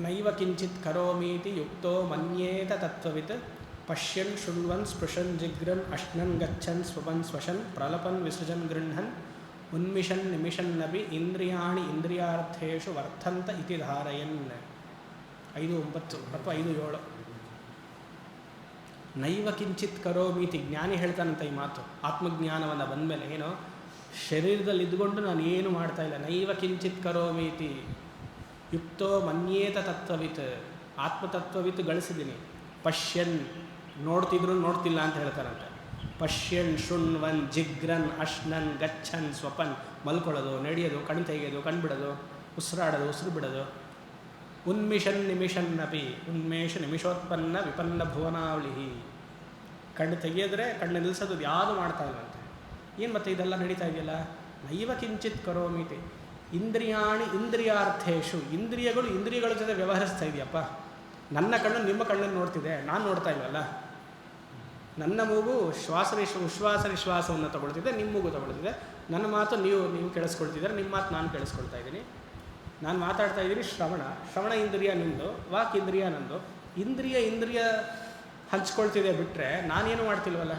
ನೈವ ಕಿಂಚಿತ್ ಕರೋಮೀತಿ ಯುಕ್ತೋ ಮನ್ಯೇತ ತತ್ವವಿತ್ ಪಶ್ಯನ್ ಶೃಣ್ವನ್ ಸ್ಪೃಶನ್ ಜಿಗ್ರನ್ ಅಶ್ನನ್ ಗಚ್ಚನ್ ಸ್ವಪನ್ ಸ್ವಶನ್ ಪ್ರಲಪನ್ ವಿಸೃಜನ್ ಗೃಹನ್ ಉನ್ಮಿಷನ್ ನಿಮಿಷನ್ನಪಿ ಇಂದ್ರಿಯಾಣಿ ಇಂದ್ರಿಯಾರ್ಥೇಷು ವರ್ತಂತ ಇತಿ ಧಾರಯನ್. 5:9 ಅಥವಾ 5:7. ನೈವ ಕಿಂಚಿತ್ ಕರೋಮೀತಿ, ಜ್ಞಾನಿ ಹೇಳ್ತಾನಂತ ಈ ಮಾತು. ಆತ್ಮಜ್ಞಾನವನ್ನು ಬಂದಮೇಲೆ ಏನೋ ಶರೀರದಲ್ಲಿ ಇದ್ದುಕೊಂಡು ನಾನು ಏನು ಮಾಡ್ತಾ ಇಲ್ಲ. ನೈವ ಕಿಂಚಿತ್ ಕರೋಮೀತಿ ಯುಕ್ತೋ ಮನ್ಯೇತ ತತ್ವವಿತ್, ಆತ್ಮತತ್ವವಿತ್ ಗಳಿಸಿದ್ದೀನಿ. ಪಶ್ಯನ್, ನೋಡ್ತಿದ್ರು ನೋಡ್ತಿಲ್ಲ ಅಂತ ಹೇಳ್ತಾರಂತೆ. ಪಶ್ಯನ್ ಶೃಣ್ವನ್ ಜಿಗ್ರನ್ ಅಶ್ನನ್ ಗಚ್ಚನ್ ಸ್ವಪನ್, ಮಲ್ಕೊಳ್ಳೋದು, ನಡೆಯೋದು, ಕಣ್ ತೆಗೆಯೋದು, ಕಣ್ಬಿಡೋದು, ಉಸಿರಾಡೋದು, ಉಸಿರು ಬಿಡೋದು. ಉನ್ಮಿಷನ್ ನಿಮಿಷನ್ನಪಿ, ಉನ್ಮೇಷ ನಿಮಿಷೋತ್ಪನ್ನ ವಿಪನ್ನ ಭುವನಾವಳಿ. ಕಣ್ಣು ತೆಗೆಯೋದ್ರೆ ಕಣ್ಣು ನಿಲ್ಲಿಸೋದು ಯಾವುದು ಮಾಡ್ತಾ ಇಲ್ಲಂತೆ. ಏನು ಮತ್ತೆ ಇದೆಲ್ಲ ನಡೀತಾ ಇದೆಯಲ್ಲ? ನೈವ ಕಿಂಚಿತ್ ಕರೋಮೀತಿ ಇಂದ್ರಿಯಾಣಿ ಇಂದ್ರಿಯಾರ್ಥೇಶು. ಇಂದ್ರಿಯಗಳ ಜೊತೆ ವ್ಯವಹರಿಸ್ತಾ ಇದೆಯಪ್ಪ. ನನ್ನ ಕಣ್ಣು ನಿಮ್ಮ ಕಣ್ಣನ್ನು ನೋಡ್ತಿದೆ, ನಾನು ನೋಡ್ತಾ ಇಲ್ವಲ್ಲ. ನನ್ನ ಮೂಗು ಉಶ್ವಾಸ ನಿಶ್ವಾಸವನ್ನು ತಗೊಳ್ತಿದ್ದೆ, ನಿಮ್ಮ ಮೂಗು ತಗೊಳ್ತಿದ್ದೆ. ನನ್ನ ಮಾತು ನೀವು ಕೇಳಿಸ್ಕೊಳ್ತಿದ್ದಾರೆ, ನಿಮ್ಮ ಮಾತು ನಾನು ಕೇಳಿಸ್ಕೊಳ್ತಾ ಇದ್ದೀನಿ. ನಾನು ಮಾತಾಡ್ತಾ ಇದ್ದೀನಿ, ಶ್ರವಣ ಇಂದ್ರಿಯ ನಿಂದು, ವಾಕ್ ಇಂದ್ರಿಯ ನಂದು. ಇಂದ್ರಿಯ ಹಂಚ್ಕೊಳ್ತಿದೆ ಬಿಟ್ಟರೆ ನಾನೇನು ಮಾಡ್ತಿಲ್ವಲ್ಲ.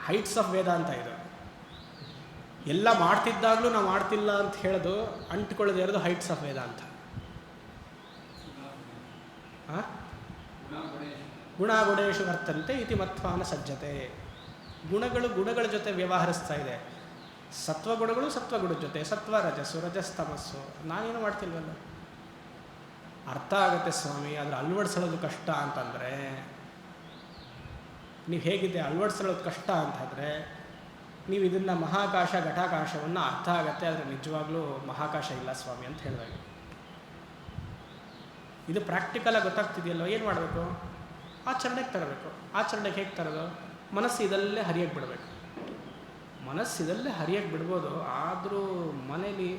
ಹೈಟ್ಸ್ ಆಫ್ ವೇದ ಅಂತ ಇದು. ಎಲ್ಲ ಮಾಡ್ತಿದ್ದಾಗಲೂ ನಾವು ಮಾಡ್ತಿಲ್ಲ ಅಂತ ಹೇಳೋದು, ಅಂಟ್ಕೊಳ್ಳೋದು ಇರೋದು ಹೈಟ್ಸ್ ಆಫ್ ವೇದ ಅಂತ. ಗುಣಗುಣೇಶು ವರ್ತಂತೆ ಇತಿ ಮತ್ವಾನ ಸಜ್ಜತೆ. ಗುಣಗಳ ಜೊತೆ ವ್ಯವಹರಿಸ್ತಾ ಇದೆ. ಸತ್ವಗುಣಗಳು ಸತ್ವಗುಣದ ಜೊತೆ ಸತ್ವ ರಜಸ್ಸು ರಜಸ್ತಮಸ್ಸು ನಾನೇನು ಮಾಡ್ತಿಲ್ವಲ್ಲ. ಅರ್ಥ ಆಗುತ್ತೆ ಸ್ವಾಮಿ, ಆದರೆ ಅಳವಡಿಸೋದು ಕಷ್ಟ ಅಂತಂದರೆ ನೀವು ಹೇಗಿದೆ ಅಳವಡಿಸೋದು ಕಷ್ಟ ಅಂತಂದರೆ ನೀವು ಇದನ್ನು ಮಹಾಕಾಶ ಘಟಾಕಾಶವನ್ನು ಅರ್ಥ ಆಗುತ್ತೆ, ಆದರೆ ನಿಜವಾಗ್ಲೂ ಮಹಾಕಾಶ ಇಲ್ಲ ಸ್ವಾಮಿ ಅಂತ ಹೇಳಿದಾಗ ಇದು ಪ್ರಾಕ್ಟಿಕಲಾಗಿ ಗೊತ್ತಾಗ್ತಿದೆಯಲ್ಲೋ. ಏನು ಮಾಡಬೇಕು? ಆಚರಣೆಗೆ ತರಬೇಕು. ಆಚರಣೆಗೆ ಹೇಗೆ ತರೋದು? ಮನಸ್ಸು ಇದಲ್ಲೇ ಹರಿಯಕ್ಕೆ ಬಿಡಬೇಕು. ಮನಸ್ಸು ಇದಲ್ಲೇ ಹರಿಯಕ್ಕೆ ಬಿಡ್ಬೋದು, ಆದರೂ ಮನೇಲಿ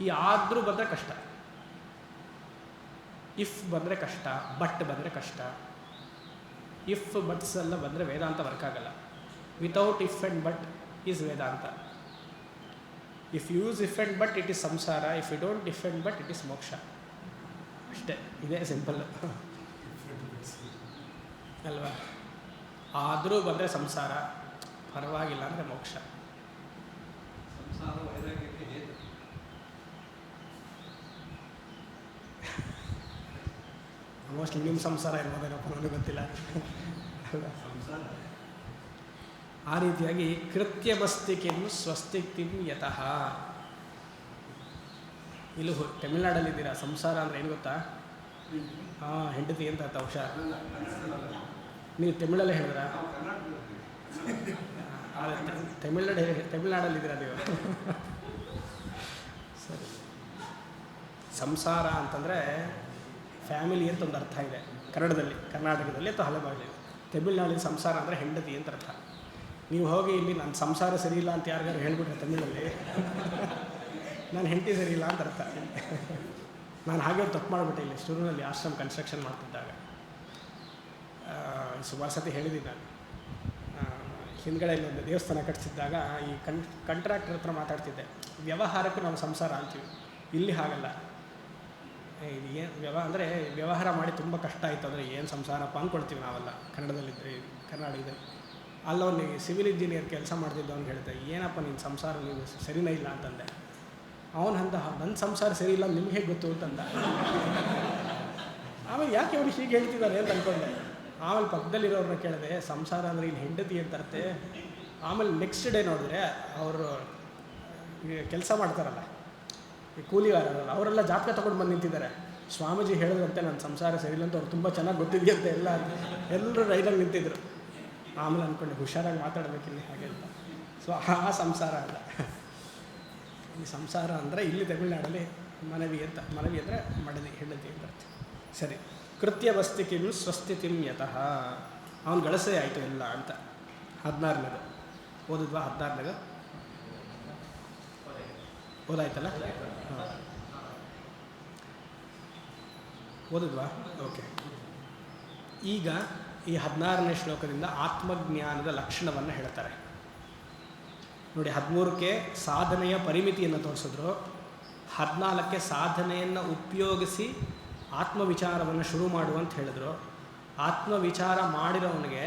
ಈ ಆದರೂ ಬಂದರೆ ಕಷ್ಟ. ಇಫ್ ಬಂದರೆ ಕಷ್ಟ, ಬಟ್ ಬಂದರೆ ಕಷ್ಟ. ಇಫ್ ಬಟ್ಸ್ ಎಲ್ಲ ಬಂದರೆ ವೇದಾಂತ ವರ್ಕ್ ಆಗಲ್ಲ. Without if and but is Vedanta. If use if and but it is samsara, if you don't if and but it is moksha. ಅಷ್ಟೇ, ಇದೇ ಸಿಂಪಲ್ ಅಲ್ವಾ? ಆದರೂ ಬಂದರೆ ಸಂಸಾರ, ಪರವಾಗಿಲ್ಲ ಅಂದರೆ ಮೋಕ್ಷ. ಆಲ್ಮೋಸ್ಟ್ ನಿಮ್ಮ ಸಂಸಾರ ಇರ್ಬೋದೇನಪ್ಪ, ನನಗೆ ಗೊತ್ತಿಲ್ಲ. ಆ ರೀತಿಯಾಗಿ ಕೃತ್ಯಮಸ್ತಿಕಿಂ ಸ್ವಸ್ತಿಕ್ತಿಂ ಯತಃ. ಇಲ್ಲಿ ತಮಿಳ್ನಾಡಲ್ಲಿದ್ದೀರಾ, ಸಂಸಾರ ಅಂದರೆ ಏನು ಗೊತ್ತಾ? ಹೆಂಡತಿ ಅಂತ ಅರ್ಥ. ಹುಷಾರ್, ನೀವು ತಮಿಳಲ್ಲೇ ಹೇಳಿದ್ರ? ತಮಿಳ್ನಾಡಲ್ಲಿದ್ದೀರಾ ನೀವು? ಸರಿ. ಸಂಸಾರ ಅಂತಂದರೆ ಫ್ಯಾಮಿಲಿ ಅಂತ ಒಂದು ಅರ್ಥ ಇದೆ ಕನ್ನಡದಲ್ಲಿ, ಕರ್ನಾಟಕದಲ್ಲಿ ಅಥವಾ ಹಲವಾರು. ತಮಿಳ್ನಾಡಲ್ಲಿ ಸಂಸಾರ ಅಂದರೆ ಹೆಂಡತಿ ಅಂತ ಅರ್ಥ. ನೀವು ಹೋಗಿ ಇಲ್ಲಿ ನನ್ನ ಸಂಸಾರ ಸರಿ ಇಲ್ಲ ಅಂತ ಯಾರಿಗಾರು ಹೇಳ್ಬಿಟ್ರೆ ತಮಿಳಲ್ಲಿ, ನಾನು ಹೆಂಡತಿ ಸರಿ ಇಲ್ಲ ಅಂತ ಅರ್ಥ. ನಾನು ಹಾಗೆ ತಪ್ಪು ಮಾಡಿಬಿಟ್ಟೆ ಇಲ್ಲಿ ಶುರುವಿನಲ್ಲಿ ಆಶ್ರಮ ಕನ್ಸ್ಟ್ರಕ್ಷನ್ ಮಾಡ್ತಿದ್ದಾಗ. ಸುಮಾರು ಸತಿ ಹೇಳಿದ್ದೀನಿ ನಾನು. ಹಿಂದ್ಗಡೆ ಒಂದು ದೇವಸ್ಥಾನ ಕಟ್ಟಿಸಿದ್ದಾಗ ಈ ಕಾಂಟ್ರಾಕ್ಟರ್ ಹತ್ರ ಮಾತಾಡ್ತಿದ್ದೆ. ವ್ಯವಹಾರಕ್ಕೂ ನಾವು ಸಂಸಾರ ಅಂತೀವಿ, ಇಲ್ಲಿ ಹಾಗಲ್ಲ. ಇದು ಏನು ಅಂದರೆ ವ್ಯವಹಾರ ಮಾಡಿ ತುಂಬ ಕಷ್ಟ ಆಯಿತು ಅಂದರೆ ಏನು ಸಂಸಾರಪ್ಪ ಅಂದ್ಕೊಳ್ತೀವಿ ನಾವೆಲ್ಲ ಕನ್ನಡದಲ್ಲಿದ್ದರೆ, ಕರ್ನಾಟಕದಲ್ಲಿ. ಅಲ್ಲವನು ಸಿವಿಲ್ ಇಂಜಿನಿಯರ್ ಕೆಲಸ ಮಾಡ್ತಿದ್ದ ಅವ್ನಿಗೆ ಹೇಳಿದೆ, ಏನಪ್ಪ ನಿನ್ನ ಸಂಸಾರ ನೀವು ಸರಿನೇ ಇಲ್ಲ ಅಂತಂದೆ. ಅವನು ಅಂದ, ನನ್ನ ಸಂಸಾರ ಸರಿ ಇಲ್ಲ ನಿಮ್ಗೆ ಹೇಗೆ ಗೊತ್ತು ಅಂತಂದ. ಆಮೇಲೆ ಯಾಕೆ ಅವ್ರು ಹೀಗೆ ಹೇಳ್ತಿದ್ದಾರೆ ಅಂತ ಅಂದ್ಕೊಂಡೆ. ಆಮೇಲೆ ಪಕ್ಕದಲ್ಲಿರೋರನ್ನ ಕೇಳಿದೆ, ಸಂಸಾರ ಅಂದರೆ ಇಲ್ಲಿ ಹೆಂಡತಿ ಅಂತ ಅರ್ಥ. ಆಮೇಲೆ ನೆಕ್ಸ್ಟ್ ಡೇ ನೋಡಿದ್ರೆ ಅವರು ಕೆಲಸ ಮಾಡ್ತಾರಲ್ಲ, ಈ ಕೂಲಿಗಾರರಲ್ಲ, ಅವರೆಲ್ಲ ಜಾತಕ ತೊಗೊಂಡು ಬಂದು ನಿಂತಿದ್ದಾರೆ. ಸ್ವಾಮೀಜಿ ಹೇಳಿದ್ರಂತೆ ನನ್ನ ಸಂಸಾರ ಸರಿ ಇಲ್ಲ ಅಂತ ಅವ್ರು ತುಂಬ ಚೆನ್ನಾಗಿ ಗೊತ್ತಿದೆಯಂತೆ. ಎಲ್ಲರೂ ರೈಲಲ್ಲಿ ನಿಂತಿದ್ರು. ಆಮೇಲೆ ಅಂದ್ಕೊಂಡೆ ಹುಷಾರಾಗಿ ಮಾತಾಡಬೇಕಿಲ್ಲಿ ಹಾಗೆ ಅಂತ. ಸೊ ಆ ಸಂಸಾರ ಅಲ್ಲ. ಈ ಸಂಸಾರ ಅಂದರೆ ಇಲ್ಲಿ ತಮಿಳ್ನಾಡಲ್ಲಿ ಮನವಿ ಅಂತ. ಮನವಿ ಅಂದರೆ ಮಡದಿ, ಹೆಂಡತಿ ಅಂತ ಅರ್ಥ. ಸರಿ. ಕೃತ್ಯವಸ್ತಿಕಿಂ ಸ್ವಸ್ಥಿತಿಂ ಯತಃ. ಅವನು ಗಳಸೇ ಆಯಿತು ಎಲ್ಲ ಅಂತ. 16ನೇದು ಓದಿದ್ವಾ? 16ನೇದು ಓದಾಯ್ತಲ್ಲ? ಹಾಂ, ಓದಿದ್ವಾ? ಓಕೆ. ಈಗ ಈ 16ನೇ ಶ್ಲೋಕದಿಂದ ಆತ್ಮಜ್ಞಾನದ ಲಕ್ಷಣವನ್ನು ಹೇಳ್ತಾರೆ ನೋಡಿ. 13ಕ್ಕೆ ಸಾಧನೆಯ ಪರಿಮಿತಿಯನ್ನು ತೋರಿಸಿದ್ರು, 14ಕ್ಕೆ ಸಾಧನೆಯನ್ನು ಉಪಯೋಗಿಸಿ ಆತ್ಮವಿಚಾರವನ್ನು ಶುರು ಮಾಡುವಂತ ಹೇಳಿದ್ರು. ಆತ್ಮವಿಚಾರ ಮಾಡಿರೋವನಿಗೆ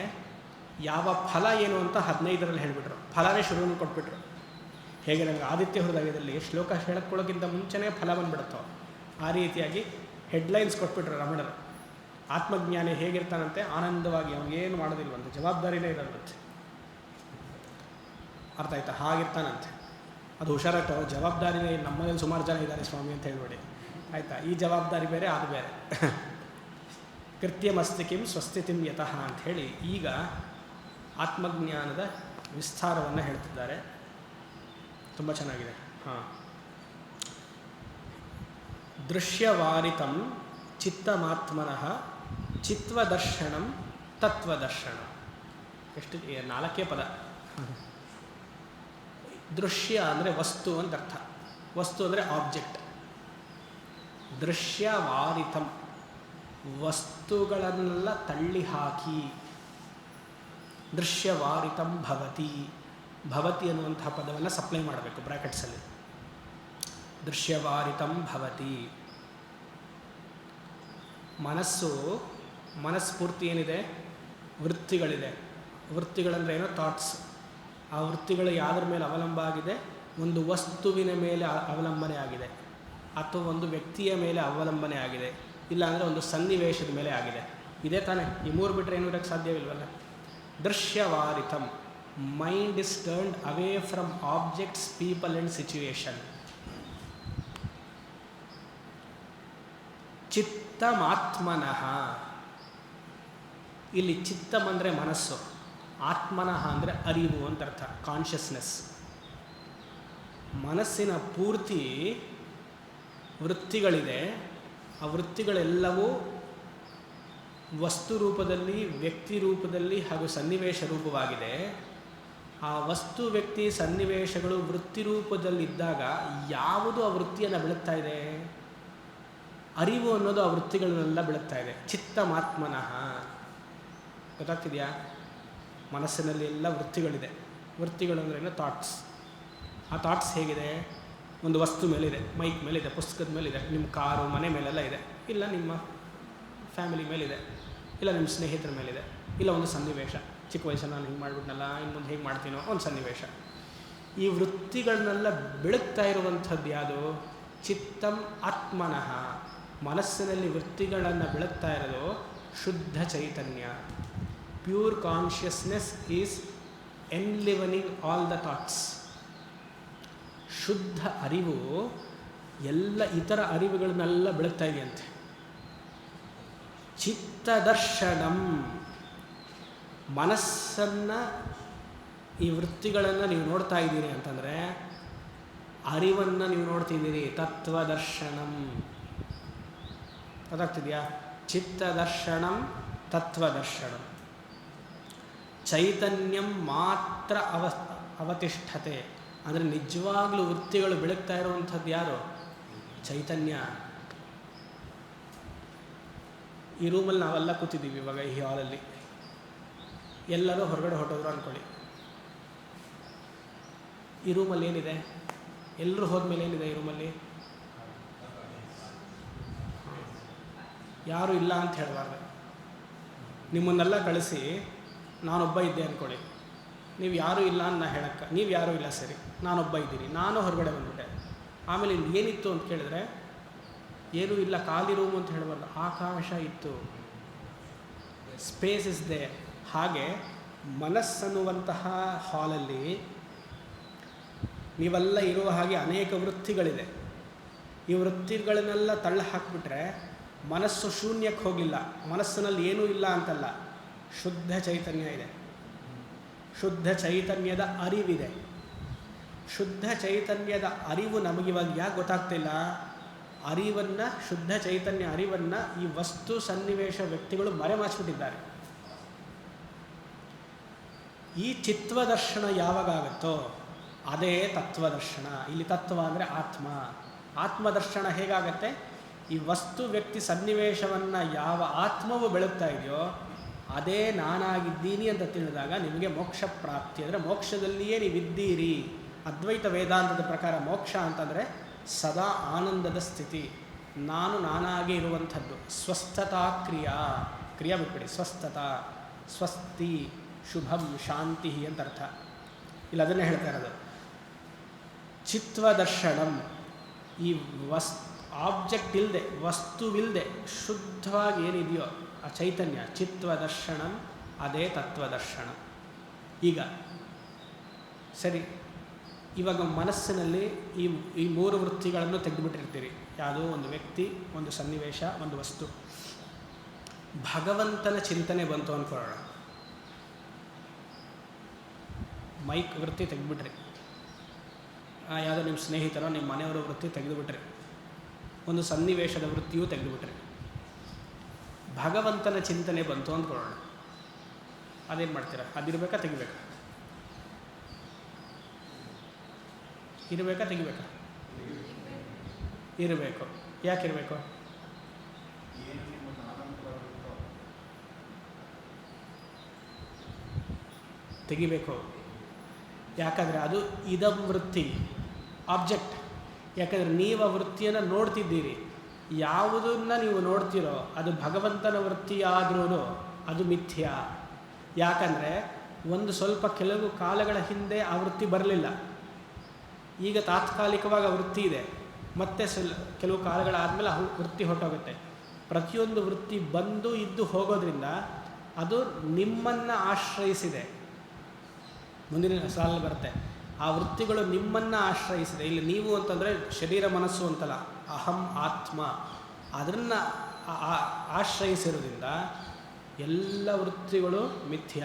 ಯಾವ ಫಲ ಏನು ಅಂತ 15ರಲ್ಲಿ ಹೇಳಿಬಿಟ್ರು. ಫಲನೇ ಶುರುವನ್ನು ಕೊಟ್ಬಿಟ್ರು. ಹೇಗೆ ನನಗೆ ಆದಿತ್ಯ ಹೃದಯದಲ್ಲಿ ಶ್ಲೋಕ ಹೇಳಕ್ಕೊಳ್ಳೋಕ್ಕಿಂತ ಮುಂಚೆನೇ ಫಲ ಬಂದುಬಿಡುತ್ತೋ ಆ ರೀತಿಯಾಗಿ ಹೆಡ್ಲೈನ್ಸ್ ಕೊಟ್ಬಿಟ್ರು ರಮಣರು. ಆತ್ಮಜ್ಞಾನಿ ಹೇಗಿರ್ತಾನಂತೆ? ಆನಂದವಾಗಿ, ಅವನಿಗೇನು ಮಾಡೋದಿಲ್ವಂತೆ, ಜವಾಬ್ದಾರಿನೇ ಇರೋದಂತೆ. ಅರ್ಥ ಆಯ್ತಾ? ಹಾಗಿರ್ತಾನಂತೆ. ಅದು ಹುಷಾರಾಗ್ತವೆ. ಜವಾಬ್ದಾರಿನೇ ನಮ್ಮನೇಲಿ ಸುಮಾರು ಜನ ಇದ್ದಾರೆ ಸ್ವಾಮಿ ಅಂತ ಹೇಳ್ಬೇಡಿ, ಆಯಿತಾ? ಈ ಜವಾಬ್ದಾರಿ ಬೇರೆ, ಅದು ಬೇರೆ. ಕೃತ್ಯಮಸ್ತಿಕಿಂ ಸ್ವಸ್ಥಿತಿಂ ಯತಃ ಅಂಥೇಳಿ ಈಗ ಆತ್ಮಜ್ಞಾನದ ವಿಸ್ತಾರವನ್ನು ಹೇಳ್ತಿದ್ದಾರೆ. ತುಂಬ ಚೆನ್ನಾಗಿದೆ. ಹಾಂ. ದೃಶ್ಯವಾರಿತಂ ಚಿತ್ತಮಾತ್ಮನಃ ಚಿತ್ವದರ್ಶನಂ ತತ್ವದರ್ಶನ. ಎಷ್ಟು 4 ಪದ. ದೃಶ್ಯ ಅಂದರೆ ವಸ್ತು ಅಂತ ಅರ್ಥ. ವಸ್ತು ಅಂದರೆ ಆಬ್ಜೆಕ್ಟ್. ದೃಶ್ಯವಾರಿತಂ, ವಸ್ತುಗಳನ್ನೆಲ್ಲ ತಳ್ಳಿ ಹಾಕಿ. ದೃಶ್ಯವಾರಿತಂ ಭವತಿ. ಭವತಿ ಅನ್ನುವಂತಹ ಪದವನ್ನು ಸಪ್ಲೈ ಮಾಡಬೇಕು ಬ್ರ್ಯಾಕೆಟ್ಸಲ್ಲಿ. ದೃಶ್ಯವಾರಿತಂ ಭವತಿ. ಮನಸ್ಫೂರ್ತಿ ಏನಿದೆ? ವೃತ್ತಿಗಳಿದೆ. ವೃತ್ತಿಗಳಂದ್ರೆ ಏನೋ ಥಾಟ್ಸ್. ಆ ವೃತ್ತಿಗಳು ಯಾವುದ್ರ ಮೇಲೆ ಅವಲಂಬ ಆಗಿದೆ? ಒಂದು ವಸ್ತುವಿನ ಮೇಲೆ ಅವಲಂಬನೆ ಆಗಿದೆ, ಅಥವಾ ಒಂದು ವ್ಯಕ್ತಿಯ ಮೇಲೆ ಅವಲಂಬನೆ ಆಗಿದೆ, ಇಲ್ಲಾಂದರೆ ಒಂದು ಸನ್ನಿವೇಶದ ಮೇಲೆ ಆಗಿದೆ. ಇದೇ ತಾನೇ. ಈ 3 ಬಿಟ್ಟರೆ ಏನೂ ಇರೋಕ್ಕೆ ಸಾಧ್ಯವಿಲ್ವಲ್ಲ. ದೃಶ್ಯವಾರಿತಂ mind is turned away from objects, people and situation. ಚಿತ್ತಮಾತ್ಮನಃ, ಇಲ್ಲಿ ಚಿತ್ತಂ ಅಂದರೆ ಮನಸ್ಸು, ಆತ್ಮನಃ ಅಂದರೆ ಅರಿವು ಅಂತ ಅರ್ಥ, ಕಾನ್ಷಿಯಸ್ನೆಸ್. ಮನಸ್ಸಿನ ಪೂರ್ತಿ ವೃತ್ತಿಗಳಿದೆ. ಆ ವೃತ್ತಿಗಳೆಲ್ಲವೂ ವಸ್ತು ರೂಪದಲ್ಲಿ, ವ್ಯಕ್ತಿ ರೂಪದಲ್ಲಿ ಹಾಗೂ ಸನ್ನಿವೇಶ ರೂಪವಾಗಿದೆ. ಆ ವಸ್ತು, ವ್ಯಕ್ತಿ, ಸನ್ನಿವೇಶಗಳು ವೃತ್ತಿ ರೂಪದಲ್ಲಿದ್ದಾಗ ಯಾವುದು ಆ ವೃತ್ತಿಯನ್ನು ಬೆಳಗ್ತಾ ಇದೆ? ಅರಿವು ಅನ್ನೋದು ಆ ವೃತ್ತಿಗಳನ್ನೆಲ್ಲ ಬೆಳಗ್ತಾ ಇದೆ. ಚಿತ್ತಮಾತ್ಮನಃ, ಗೊತ್ತಾಗ್ತಿದೆಯಾ? ಮನಸ್ಸಿನಲ್ಲಿ ಎಲ್ಲ ವೃತ್ತಿಗಳಿದೆ. ವೃತ್ತಿಗಳು ಅಂದ್ರೇನು? ಥಾಟ್ಸ್. ಆ ಥಾಟ್ಸ್ ಹೇಗಿದೆ? ಒಂದು ವಸ್ತು ಮೇಲಿದೆ, ಮೈಕ್ ಮೇಲಿದೆ, ಪುಸ್ತಕದ ಮೇಲಿದೆ, ನಿಮ್ಮ ಕಾರು, ಮನೆ ಮೇಲೆಲ್ಲ ಇದೆ, ಇಲ್ಲ ನಿಮ್ಮ ಫ್ಯಾಮಿಲಿ ಮೇಲಿದೆ, ಇಲ್ಲ ನಿಮ್ಮ ಸ್ನೇಹಿತರ ಮೇಲಿದೆ, ಇಲ್ಲ ಒಂದು ಸನ್ನಿವೇಶ, ಚಿಕ್ಕ ವಯಸ್ಸನ್ನು ನಾನು ಹಿಂಗೆ ಮಾಡಿಬಿಟ್ನಲ್ಲ, ಇನ್ನು ಮುಂದೆ ಹೇಗೆ ಮಾಡ್ತೀನೋ ಒಂದು ಸನ್ನಿವೇಶ. ಈ ವೃತ್ತಿಗಳನ್ನೆಲ್ಲ ಬೆಳಗ್ತಾ ಇರುವಂಥದ್ದು ಯಾವುದು? ಚಿತ್ತಂ ಆತ್ಮನಃ, ಮನಸ್ಸಿನಲ್ಲಿ ವೃತ್ತಿಗಳನ್ನು ಬೆಳಗ್ತಾ ಇರೋದು ಶುದ್ಧ ಚೈತನ್ಯ. Pure consciousness is enlivening all the thoughts. ಶುದ್ಧ ಅರಿವು ಎಲ್ಲ ಇತರ ಅರಿವುಗಳನ್ನೆಲ್ಲ ಬೆಳಗ್ತಾ ಇದೆಯಂತೆ. ಚಿತ್ತದರ್ಶನಂ, ಮನಸ್ಸನ್ನು, ಈ ವೃತ್ತಿಗಳನ್ನು ನೀವು ನೋಡ್ತಾ ಇದ್ದೀರಿ ಅಂತಂದರೆ ಅರಿವನ್ನು ನೀವು ನೋಡ್ತಿದ್ದೀರಿ. ತತ್ವದರ್ಶನಂ, ಗೊತ್ತಾಗ್ತಿದೆಯಾ? ಚಿತ್ತದರ್ಶನಂ ತತ್ವದರ್ಶನಂ. ಚೈತನ್ಯಂ ಮಾತ್ರ ಅವತಿಷ್ಠತೆ, ಅಂದರೆ ನಿಜವಾಗ್ಲೂ ವೃತ್ತಿಗಳು ಬೆಳಗ್ತಾ ಇರುವಂಥದ್ದು ಯಾರು? ಚೈತನ್ಯ. ಈ ರೂಮಲ್ಲಿ ನಾವೆಲ್ಲ ಕೂತಿದ್ದೀವಿ ಇವಾಗ, ಈ ಹಾಲಲ್ಲಿ. ಎಲ್ಲರೂ ಹೊರಗಡೆ ಹೊರಟೋದ್ರು ಅಂದ್ಕೊಳ್ಳಿ. ಈ ರೂಮಲ್ಲಿ ಏನಿದೆ? ಎಲ್ಲರೂ ಹೋದ್ಮೇಲೆ ಏನಿದೆ ಈ ರೂಮಲ್ಲಿ? ಯಾರೂ ಇಲ್ಲ ಅಂತ ಹೇಳಬಾರ್ದು. ನಿಮ್ಮನ್ನೆಲ್ಲ ಕಳಿಸಿ ನಾನೊಬ್ಬ ಇದ್ದೆ ಅಂದ್ಕೊಳ್ಳಿ. ನೀವು ಯಾರೂ ಇಲ್ಲ ಅಂತ ನಾ ಹೇಳಕ್ಕೆ, ನೀವು ಯಾರೂ ಇಲ್ಲ, ಸರಿ, ನಾನೊಬ್ಬ ಇದ್ದೀನಿ, ನಾನು ಹೊರಗಡೆ ಬಂದ್ಬಿಟ್ಟೆ. ಆಮೇಲೆ ಇಲ್ಲಿ ಏನಿತ್ತು ಅಂತ ಕೇಳಿದ್ರೆ ಏನೂ ಇಲ್ಲ, ಖಾಲಿ ರೂಮು ಅಂತ ಹೇಳಬಾರ್ದು. ಆಕಾಶ ಇತ್ತು, ಸ್ಪೇಸ್ ಇಸ್ ದೇ. ಹಾಗೆ ಮನಸ್ಸನ್ನುವಂತಹ ಹಾಲಲ್ಲಿ ನೀವೆಲ್ಲ ಇರುವ ಹಾಗೆ ಅನೇಕ ವೃತ್ತಿಗಳಿದೆ. ಈ ವೃತ್ತಿಗಳನ್ನೆಲ್ಲ ತಳ್ಳಿ ಹಾಕಿಬಿಟ್ರೆ ಮನಸ್ಸು ಶೂನ್ಯಕ್ಕೆ ಹೋಗಲಿಲ್ಲ. ಮನಸ್ಸಿನಲ್ಲಿ ಏನೂ ಇಲ್ಲ ಅಂತಲ್ಲ, ಶುದ್ಧ ಚೈತನ್ಯ ಇದೆ, ಶುದ್ಧ ಚೈತನ್ಯದ ಅರಿವಿದೆ. ಶುದ್ಧ ಚೈತನ್ಯದ ಅರಿವು ನಮಗಿವಾಗ ಯಾಕೆ ಗೊತ್ತಾಗ್ತಿಲ್ಲ? ಅರಿವನ್ನು, ಶುದ್ಧ ಚೈತನ್ಯ ಅರಿವನ್ನು ಈ ವಸ್ತು, ಸನ್ನಿವೇಶ, ವ್ಯಕ್ತಿಗಳು ಮರೆಮಾಚಿಬಿಟ್ಟಿದ್ದಾರೆ. ಈ ಚಿತ್ವದರ್ಶನ ಯಾವಾಗ ಆಗುತ್ತೋ ಅದೇ ತತ್ವದರ್ಶನ. ಇಲ್ಲಿ ತತ್ವ ಅಂದರೆ ಆತ್ಮ. ಆತ್ಮದರ್ಶನ ಹೇಗಾಗತ್ತೆ? ಈ ವಸ್ತು, ವ್ಯಕ್ತಿ, ಸನ್ನಿವೇಶವನ್ನು ಯಾವ ಆತ್ಮವು ಬೆಳಗ್ತಾ ಇದೆಯೋ ಅದೇ ನಾನಾಗಿದ್ದೀನಿ ಅಂತ ತಿಳಿದಾಗ ನಿಮಗೆ ಮೋಕ್ಷ ಪ್ರಾಪ್ತಿ. ಅಂದರೆ ಮೋಕ್ಷದಲ್ಲಿಯೇ ನೀವಿದ್ದೀರಿ. ಅದ್ವೈತ ವೇದಾಂತದ ಪ್ರಕಾರ ಮೋಕ್ಷ ಅಂತಂದರೆ ಸದಾ ಆನಂದದ ಸ್ಥಿತಿ, ನಾನಾಗಿ ಇರುವಂಥದ್ದು. ಸ್ವಸ್ಥತಾ ಕ್ರಿಯಾ ಬಿಟ್ಬಿಡಿ, ಸ್ವಸ್ಥತಾ, ಸ್ವಸ್ತಿ, ಶುಭಂ, ಶಾಂತಿ ಅಂತ ಅರ್ಥ. ಇಲ್ಲಿ ಅದನ್ನೇ ಹೇಳ್ತಾ ಇರೋದು. ಚಿತ್ವದರ್ಶನಂ, ಈ ಆಬ್ಜೆಕ್ಟ್ ಇಲ್ಲದೆ, ವಸ್ತುವಿಲ್ಲದೆ ಶುದ್ಧವಾಗಿ ಏನಿದೆಯೋ ಆ ಚೈತನ್ಯ, ಚಿತ್ವದರ್ಶನಂ, ಅದೇ ತತ್ವದರ್ಶನ. ಈಗ ಸರಿ, ಇವಾಗ ಮನಸ್ಸಿನಲ್ಲಿ ಈ ಮೂರು ವೃತ್ತಿಗಳನ್ನು ತೆಗೆದುಬಿಟ್ಟಿರ್ತೀರಿ. ಯಾವುದೋ ಒಂದು ವ್ಯಕ್ತಿ, ಒಂದು ಸನ್ನಿವೇಶ, ಒಂದು ವಸ್ತು. ಭಗವಂತನ ಚಿಂತನೆ ಬಂತು ಅಂದ್ಕೊಳ್ಳೋಣ. ಮೈಕ್ ವೃತ್ತಿ ತೆಗೆದುಬಿಟ್ರಿ, ಯಾವುದೋ ನಿಮ್ಮ ಸ್ನೇಹಿತರೋ ನಿಮ್ಮ ಮನೆಯವರ ವೃತ್ತಿ ತೆಗೆದುಬಿಟ್ರಿ, ಒಂದು ಸನ್ನಿವೇಶದ ವೃತ್ತಿಯೂ ತೆಗೆದುಬಿಟ್ರಿ. ಭಗವಂತನ ಚಿಂತನೆ ಬಂತು ಅಂದ್ಕೊಳ್ಳೋಣ. ಅದೇನು ಮಾಡ್ತೀರಾ? ಅದಿರಬೇಕಾ ತೆಗಿಬೇಕಾ? ಇರಬೇಕಾ ತೆಗಿಬೇಕಾ? ಇರಬೇಕು. ಯಾಕಿರಬೇಕು? ತೆಗಿಬೇಕು. ಯಾಕಂದರೆ ಅದು ಇದಂ ವೃತ್ತಿ, ಆಬ್ಜೆಕ್ಟ್. ಯಾಕಂದರೆ ನೀವು ಆ ವೃತ್ತಿಯನ್ನು ನೋಡ್ತಿದ್ದೀರಿ. ಯಾವುದನ್ನು ನೀವು ನೋಡ್ತೀರೋ ಅದು ಭಗವಂತನ ವೃತ್ತಿಯಾದ್ರೂ ಅದು ಮಿಥ್ಯ. ಯಾಕಂದರೆ ಒಂದು ಸ್ವಲ್ಪ ಕೆಲವು ಕಾಲಗಳ ಹಿಂದೆ ಆ ವೃತ್ತಿ ಬರಲಿಲ್ಲ, ಈಗ ತಾತ್ಕಾಲಿಕವಾಗಿ ಆ ವೃತ್ತಿ ಇದೆ. ಮತ್ತೆ ಕೆಲವು ಕಾಲಗಳಾದಮೇಲೆ ಆ ವೃತ್ತಿ ಹೊರಟೋಗುತ್ತೆ. ಪ್ರತಿಯೊಂದು ವೃತ್ತಿ ಬಂದು ಇದ್ದು ಹೋಗೋದ್ರಿಂದ ಅದು ನಿಮ್ಮನ್ನು ಆಶ್ರಯಿಸಿದೆ. ಮುಂದಿನ ಸಾಲಲ್ಲಿ ಬರುತ್ತೆ. ಆ ವೃತ್ತಿಗಳು ನಿಮ್ಮನ್ನು ಆಶ್ರಯಿಸಿದೆ. ಇಲ್ಲಿ ನೀವು ಅಂತಂದರೆ ಶರೀರ ಮನಸ್ಸು ಅಂತಲ್ಲ, ಅಹಂ ಆತ್ಮ, ಅದನ್ನು ಆಶ್ರಯಿಸಿರೋದ್ರಿಂದ ಎಲ್ಲ ವೃತ್ತಿಗಳು ಮಿಥ್ಯ.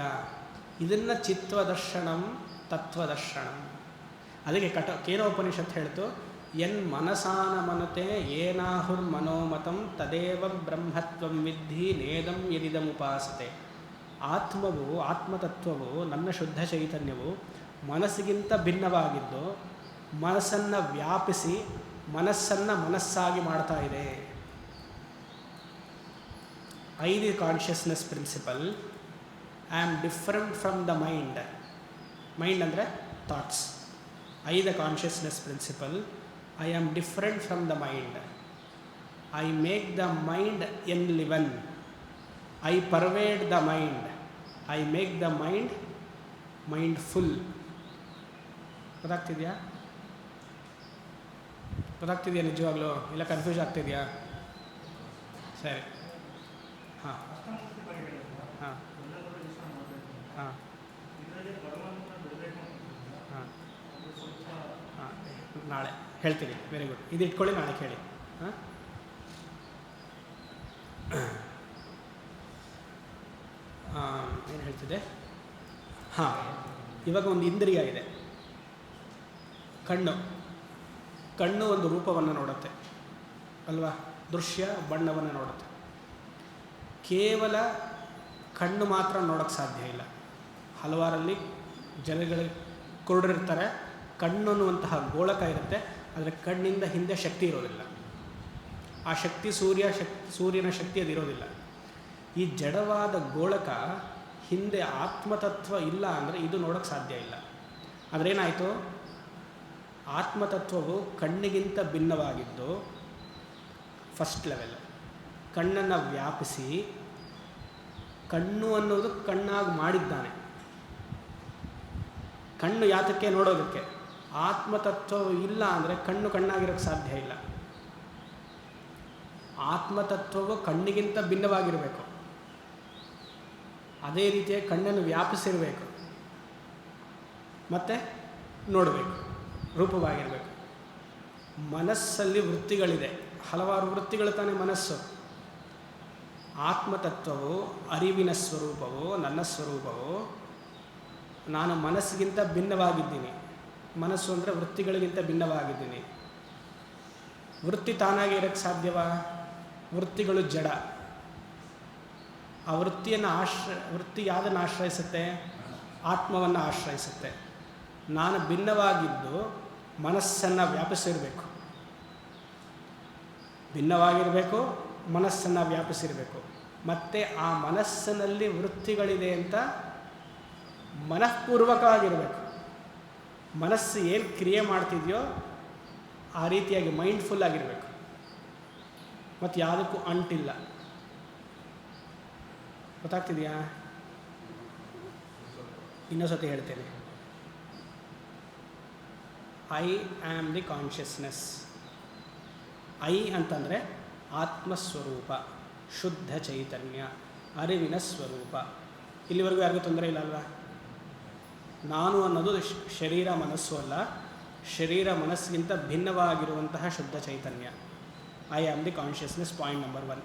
ಇದನ್ನು ಚಿತ್ವದರ್ಶನಂ ತತ್ವದರ್ಶನಂ. ಅದಕ್ಕೆ ಕೇನೋಪನಿಷತ್ ಹೇಳ್ತು, ಎನ್ ಮನಸಾನ ಮನತೆ ಏನಾಹುರ್ ಮನೋಮತಂ ತದೇವ ಬ್ರಹ್ಮತ್ವಂ ವಿದ್ಧಿ ನೇದಂ ಯದಿದಮುಪಾಸತೆ. ಆತ್ಮವು, ಆತ್ಮತತ್ವವು, ನನ್ನ ಶುದ್ಧ ಚೈತನ್ಯವು ಮನಸ್ಸಿಗಿಂತ ಭಿನ್ನವಾಗಿದ್ದು ಮನಸ್ಸನ್ನು ವ್ಯಾಪಿಸಿ ಮನಸ್ಸನ್ನು ಮನಸ್ಸಾಗಿ ಮಾಡ್ತಾ ಇದೆ. I the consciousness principle, I am different from the mind. Mind ಅಂದರೆ thoughts. I the consciousness principle, I am different from the mind. I make the mind enliven. I pervade the mind. I make the mind mindful. ಗೊತ್ತಾಗ್ತಿದೆಯಾ? ಗೊತ್ತಾಗ್ತಿದೆಯಾ ನಿಜವಾಗ್ಲೂ? ಇಲ್ಲ confuse ಆಗ್ತಿದೆಯಾ? ಸರಿ. ಹಾಂ ಹಾಂ ಹಾಂ ಹಾಂ ಹಾಂ ನಾಳೆ ಹೇಳ್ತೀನಿ. Very good. ಇದು ಇಟ್ಕೊಳ್ಳಿ, ನಾಳೆ ಕೇಳಿ. ಹಾಂ ಏನು ಹೇಳ್ತಿದ್ದೆ? ಹಾಂ, ಇವಾಗ ಒಂದು ಇಂದ್ರಿಯ ಇದೆ, ಕಣ್ಣು. ಕಣ್ಣು ಒಂದು ರೂಪವನ್ನು ನೋಡುತ್ತೆ ಅಲ್ವಾ? ದೃಶ್ಯ ಬಣ್ಣವನ್ನು ನೋಡುತ್ತೆ. ಕೇವಲ ಕಣ್ಣು ಮಾತ್ರ ನೋಡೋಕ್ಕೆ ಸಾಧ್ಯ ಇಲ್ಲ. ಹಲವಾರಲ್ಲಿ ಜನಗಳು ಕುರುಡರಿರ್ತಾರೆ. ಕಣ್ಣು ಅನ್ನುವಂತಹ ಗೋಳಕ ಇರುತ್ತೆ, ಆದರೆ ಕಣ್ಣಿಂದ ಹಿಂದೆ ಶಕ್ತಿ ಇರೋದಿಲ್ಲ. ಆ ಶಕ್ತಿ ಸೂರ್ಯನ ಶಕ್ತಿ ಅದಿರೋದಿಲ್ಲ. ಈ ಜಡವಾದ ಗೋಳಕ ಹಿಂದೆ ಆತ್ಮತತ್ವ ಇಲ್ಲ ಅಂದರೆ ಇದು ನೋಡೋಕ್ಕೆ ಸಾಧ್ಯ ಇಲ್ಲ. ಅದರೇನಾಯಿತು? ಆತ್ಮತತ್ವವು ಕಣ್ಣಿಗಿಂತ ಭಿನ್ನವಾಗಿದ್ದು ಫಸ್ಟ್ ಲೆವೆಲ್. ಕಣ್ಣನ್ನು ವ್ಯಾಪಿಸಿ ಕಣ್ಣು ಅನ್ನೋದು ಕಣ್ಣಾಗಿ ಮಾಡಿದ್ದಾನೆ. ಕಣ್ಣು ಯಾತಕ್ಕೆ? ನೋಡೋದಕ್ಕೆ. ಆತ್ಮತತ್ವವು ಇಲ್ಲ ಅಂದರೆ ಕಣ್ಣು ಕಣ್ಣಾಗಿರೋಕ್ಕೆ ಸಾಧ್ಯ ಇಲ್ಲ. ಆತ್ಮತತ್ವವು ಕಣ್ಣಿಗಿಂತ ಭಿನ್ನವಾಗಿರಬೇಕು. ಅದೇ ರೀತಿಯಾಗಿ ಕಣ್ಣನ್ನು ವ್ಯಾಪಿಸಿರಬೇಕು, ಮತ್ತು ನೋಡಬೇಕು, ರೂಪವಾಗಿರಬೇಕು. ಮನಸ್ಸಲ್ಲಿ ವೃತ್ತಿಗಳಿದೆ, ಹಲವಾರು ವೃತ್ತಿಗಳು ತಾನೇ ಮನಸ್ಸು. ಆತ್ಮತತ್ವವು ಅರಿವಿನ ಸ್ವರೂಪವು, ನನ್ನ ಸ್ವರೂಪವು. ನಾನು ಮನಸ್ಸಿಗಿಂತ ಭಿನ್ನವಾಗಿದ್ದೀನಿ. ಮನಸ್ಸು ಅಂದರೆ ವೃತ್ತಿಗಳಿಗಿಂತ ಭಿನ್ನವಾಗಿದ್ದೀನಿ. ವೃತ್ತಿ ತಾನಾಗಿ ಇರೋಕ್ಕೆ ಸಾಧ್ಯವಾ? ವೃತ್ತಿಗಳು ಜಡ. ಆ ವೃತ್ತಿಯನ್ನು ವೃತ್ತಿ ಯಾವುದನ್ನು ಆಶ್ರಯಿಸುತ್ತೆ? ಆತ್ಮವನ್ನು ಆಶ್ರಯಿಸುತ್ತೆ. ನಾನು ಭಿನ್ನವಾಗಿದ್ದು ಮನಸ್ಸನ್ನು ವ್ಯಾಪಿಸಿರಬೇಕು, ಭಿನ್ನವಾಗಿರಬೇಕು, ಮನಸ್ಸನ್ನು ವ್ಯಾಪಿಸಿರಬೇಕು. ಮತ್ತು ಆ ಮನಸ್ಸಿನಲ್ಲಿ ವೃತ್ತಿಗಳಿದೆ ಅಂತ ಮನಃಪೂರ್ವಕವಾಗಿರಬೇಕು. ಮನಸ್ಸು ಏನು ಕ್ರಿಯೆ ಮಾಡ್ತಿದೆಯೋ ಆ ರೀತಿಯಾಗಿ ಮೈಂಡ್ಫುಲ್ ಆಗಿರಬೇಕು, ಮತ್ತು ಯಾವುದಕ್ಕೂ ಅಂಟಿಲ್ಲ. ಗೊತ್ತಾಗ್ತಿದೆಯಾ? ಇನ್ನೊಂದ್ಸತಿ ಹೇಳ್ತೇನೆ. I am the consciousness. I ಅಂತಂದರೆ ಆತ್ಮಸ್ವರೂಪ, ಶುದ್ಧ ಚೈತನ್ಯ, ಅರಿವಿನ ಸ್ವರೂಪ. ಇಲ್ಲಿವರೆಗೂ ಯಾರಿಗೂ ತೊಂದರೆ ಇಲ್ಲ ಅಲ್ವಾ? ನಾನು ಅನ್ನೋದು ಶರೀರ ಮನಸ್ಸು ಅಲ್ಲ, ಶರೀರ ಮನಸ್ಸಿಗಿಂತ ಭಿನ್ನವಾಗಿರುವಂತಹ ಶುದ್ಧ ಚೈತನ್ಯ. I am the consciousness. Point number 1.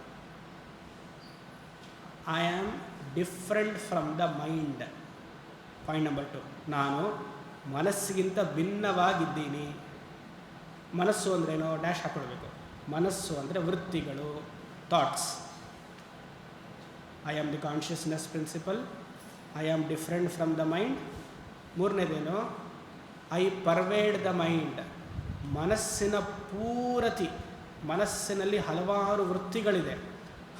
I am different from the mind. Point number 2. ನಾನು ಮನಸ್ಸಿಗಿಂತ ಭಿನ್ನವಾಗಿದ್ದೀನಿ. ಮನಸ್ಸು ಅಂದ್ರೇನೋ ಡ್ಯಾಶ್ ಹಾಕ್ಕೊಳ್ಬೇಕು. ಮನಸ್ಸು ಅಂದರೆ ವೃತ್ತಿಗಳು, thoughts. I am the consciousness principle. I am different from the mind. ಮೂರನೇದೇನು? I pervade the mind. ಮನಸ್ಸಿನ ಪೂರತಿ. ಮನಸ್ಸಿನಲ್ಲಿ ಹಲವಾರು ವೃತ್ತಿಗಳಿದೆ.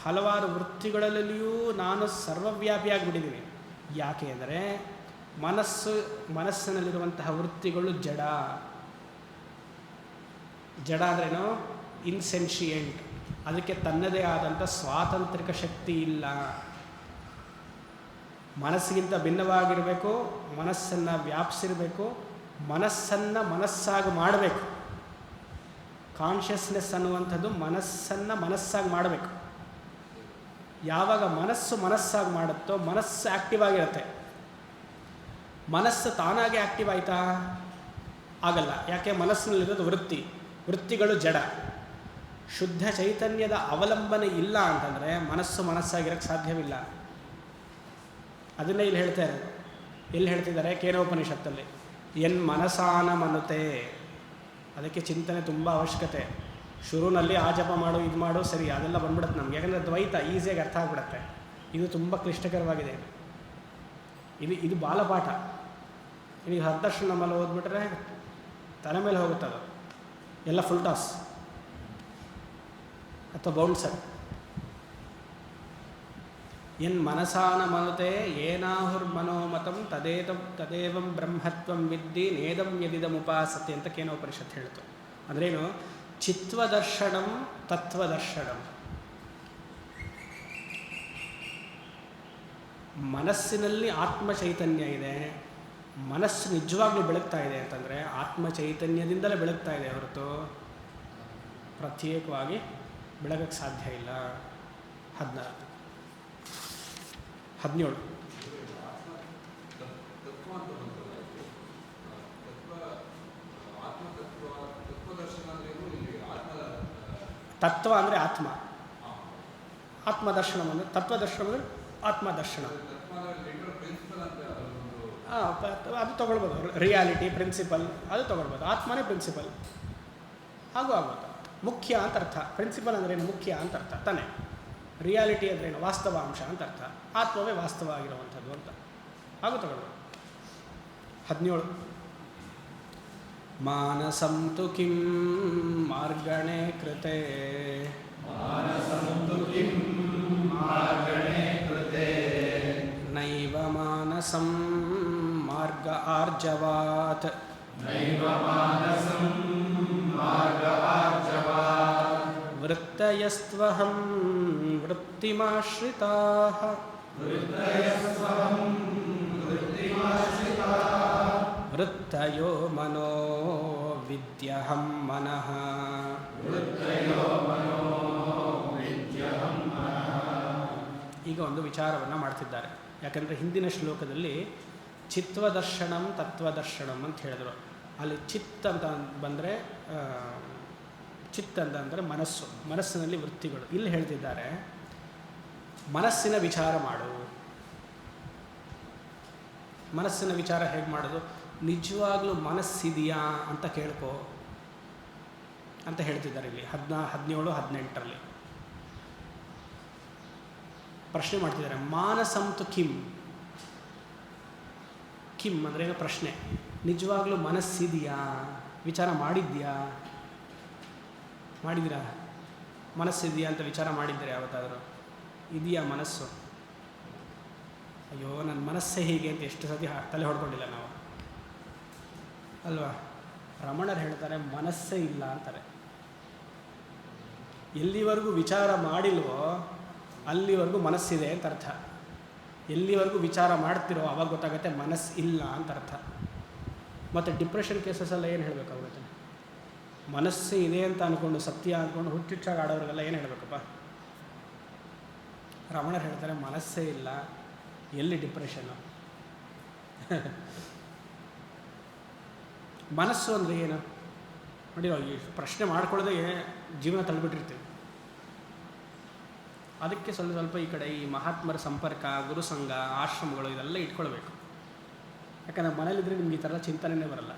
ಹಲವಾರು ವೃತ್ತಿಗಳಲ್ಲಿಯೂ ನಾನು ಸರ್ವವ್ಯಾಪಿಯಾಗಿಬಿಟ್ಟಿದ್ದೀನಿ. ಯಾಕೆ ಅಂದರೆ ಮನಸ್ಸಿನಲ್ಲಿರುವಂತಹ ವೃತ್ತಿಗಳು ಜಡ. ಜಡ ಅಂದ್ರೇನು? ಇನ್ಸೆನ್ಷಿಯೆಂಟ್. ಅದಕ್ಕೆ ತನ್ನದೇ ಆದಂಥ ಸ್ವಾತಂತ್ರಿಕ ಶಕ್ತಿ ಇಲ್ಲ. ಮನಸ್ಸಿಗಿಂತ ಭಿನ್ನವಾಗಿರಬೇಕು, ಮನಸ್ಸನ್ನು ವ್ಯಾಪಿಸಿರಬೇಕು, ಮನಸ್ಸನ್ನು ಮನಸ್ಸಾಗಿ ಮಾಡಬೇಕು. ಕಾನ್ಷಿಯಸ್ನೆಸ್ ಅನ್ನುವಂಥದ್ದು ಮನಸ್ಸನ್ನು ಮನಸ್ಸಾಗಿ ಮಾಡಬೇಕು. ಯಾವಾಗ ಮನಸ್ಸು ಮನಸ್ಸಾಗಿ ಮಾಡುತ್ತೋ ಮನಸ್ಸು ಆ್ಯಕ್ಟಿವ್ ಆಗಿರುತ್ತೆ. ಮನಸ್ಸು ತಾನಾಗೆ ಆ್ಯಕ್ಟಿವ್ ಆಯಿತಾ? ಆಗಲ್ಲ. ಯಾಕೆ? ಮನಸ್ಸಿನಲ್ಲಿರೋದು ವೃತ್ತಿಗಳು ಜಡ. ಶುದ್ಧ ಚೈತನ್ಯದ ಅವಲಂಬನೆ ಇಲ್ಲ ಅಂತಂದರೆ ಮನಸ್ಸಾಗಿರೋಕ್ಕೆ ಸಾಧ್ಯವಿಲ್ಲ. ಅದನ್ನೇ ಇಲ್ಲಿ ಹೇಳ್ತಾರೆ. ಎಲ್ಲಿ ಹೇಳ್ತಿದ್ದಾರೆ? ಕೇನೋಪನಿಷತ್ತಲ್ಲಿ ಎನ್ ಮನಸಾನ ಮನುತೆ. ಅದಕ್ಕೆ ಚಿಂತನೆ ತುಂಬ ಅವಶ್ಯಕತೆ. ಶುರುನಲ್ಲಿ ಆ ಜಪ ಮಾಡು, ಇದು ಮಾಡು, ಸರಿ, ಅದೆಲ್ಲ ಬಂದ್ಬಿಡುತ್ತೆ ನಮ್ಗೆ. ಯಾಕಂದರೆ ದ್ವೈತ ಈಸಿಯಾಗಿ ಅರ್ಥ ಆಗಿಬಿಡುತ್ತೆ. ಇದು ತುಂಬ ಕ್ಲಿಷ್ಟಕರವಾಗಿದೆ. ಇದು ಬಾಲಪಾಠ. ಈಗ ಹರ್ದರ್ಶನ ನಮ್ಮಲ್ಲಿ ಓದ್ಬಿಟ್ರೆ ತಲೆ ಮೇಲೆ ಹೋಗುತ್ತದು ಎಲ್ಲ ಫುಲ್ ಟಾಸ್ ಅಥವಾ ಬೌನ್ಸರ್. ಎನ್ ಮನಸಾನ ಮನುತೆ ಏನಾಹುರ್ಮನೋಮತಂ ತದೇವಂ ಬ್ರಹ್ಮತ್ವಂ ವಿದ್ದಿ ನೇದಂ ಯದಿದಮುಪಾಸತೆ ಅಂತ ಕೇನೋಪನಿಷತ್ತು ಹೇಳ್ತು. ಅಂದ್ರೇನು? ಚಿತ್ವದರ್ಶನಂ ತತ್ವದರ್ಶನಂ. ಮನಸ್ಸಿನಲ್ಲಿ ಆತ್ಮ ಚೈತನ್ಯ ಇದೆ. ಮನಸ್ಸು ನಿಜವಾಗ್ಲೂ ಬೆಳಗ್ತಾ ಇದೆ ಅಂತಂದರೆ ಆತ್ಮ ಚೈತನ್ಯದಿಂದಲೇ ಬೆಳಗ್ತಾ ಇದೆ ಹೊರತು ಪ್ರತ್ಯೇಕವಾಗಿ ಬೆಳಗಕ್ಕೆ ಸಾಧ್ಯ ಇಲ್ಲ. 17 ತತ್ವ ಅಂದರೆ ಆತ್ಮದರ್ಶನ ಅಂದರೆ ತತ್ವದರ್ಶನ ಅಂದರೆ ಆತ್ಮದರ್ಶನ. ಅದು ತೊಗೊಳ್ಬೋದು. ರಿಯಾಲಿಟಿ ಪ್ರಿನ್ಸಿಪಲ್ ಅದು ತೊಗೊಳ್ಬೋದು. ಆತ್ಮನೇ ಪ್ರಿನ್ಸಿಪಲ್ ಆಗೋದು. ಮುಖ್ಯ ಅಂತ ಅರ್ಥ. ಪ್ರಿನ್ಸಿಪಲ್ ಅಂದ್ರೇನು? ಮುಖ್ಯ ಅಂತ ಅರ್ಥ ತಾನೆ. ರಿಯಾಲಿಟಿ ಅಂದ್ರೇನು? ವಾಸ್ತವಾಂಶ ಅಂತ ಅರ್ಥ. ಆತ್ಮವೇ ವಾಸ್ತವ ಆಗಿರುವಂಥದ್ದು ಅಂತ ಹಾಗೂ ತಗೊಳ್ಬೋದು. 17 ಮಾನಸಂ ತು ಕಿಂ ಮಾರ್ಗಣೆ ಕೃತೆ ನೈವ ಮಾನಸಂ ಮಾರ್ಗ ಆರ್ಜವಾತ್ ವೃತ್ತಯಸ್ತ್ವಹಂ ವೃತ್ತಿಮಾಶ್ರಿತಾಃ ವೃತ್ತಯೋ ಮನೋ ವಿದ್ಯಹಂ ಮನಃ. ಈಗ ಒಂದು ವಿಚಾರವನ್ನು ಮಾಡ್ತಿದ್ದಾರೆ. ಯಾಕಂದರೆ ಹಿಂದಿನ ಶ್ಲೋಕದಲ್ಲಿ ಚಿತ್ವದರ್ಶನಂ ತತ್ವದರ್ಶನಂ ಅಂತ ಹೇಳಿದ್ರು. ಅಲ್ಲಿ ಚಿತ್ ಅಂತ ಬಂದರೆ ಚಿತ್ ಅಂತಂದರೆ ಮನಸ್ಸಿನಲ್ಲಿ ವೃತ್ತಿಗಳು. ಇಲ್ಲಿ ಹೇಳ್ತಿದ್ದಾರೆ ಮನಸ್ಸಿನ ವಿಚಾರ ಮಾಡು. ಮನಸ್ಸಿನ ವಿಚಾರ ಹೇಗೆ ಮಾಡೋದು? ನಿಜವಾಗ್ಲೂ ಮನಸ್ಸಿದೆಯಾ ಅಂತ ಕೇಳ್ಕೊ ಅಂತ ಹೇಳ್ತಿದ್ದಾರೆ ಇಲ್ಲಿ 17, 18ರಲ್ಲಿ ಪ್ರಶ್ನೆ ಮಾಡ್ತಿದ್ದಾರೆ. ಮಾನಸಂತು ಕಿಂ ಅಂದರೆ ಏನೋ ಪ್ರಶ್ನೆ. ನಿಜವಾಗ್ಲೂ ಮನಸ್ಸಿದೆಯಾ? ವಿಚಾರ ಮಾಡಿದ್ದೀರಾ? ಮನಸ್ಸಿದೆಯಾ ಅಂತ ವಿಚಾರ ಮಾಡಿದ್ದೀರಾ ಯಾವತ್ತಾದರೂ? ಇದೆಯಾ ಮನಸ್ಸು? ಅಯ್ಯೋ ನನ್ನ ಮನಸ್ಸೇ ಹೀಗೆ ಅಂತ ಎಷ್ಟು ಸತಿ ತಲೆ ಹೊಡ್ಕೊಂಡಿಲ್ಲ ನಾವು ಅಲ್ವಾ? ರಮಣರು ಹೇಳ್ತಾರೆ ಮನಸ್ಸೇ ಇಲ್ಲ ಅಂತಾರೆ. ಎಲ್ಲಿವರೆಗೂ ವಿಚಾರ ಮಾಡಿಲ್ವೋ ಅಲ್ಲಿವರೆಗೂ ಮನಸ್ಸಿದೆ ಅಂತ ಅರ್ಥ. ಎಲ್ಲಿವರೆಗೂ ವಿಚಾರ ಮಾಡ್ತಿರೋ ಅವಾಗ ಗೊತ್ತಾಗುತ್ತೆ ಮನಸ್ಸು ಇಲ್ಲ ಅಂತ ಅರ್ಥ. ಮತ್ತು ಡಿಪ್ರೆಷನ್ ಕೇಸಸ್ಸೆಲ್ಲ ಏನು ಹೇಳಬೇಕಾಗುತ್ತೆ? ಮನಸ್ಸೇ ಇದೆ ಅಂತ ಅಂದ್ಕೊಂಡು ಸತ್ಯ ಅಂದ್ಕೊಂಡು ಹುಚ್ಚುಚ್ಚಾಗಿ ಆಡೋರಿಗೆಲ್ಲ ಏನು ಹೇಳಬೇಕಪ್ಪ? ರಮಣರು ಹೇಳ್ತಾರೆ ಮನಸ್ಸೇ ಇಲ್ಲ, ಎಲ್ಲಿ ಡಿಪ್ರೆಷನ್ನು? ಮನಸ್ಸು ಅಂದರೆ ಏನು ನೋಡಿ? ಈ ಪ್ರಶ್ನೆ ಮಾಡ್ಕೊಳ್ಳೋದೇ ಜೀವನ ತಳ್ಳಿಬಿಟ್ಟಿರ್ತೀವಿ. ಅದಕ್ಕೆ ಸ್ವಲ್ಪ ಈ ಕಡೆ ಈ ಮಹಾತ್ಮರ ಸಂಪರ್ಕ, ಗುರುಸಂಘ, ಆಶ್ರಮಗಳು ಇದೆಲ್ಲ ಇಟ್ಕೊಳ್ಬೇಕು. ಯಾಕಂದರೆ ಮನೇಲಿದ್ರೆ ನಿಮ್ಗೆ ಈ ಥರ ಚಿಂತನೆಯೇ ಬರಲ್ಲ.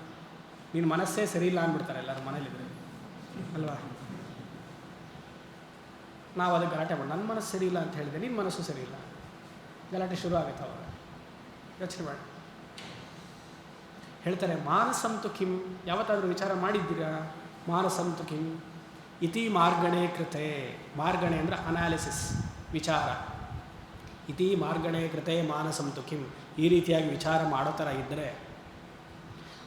ನೀನು ಮನಸ್ಸೇ ಸರಿ ಇಲ್ಲ ಅಂದ್ಬಿಡ್ತಾರೆ ಎಲ್ಲರೂ ಮನೇಲಿದ್ರೆ ಅಲ್ವಾ? ನಾವು ಅದಕ್ಕೆ ಗಲಾಟೆ ಮಾಡಿ ನನ್ನ ಮನಸ್ಸು ಸರಿ ಇಲ್ಲ ಅಂತ ಹೇಳಿದೆ, ನಿನ್ನ ಮನಸ್ಸು ಸರಿ ಇಲ್ಲ, ಗಲಾಟೆ ಶುರು ಆಗುತ್ತೆ ಅವಾಗ. ಯೋಚನೆ ಮಾಡಿ. ಹೇಳ್ತಾರೆ ಮಾನಸಂತು ಕಿಂ. ಯಾವತ್ತಾದರೂ ವಿಚಾರ ಮಾಡಿದ್ದೀರಾ? ಮಾನಸಂತು ಕಿಂ ಇತಿ ಮಾರ್ಗಣೆ ಕೃತೆ. ಮಾರ್ಗಣೆ ಅಂದರೆ ಅನಾಲಿಸಿಸ್, ವಿಚಾರ. ಇತಿ ಮಾರ್ಗಣೆ ಕೃತೆ ಮಾನಸಂತು ಕಿಂ. ಈ ರೀತಿಯಾಗಿ ವಿಚಾರ ಮಾಡೋ ಥರ ಇದ್ದರೆ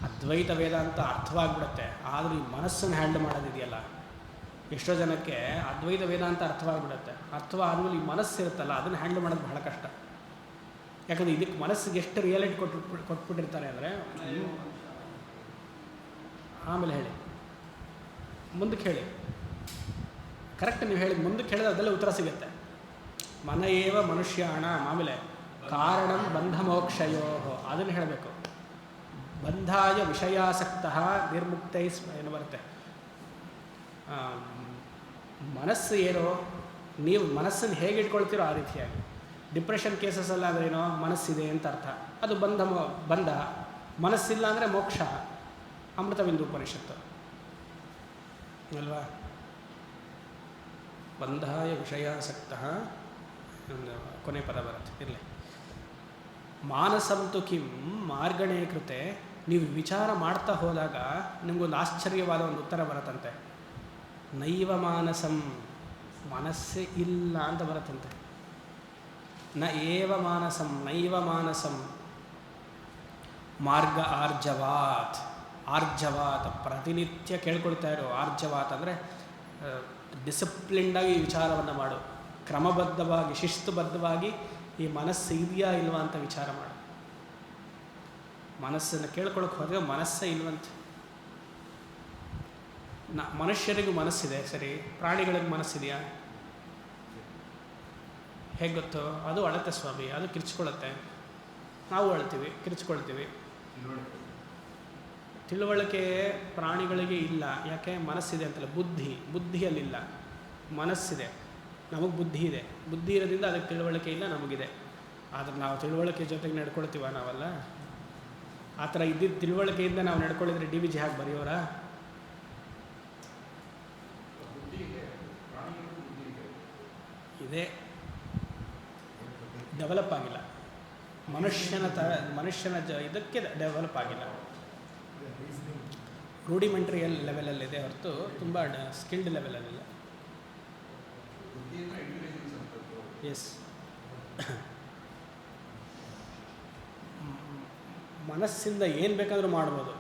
ಅದ್ವೈತ ವೇದಾಂತ ಅರ್ಥವಾಗಿಬಿಡುತ್ತೆ. ಆದರೂ ಈ ಮನಸ್ಸನ್ನು ಹ್ಯಾಂಡಲ್ ಮಾಡೋದಿದೆಯಲ್ಲ, ಎಷ್ಟೋ ಜನಕ್ಕೆ ಅದ್ವೈತ ವೇದಾಂತ ಅರ್ಥವಾಗಿಬಿಡುತ್ತೆ. ಅರ್ಥವಾದ್ಮೇಲೆ ಈ ಮನಸ್ಸಿರುತ್ತಲ್ಲ ಅದನ್ನು ಹ್ಯಾಂಡಲ್ ಮಾಡೋದು ಬಹಳ ಕಷ್ಟ. ಯಾಕಂದರೆ ಇದಕ್ಕೆ ಮನಸ್ಸಿಗೆ ಎಷ್ಟು ರಿಯಾಲಿಟಿ ಕೊಟ್ಬಿಟ್ಟಿರ್ತಾರೆ ಅಂದರೆ. ಆಮೇಲೆ ಹೇಳಿ, ಮುಂದಕ್ಕೆ ಹೇಳಿ. ಕರೆಕ್ಟ್ ನೀವು ಹೇಳಿದ ಮುಂದಕ್ಕೆ ಹೇಳಿದ್ರೆ ಅದೆಲ್ಲ ಉತ್ತರ ಸಿಗುತ್ತೆ. ಮನಯೇವ ಮನುಷ್ಯಾಣ. ಆಮೇಲೆ ಕಾರಣಂ ಬಂಧ ಮೋಕ್ಷಯೋ ಅದನ್ನು ಹೇಳಬೇಕು. ಬಂಧಾಯ ವಿಷಯಾಸಕ್ತ ನಿರ್ಮುಕ್ತೈ ಏನು ಬರುತ್ತೆ, ಮನಸ್ಸು ಏನೋ ನೀವು ಮನಸ್ಸನ್ನು ಹೇಗೆ ಇಟ್ಕೊಳ್ತೀರೋ ಆ ರೀತಿಯಾಗಿ. ಡಿಪ್ರೆಷನ್ ಕೇಸಸ್ಸಲ್ಲ ಅಂದರೆ ಏನೋ ಮನಸ್ಸಿದೆ ಅಂತ ಅರ್ಥ, ಅದು ಬಂಧ. ಮನಸ್ಸಿಲ್ಲ ಅಂದರೆ ಮೋಕ್ಷ. ಅಮೃತಬಿಂದು ಉಪನಿಷತ್ತು ಅಲ್ವಾ. ಬಂಧಾಯ ವಿಷಯಾಸಕ್ತ ಕೊನೆ ಪದ ಬರುತ್ತೆ ಇರಲಿ. ಮಾನಸಂತು ಕಿಂ ಮಾರ್ಗಣೇ ಕೃತೆ. ನೀವು ವಿಚಾರ ಮಾಡ್ತಾ ಹೋದಾಗ ನಿಮಗೊಂದು ಆಶ್ಚರ್ಯವಾದ ಒಂದು ಉತ್ತರ ಬರುತ್ತಂತೆ. ನೈವ ಮಾನಸಂ, ಮನಸ್ಸೇ ಇಲ್ಲ ಅಂತ ಬರುತ್ತಂತೆ. ನ ಏವ ಮಾನಸಂ ನೈವ ಮಾನಸಂ ಮಾರ್ಗ ಆರ್ಜವಾತ್. ಆರ್ಜವಾತ್ ಪ್ರತಿನಿತ್ಯ ಕೇಳ್ಕೊಳ್ತಾ ಇರೋ. ಆರ್ಜವಾತ್ ಅಂದರೆ ಡಿಸಿಪ್ಲಿನ್ಡಾಗಿ ವಿಚಾರವನ್ನು ಮಾಡು, ಕ್ರಮಬದ್ಧವಾಗಿ ಶಿಸ್ತುಬದ್ಧವಾಗಿ ಈ ಮನಸ್ಸು ಇದೆಯಾ ಇಲ್ವಾ ಅಂತ ವಿಚಾರ ಮಾಡು. ಮನಸ್ಸನ್ನು ಕೇಳ್ಕೊಳಕ್ಕೆ ಹೋದರೆ ಮನಸ್ಸೇ ಇಲ್ವಂತೆ. ಮನುಷ್ಯರಿಗೂ ಮನಸ್ಸಿದೆ ಸರಿ, ಪ್ರಾಣಿಗಳಿಗೆ ಮನಸ್ಸಿದೆಯಾ? ಹೇಗೆ ಗೊತ್ತು? ಅದು ಅಳತೆ ಸ್ವಾಮಿ, ಅದು ಕಿರ್ಚ್ಕೊಳ್ಳುತ್ತೆ. ನಾವು ಅಳ್ತೀವಿ, ಕಿರ್ಚ್ಕೊಳ್ತೀವಿ. ತಿಳುವಳಿಕೆ ಪ್ರಾಣಿಗಳಿಗೆ ಇಲ್ಲ. ಯಾಕೆ? ಮನಸ್ಸಿದೆ ಅಂತಲ್ಲ, ಬುದ್ಧಿಯಲ್ಲಿಲ್ಲ, ಮನಸ್ಸಿದೆ. ನಮಗೆ ಬುದ್ಧಿ ಇದೆ, ಬುದ್ಧಿ ಇರೋದ್ರಿಂದ ಅದಕ್ಕೆ ತಿಳುವಳಿಕೆ ಇಲ್ಲ, ನಮಗಿದೆ. ಆದರೆ ನಾವು ತಿಳುವಳಿಕೆ ಜೊತೆಗೆ ನಡ್ಕೊಳ್ತೀವ? ನಾವಲ್ಲ. ಆ ಥರ ಇದ್ದಿದ್ದು ತಿಳುವಳಿಕೆಯಿಂದ ನಾವು ನಡ್ಕೊಳ್ಳಿದ್ರೆ ಡಿ ವಿ ಜಿ ಹಾಗೆ ಬರೆಯೋರ? ಇದೆ, ಡೆವಲಪ್ ಆಗಿಲ್ಲ. ಮನುಷ್ಯನ ಇದಕ್ಕೆ ಡೆವಲಪ್ ಆಗಿಲ್ಲ. ರೂಡಿಮೆಂಟ್ರಿ ಲೆವೆಲಲ್ಲಿದೆ ಹೊರತು ತುಂಬ ಸ್ಕಿಲ್ಡ್ ಲೆವೆಲಲ್ಲಿಲ್ಲ. ಎಸ್, ಮನಸ್ಸಿಂದ ಏನು ಬೇಕಾದರೂ ಮಾಡ್ಬೋದು.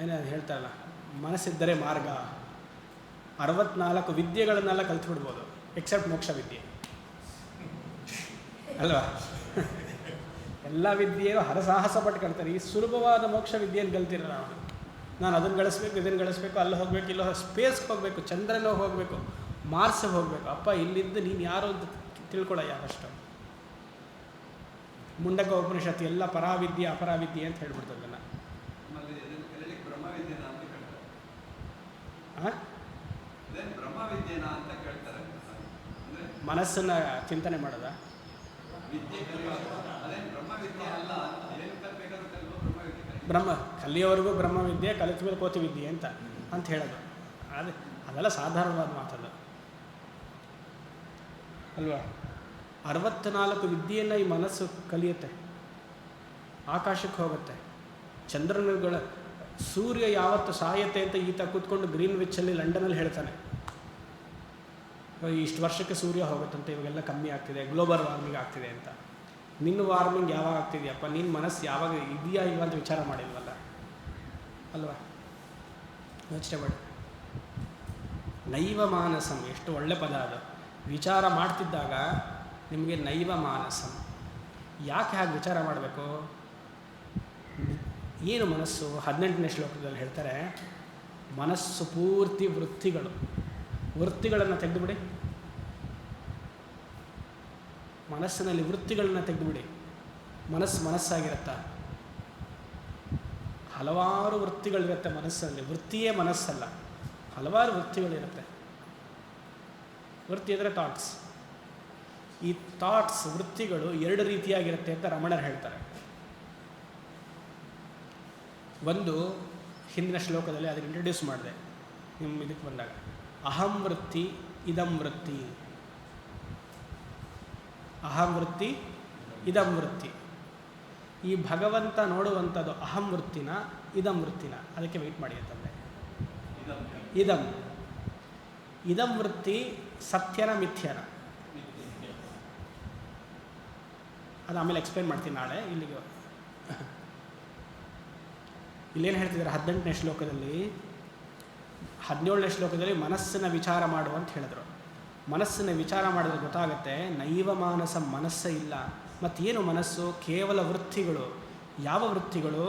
ಏನಾದ್ರು ಹೇಳ್ತಾರಲ್ಲ, ಮನಸ್ಸಿದ್ದರೆ ಮಾರ್ಗ. 64 ವಿದ್ಯೆಗಳನ್ನೆಲ್ಲ ಕಲ್ತ್ಬಿಡ್ಬೋದು ಎಕ್ಸೆಪ್ಟ್ ಮೋಕ್ಷ ವಿದ್ಯೆ ಅಲ್ವಾ. ಎಲ್ಲ ವಿದ್ಯೆಯೂ ಹರಸಾಹಸ ಪಟ್ಟು ಕಲ್ತಾರೆ. ಈ ಸುಲಭವಾದ ಮೋಕ್ಷ ವಿದ್ಯೆಯನ್ನು ಕಲ್ತಿರಲ್ಲ ನಾವು. ನಾನು ಅದನ್ನು ಗಳಿಸ್ಬೇಕು, ಇದನ್ನು ಗಳಿಸ್ಬೇಕು, ಅಲ್ಲಿ ಹೋಗಬೇಕು, ಇಲ್ಲೋ ಸ್ಪೇಸ್ಗೆ ಹೋಗಬೇಕು, ಚಂದ್ರನೋ ಹೋಗಬೇಕು, ಮಾರ್ಸ್ಗೆ ಹೋಗಬೇಕು. ಅಪ್ಪ ಇಲ್ಲಿದ್ದು ನೀನು ಯಾರು ಅಂತ ತಿಳ್ಕೊಳ್ಳಯ್ಯ ಫಸ್ಟು. ಮುಂಡಕ ಉಪನಿಷತ್ತು ಎಲ್ಲ ಪರಾವಿದ್ಯೆ ಅಪರಾವಿದ್ಯೆ ಅಂತ ಹೇಳ್ಬಿಡ್ತದೆ. ಅದನ್ನು ಮನಸ್ಸನ್ನು ಚಿಂತನೆ ಮಾಡೋದ? ಬ್ರಹ್ಮ ಕಲಿಯೋವರೆಗೂ ಬ್ರಹ್ಮವಿದ್ಯೆ, ಕಲಿತ ಮೇಲೆ ಕೋತಿ ವಿದ್ಯೆ ಅಂತ ಹೇಳೋದು. ಅದೆಲ್ಲ ಸಾಧಾರಣವಾದ ಮಾತಲ್ಲ ಅಲ್ವಾ. 64 ವಿದ್ಯೆಯನ್ನು ಈ ಮನಸ್ಸು ಕಲಿಯುತ್ತೆ. ಆಕಾಶಕ್ಕೆ ಹೋಗುತ್ತೆ, ಚಂದ್ರನುಗಳ ಸೂರ್ಯ ಯಾವತ್ತು ಸಾಯತ್ತೆ ಅಂತ ಈತ ಕೂತ್ಕೊಂಡು ಗ್ರೀನ್ವಿಚ್ಚಲ್ಲಿ ಲಂಡನಲ್ಲಿ ಹೇಳ್ತಾನೆ. ಇಷ್ಟು ವರ್ಷಕ್ಕೆ ಸೂರ್ಯ ಹೋಗುತ್ತಂತೆ, ಇವಾಗೆಲ್ಲ ಕಮ್ಮಿ ಆಗ್ತಿದೆ, ಗ್ಲೋಬಲ್ ವಾರ್ಮಿಂಗ್ ಆಗ್ತಿದೆ ಅಂತ. ನಿನ್ನ ವಾರ್ಮಿಂಗ್ ಯಾವಾಗ ಆಗ್ತಿದೆಯಪ್ಪ? ನಿನ್ನ ಮನಸ್ಸು ಯಾವಾಗ ಇದೆಯಾ ಇಲ್ಲ ಅಂತ ವಿಚಾರ ಮಾಡಿಲ್ವಲ್ಲ ಅಲ್ವಾ. ಯೋಚನೆ ಮಾಡಿ. ನೈವ ಮಾನಸಂ, ಎಷ್ಟು ಒಳ್ಳೆ ಪದ ಅದು. ವಿಚಾರ ಮಾಡ್ತಿದ್ದಾಗ ನಿಮಗೆ ನೈವ ಮಾನಸಂ. ಯಾಕೆ ಹಾಗೆ ವಿಚಾರ ಮಾಡಬೇಕು? ಏನು ಮನಸ್ಸು? 18ನೇ ಶ್ಲೋಕದಲ್ಲಿ ಹೇಳ್ತಾರೆ, ಮನಸ್ಸು ಪೂರ್ತಿ ವೃತ್ತಿಗಳನ್ನು ತೆಗೆದುಬಿಡಿ. ಮನಸ್ಸಿನಲ್ಲಿ ವೃತ್ತಿಗಳನ್ನ ತೆಗೆದುಬಿಡಿ. ಮನಸ್ಸಾಗಿರುತ್ತಾ? ಹಲವಾರು ವೃತ್ತಿಗಳಿರುತ್ತೆ ಮನಸ್ಸಲ್ಲಿ. ವೃತ್ತಿಯೇ ಮನಸ್ಸಲ್ಲ, ಹಲವಾರು ವೃತ್ತಿಗಳಿರುತ್ತೆ. ವೃತ್ತಿ ಅಂದರೆ ಥಾಟ್ಸ್. ಈ ಥಾಟ್ಸ್, ವೃತ್ತಿಗಳು 2 ರೀತಿಯಾಗಿರುತ್ತೆ ಅಂತ ರಮಣರು ಹೇಳ್ತಾರೆ. ಒಂದು ಹಿಂದಿನ ಶ್ಲೋಕದಲ್ಲಿ ಅದನ್ನು ಇಂಟ್ರೊಡ್ಯೂಸ್ ಮಾಡಿದೆ ನಿಮ್ಮ ಇದಕ್ಕೆ ಬಂದಾಗ. ಅಹಂ ವೃತ್ತಿ, ಇದಂ ವೃತ್ತಿ. ಅಹಂ ವೃತ್ತಿ, ಇದಂ ವೃತ್ತಿ. ಈ ಭಗವಂತ ನೋಡುವಂಥದ್ದು ಅಹಂ ವೃತ್ತಿನ, ಇದಂ ವೃತ್ತಿನ? ಅದಕ್ಕೆ ವೆಯ್ಟ್ ಮಾಡಿ ಅಂತಂದರೆ ಇದಂ ವೃತ್ತಿ ಸತ್ಯನ ಮಿಥ್ಯನ? ಅದು ಆಮೇಲೆ ಎಕ್ಸ್ಪ್ಲೇನ್ ಮಾಡ್ತೀನಿ ನಾಳೆ. ಇಲ್ಲಿಗೆ ಇಲ್ಲೇನು ಹೇಳ್ತಿದ್ದಾರೆ 18ನೇ ಶ್ಲೋಕದಲ್ಲಿ, 17ನೇ ಶ್ಲೋಕದಲ್ಲಿ ಮನಸ್ಸನ್ನ ವಿಚಾರ ಮಾಡು ಅಂತ ಹೇಳಿದ್ರು. ಮನಸ್ಸನ್ನು ವಿಚಾರ ಮಾಡಿದ್ರೆ ಗೊತ್ತಾಗುತ್ತೆ ನೈವ ಮಾನಸ, ಮನಸ್ಸೇ ಇಲ್ಲ. ಮತ್ತೇನು ಮನಸ್ಸು? ಕೇವಲ ವೃತ್ತಿಗಳು. ಯಾವ ವೃತ್ತಿಗಳು?